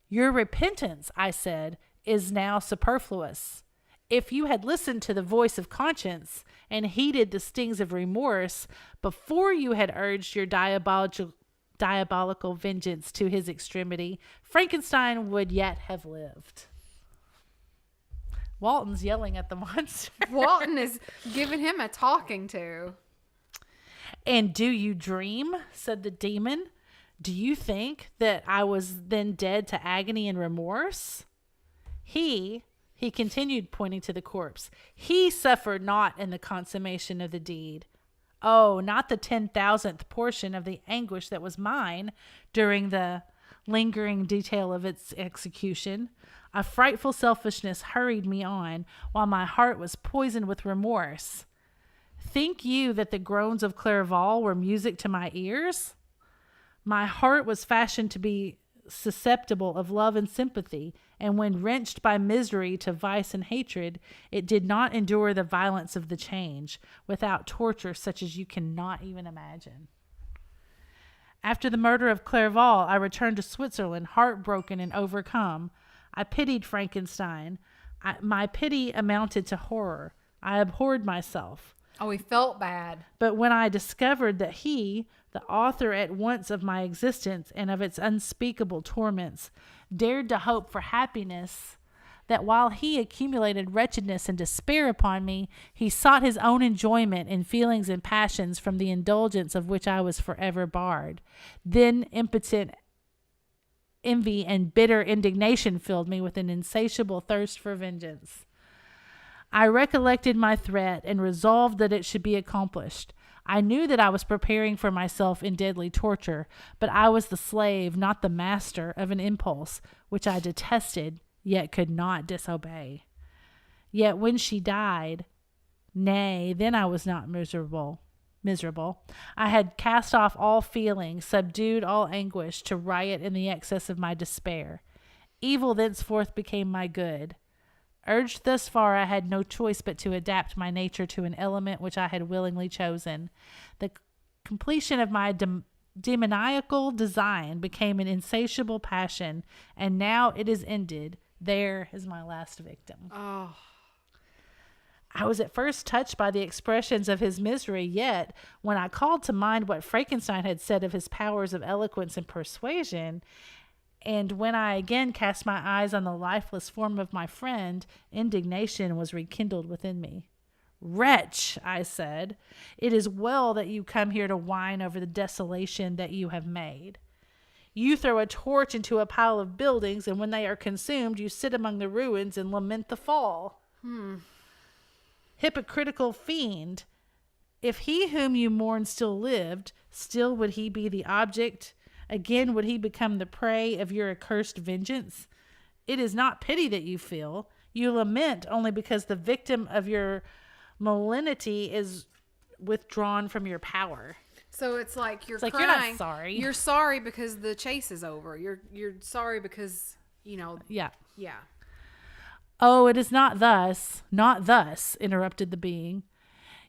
Your repentance, I said, is now superfluous. If you had listened to the voice of conscience and heeded the stings of remorse before you had urged your diabolical vengeance to his extremity, Frankenstein would yet have lived. Walton's yelling at the monster. Walton is giving him a talking to. And do you dream? Said the demon. Do you think that I was then dead to agony and remorse? He continued, pointing to the corpse, he suffered not in the consummation of the deed. Oh, not the 10,000th portion of the anguish that was mine during the lingering detail of its execution. A frightful selfishness hurried me on, while my heart was poisoned with remorse. Think you that the groans of Clerval were music to my ears? My heart was fashioned to be susceptible of love and sympathy, and when wrenched by misery to vice and hatred, it did not endure the violence of the change, without torture such as you cannot even imagine. After the murder of Clerval, I returned to Switzerland, heartbroken and overcome. I pitied Frankenstein. My pity amounted to horror. I abhorred myself. Oh, he felt bad. But when I discovered that he, the author at once of my existence and of its unspeakable torments, dared to hope for happiness, that while he accumulated wretchedness and despair upon me, he sought his own enjoyment in feelings and passions from the indulgence of which I was forever barred, then impotent envy and bitter indignation filled me with an insatiable thirst for vengeance. I recollected my threat and resolved that it should be accomplished. I knew that I was preparing for myself in deadly torture, but I was the slave, not the master, of an impulse which I detested, yet could not disobey. Yet when she died, nay, then I was not miserable. I had cast off all feeling, subdued all anguish, to riot in the excess of my despair. Evil thenceforth became my good. Urged thus far, I had no choice but to adapt my nature to an element which I had willingly chosen. The completion of my demoniacal design became an insatiable passion, and now it is ended. There is my last victim. Oh. I was at first touched by the expressions of his misery, yet when I called to mind what Frankenstein had said of his powers of eloquence and persuasion, and when I again cast my eyes on the lifeless form of my friend, indignation was rekindled within me. Wretch, I said, it is well that you come here to whine over the desolation that you have made. You throw a torch into a pile of buildings, and when they are consumed, you sit among the ruins and lament the fall. Hypocritical fiend, if he whom you mourn still lived, still would he be the object. Again, would he become the prey of your accursed vengeance? It is not pity that you feel. You lament only because the victim of your malignity is withdrawn from your power. So it's like you're It's crying. like, you're not sorry. You're sorry because the chase is over. You're sorry because, Yeah. Yeah. Oh, it is not thus, interrupted the being.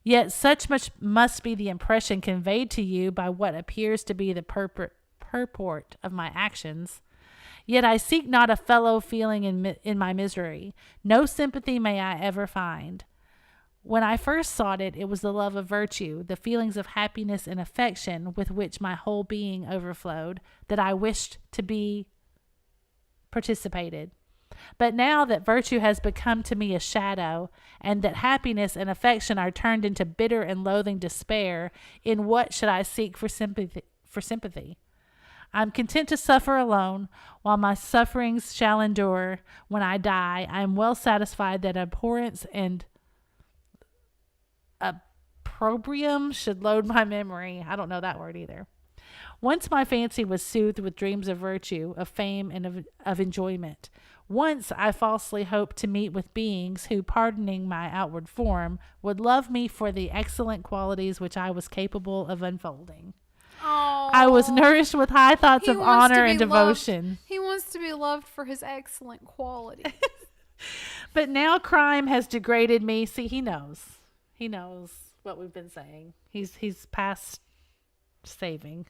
Yet such much must be the impression conveyed to you by what appears to be the purport of my actions. Yet I seek not a fellow feeling in my misery. No sympathy may I ever find. When I first sought it, it was the love of virtue, the feelings of happiness and affection with which my whole being overflowed, that I wished to be participated. But now that virtue has become to me a shadow, and that happiness and affection are turned into bitter and loathing despair, in what should I seek for sympathy? I am content to suffer alone, while my sufferings shall endure. When I die, I am well satisfied that abhorrence and opprobrium should load my memory. I don't know that word either. Once my fancy was soothed with dreams of virtue, of fame, and of enjoyment. Once I falsely hoped to meet with beings who, pardoning my outward form, would love me for the excellent qualities which I was capable of unfolding. Oh, I was nourished with high thoughts of honor and devotion. He wants to be loved for his excellent qualities. But now crime has degraded me. See, he knows. He knows what we've been saying. He's past saving.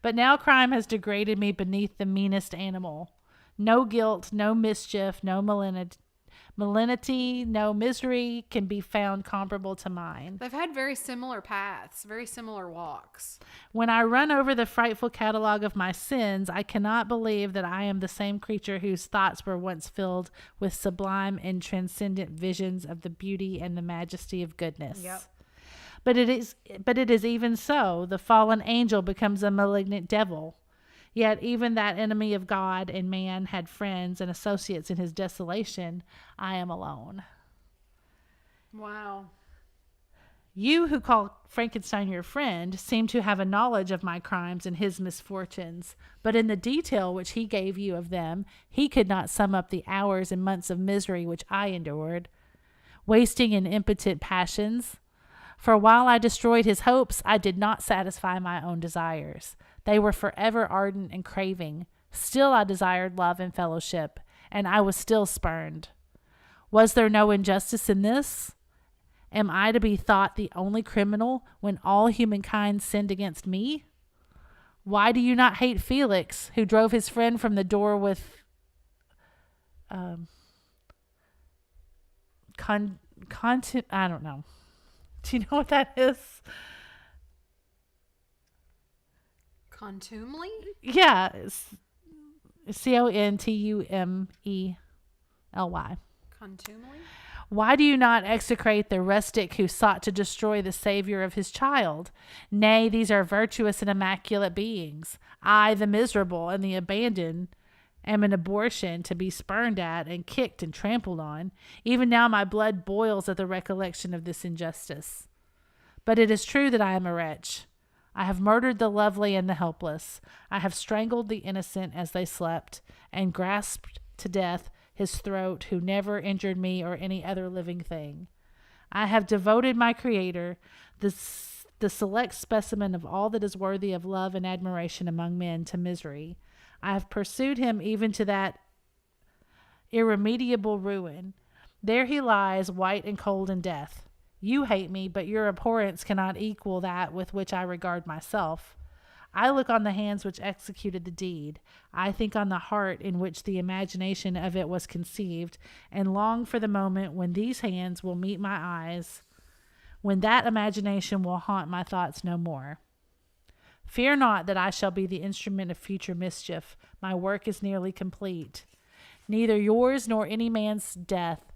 But now crime has degraded me beneath the meanest animal. No guilt, no mischief, no malignity, no misery can be found comparable to mine. They've had very similar paths, very similar walks. When I run over the frightful catalogue of my sins, I cannot believe that I am the same creature whose thoughts were once filled with sublime and transcendent visions of the beauty and the majesty of goodness. Yep. But it is even so. The fallen angel becomes a malignant devil. Yet even that enemy of God and man had friends and associates in his desolation. I am alone. Wow. You who call Frankenstein your friend seem to have a knowledge of my crimes and his misfortunes, but in the detail which he gave you of them, he could not sum up the hours and months of misery which I endured, wasting in impotent passions. For while I destroyed his hopes, I did not satisfy my own desires. They were forever ardent and craving. Still I desired love and fellowship, and I was still spurned. Was there no injustice in this? Am I to be thought the only criminal when all humankind sinned against me? Why do you not hate Felix, who drove his friend from the door with I don't know. Do you know what that is? Contumely? Yeah. It's Contumely. Contumely? Why do you not execrate the rustic who sought to destroy the Savior of his child? Nay, these are virtuous and immaculate beings. I, the miserable and the abandoned, am an abortion to be spurned at and kicked and trampled on. Even now my blood boils at the recollection of this injustice. But it is true that I am a wretch. I have murdered the lovely and the helpless. I have strangled the innocent as they slept, and grasped to death his throat who never injured me or any other living thing. I have devoted my Creator, the select specimen of all that is worthy of love and admiration among men, to misery. I have pursued him even to that irremediable ruin. There he lies, white and cold in death. You hate me, but your abhorrence cannot equal that with which I regard myself. I look on the hands which executed the deed. I think on the heart in which the imagination of it was conceived, and long for the moment when these hands will meet my eyes, when that imagination will haunt my thoughts no more. Fear not that I shall be the instrument of future mischief. My work is nearly complete. Neither yours nor any man's death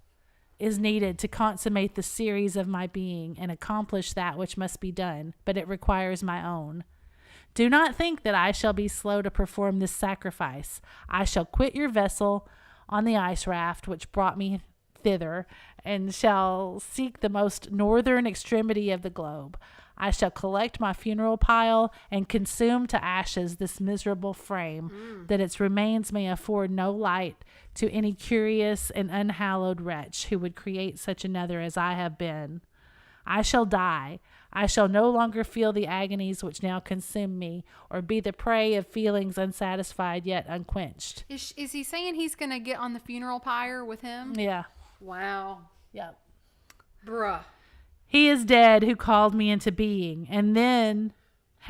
is needed to consummate the series of my being and accomplish that which must be done, but it requires my own. Do not think that I shall be slow to perform this sacrifice. I shall quit your vessel on the ice raft which brought me thither, and shall seek the most northern extremity of the globe. I shall collect my funeral pile and consume to ashes this miserable frame, that its remains may afford no light to any curious and unhallowed wretch who would create such another as I have been. I shall die. I shall no longer feel the agonies which now consume me, or be the prey of feelings unsatisfied yet unquenched. Is he saying he's going to get on the funeral pyre with him? Yeah. Wow. Yep. Bruh. He is dead who called me into being, and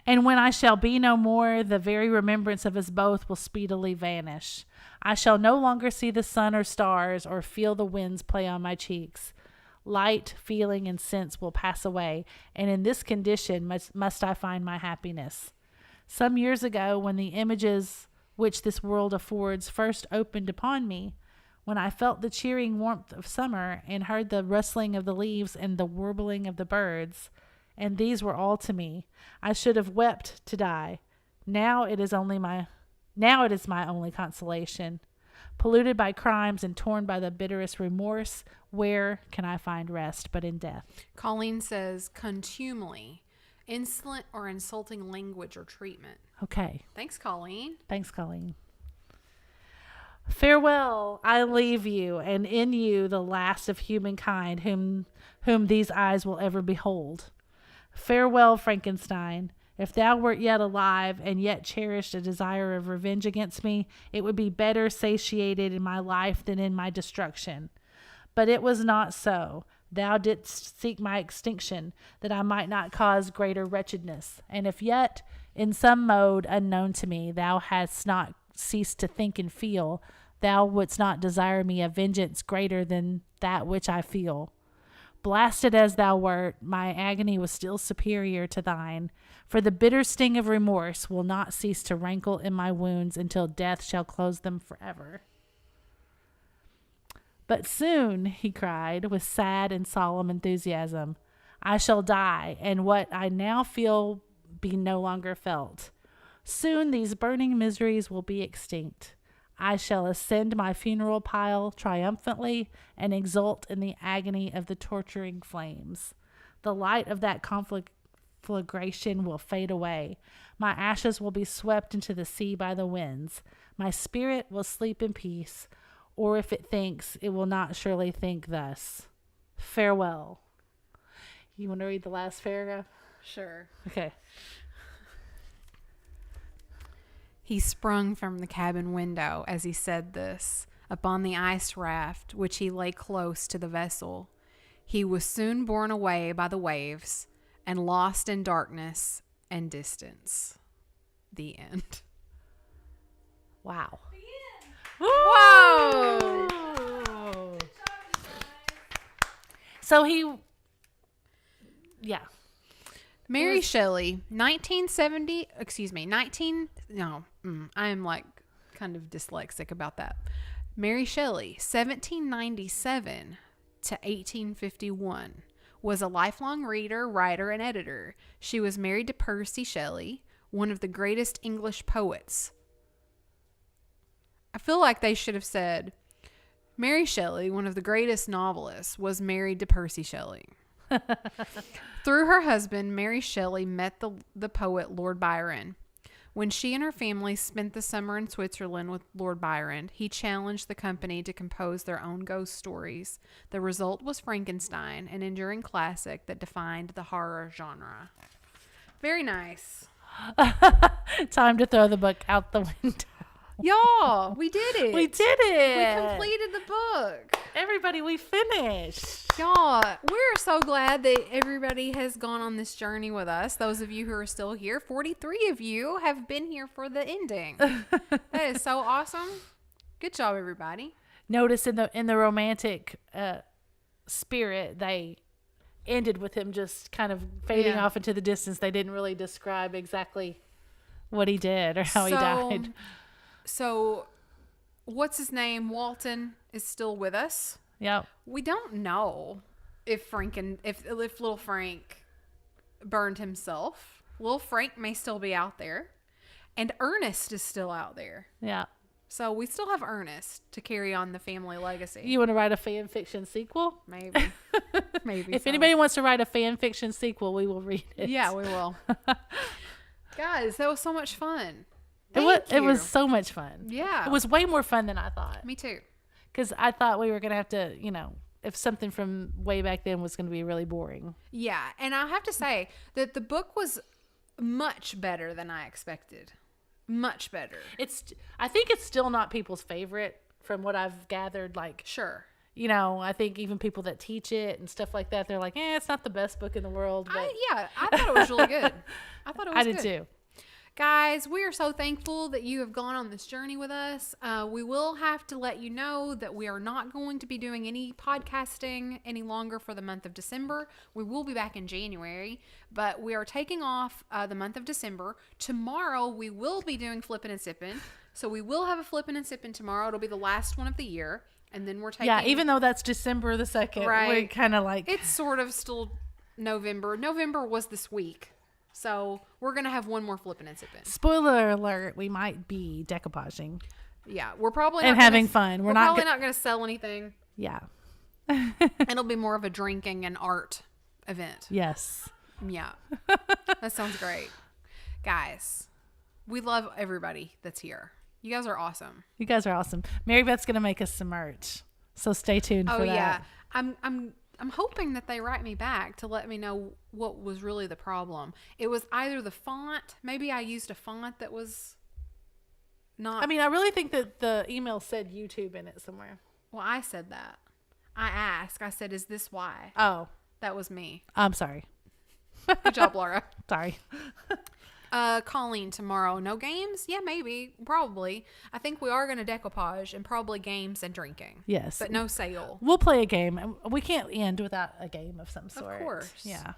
when I shall be no more, the very remembrance of us both will speedily vanish. I shall no longer see the sun or stars, or feel the winds play on my cheeks. Light, feeling, and sense will pass away, and in this condition must I find my happiness. Some years ago, when the images which this world affords first opened upon me, when I felt the cheering warmth of summer, and heard the rustling of the leaves and the warbling of the birds, and these were all to me, I should have wept to die. Now it is my only consolation. Polluted by crimes and torn by the bitterest remorse, where can I find rest but in death? Colleen says contumely, insolent or insulting language or treatment. Okay. Thanks, Colleen. Thanks, Colleen. Farewell, I leave you, and in you the last of humankind whom these eyes will ever behold. Farewell, Frankenstein. If thou wert yet alive, and yet cherished a desire of revenge against me, it would be better satiated in my life than in my destruction. But it was not so. Thou didst seek my extinction, that I might not cause greater wretchedness. And if yet, in some mode unknown to me, thou hadst not ceased to think and feel, thou wouldst not desire me a vengeance greater than that which I feel. Blasted as thou wert, my agony was still superior to thine, for the bitter sting of remorse will not cease to rankle in my wounds until death shall close them forever. But soon, he cried, with sad and solemn enthusiasm, I shall die, and what I now feel be no longer felt. Soon these burning miseries will be extinct. I shall ascend my funeral pile triumphantly and exult in the agony of the torturing flames. The light of that conflagration will fade away. My ashes will be swept into the sea by the winds. My spirit will sleep in peace, or if it thinks, it will not surely think thus. Farewell. You want to read the last paragraph? Sure. Okay. He sprung from the cabin window as he said this, upon the ice raft, which he lay close to the vessel. He was soon borne away by the waves and lost in darkness and distance. The end. Wow. Whoa! So he, yeah. Mary Shelley, I am like kind of dyslexic about that. Mary Shelley, 1797 to 1851, was a lifelong reader, writer, and editor. She was married to Percy Shelley, one of the greatest English poets. I feel like they should have said, Mary Shelley, one of the greatest novelists, was married to Percy Shelley. Through her husband, Mary Shelley met the poet Lord Byron. When she and her family spent the summer in Switzerland with Lord Byron, he challenged the company to compose their own ghost stories. The result was Frankenstein, an enduring classic that defined the horror genre. Very nice. Time to throw the book out the window. Y'all, we did it. We did it. We completed the book. Everybody, we finished. Y'all, we're so glad that everybody has gone on this journey with us. Those of you who are still here, 43 of you have been here for the ending. That is so awesome. Good job, everybody. Notice in the romantic spirit, they ended with him just kind of fading off into the distance. They didn't really describe exactly what he did or how he died. So, what's his name? Walton is still with us. Yep. We don't know if little Frank burned himself. Little Frank may still be out there, and Ernest is still out there. Yeah. So we still have Ernest to carry on the family legacy. You want to write a fan fiction sequel? Maybe. Maybe. If anybody wants to write a fan fiction sequel, we will read it. Yeah, we will. Guys, that was so much fun. It was so much fun. Yeah. It was way more fun than I thought. Me too. Because I thought we were going to have to, if something from way back then was going to be really boring. Yeah. And I have to say that the book was much better than I expected. Much better. I think it's still not people's favorite from what I've gathered. Like, sure. I think even people that teach it and stuff like that, they're like, it's not the best book in the world. But I thought it was really good. I thought it was good. I did too. Guys, we are so thankful that you have gone on this journey with us. We will have to let you know that we are not going to be doing any podcasting any longer for the month of December. We will be back in January, but we are taking off the month of December. Tomorrow, we will be doing Flippin and Sippin. So we will have a Flippin and Sippin tomorrow. It'll be the last one of the year. And then we're taking... Yeah, even though that's December the 2nd. Right. We're kind of like... It's sort of still November. November was this week. So we're going to have one more Flippin' and Sippin'. Spoiler alert, we might be decoupaging. Yeah, we're probably not and having fun. We're probably not going to sell anything. Yeah. It'll be more of a drinking and art event. Yes. Yeah. That sounds great. Guys, we love everybody that's here. You guys are awesome. You guys are awesome. Mary Beth's going to make us some merch. So stay tuned for that. Oh, yeah. I'm hoping that they write me back to let me know what was really the problem. It was either the font. Maybe I used a font that was not... I mean, I really think that the email said YouTube in it somewhere. Well, I said that. I said, is this why? Oh. That was me. I'm sorry. Good job, Laura. Sorry. Colleen, tomorrow, no games? Yeah, maybe. Probably. I think we are going to decoupage and probably games and drinking. Yes. But no sale. We'll play a game. We can't end without a game of some sort. Of course. Yeah.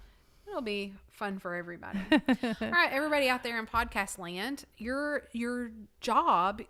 It'll be fun for everybody. All right, everybody out there in podcast land, your job,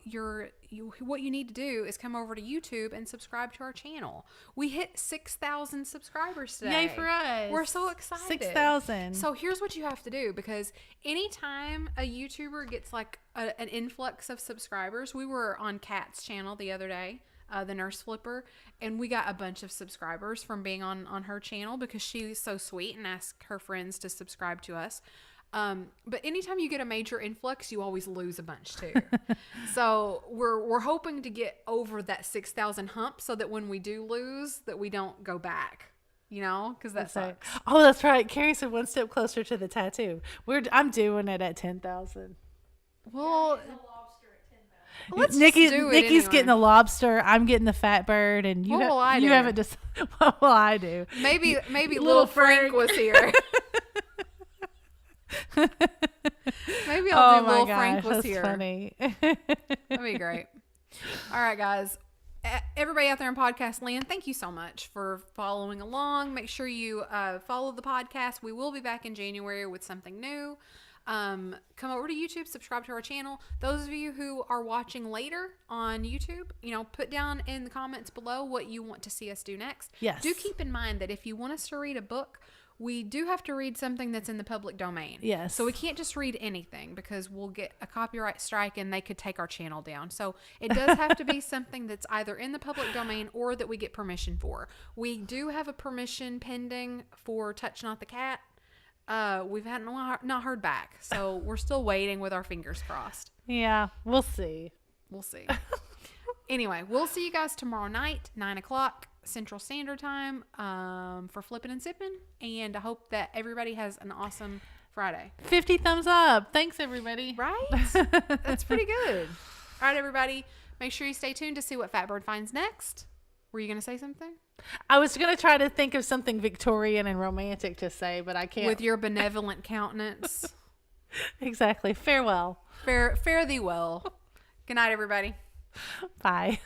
what you need to do is come over to YouTube and subscribe to our channel. We hit 6,000 subscribers today. Yay for us. We're so excited. 6,000. So here's what you have to do, because anytime a YouTuber gets like an influx of subscribers, we were on Kat's channel the other day. the Nurse Flipper, and we got a bunch of subscribers from being on her channel because she's so sweet and asked her friends to subscribe to us. But anytime you get a major influx, you always lose a bunch too. So we're hoping to get over that 6,000 hump so that when we do lose, that we don't go back. You know, because that sucks. Right. Oh, that's right. Carrie said one step closer to the tattoo. I'm doing it at 10,000. Well, Getting a lobster at 10,000. let's Nikki's just do it anyway. getting the lobster. I'm getting the fat bird, and you What will I do? haven't just. What will I do? Maybe Little little Frank Frank. was here. Maybe Oh I'll do my little gosh, Frank was that's here. funny. That'd be great. All right, guys. Everybody out there in podcast land, thank you so much for following along. Make sure you follow the podcast. We will be back in January with something new. Come over to YouTube, subscribe to our channel. Those of you who are watching later on YouTube, put down in the comments below what you want to see us do next. Yes. Do keep in mind that if you want us to read a book, we do have to read something that's in the public domain. Yes. So we can't just read anything because we'll get a copyright strike and they could take our channel down. So it does have to be something that's either in the public domain or that we get permission for. We do have a permission pending for Touch Not the Cat. We've not heard back. So we're still waiting with our fingers crossed. Yeah, we'll see. We'll see. Anyway, we'll see you guys tomorrow night, 9:00 Central Standard Time, for Flippin and Sippin. And I hope that everybody has an awesome Friday. 50 thumbs up. Thanks, everybody. Right? That's pretty good. All right, everybody. Make sure you stay tuned to see what Fatbird finds next. Were you going to say something? I was going to try to think of something Victorian and romantic to say, but I can't. With your benevolent countenance. Exactly. Farewell. Fare thee well. Good night, everybody. Bye.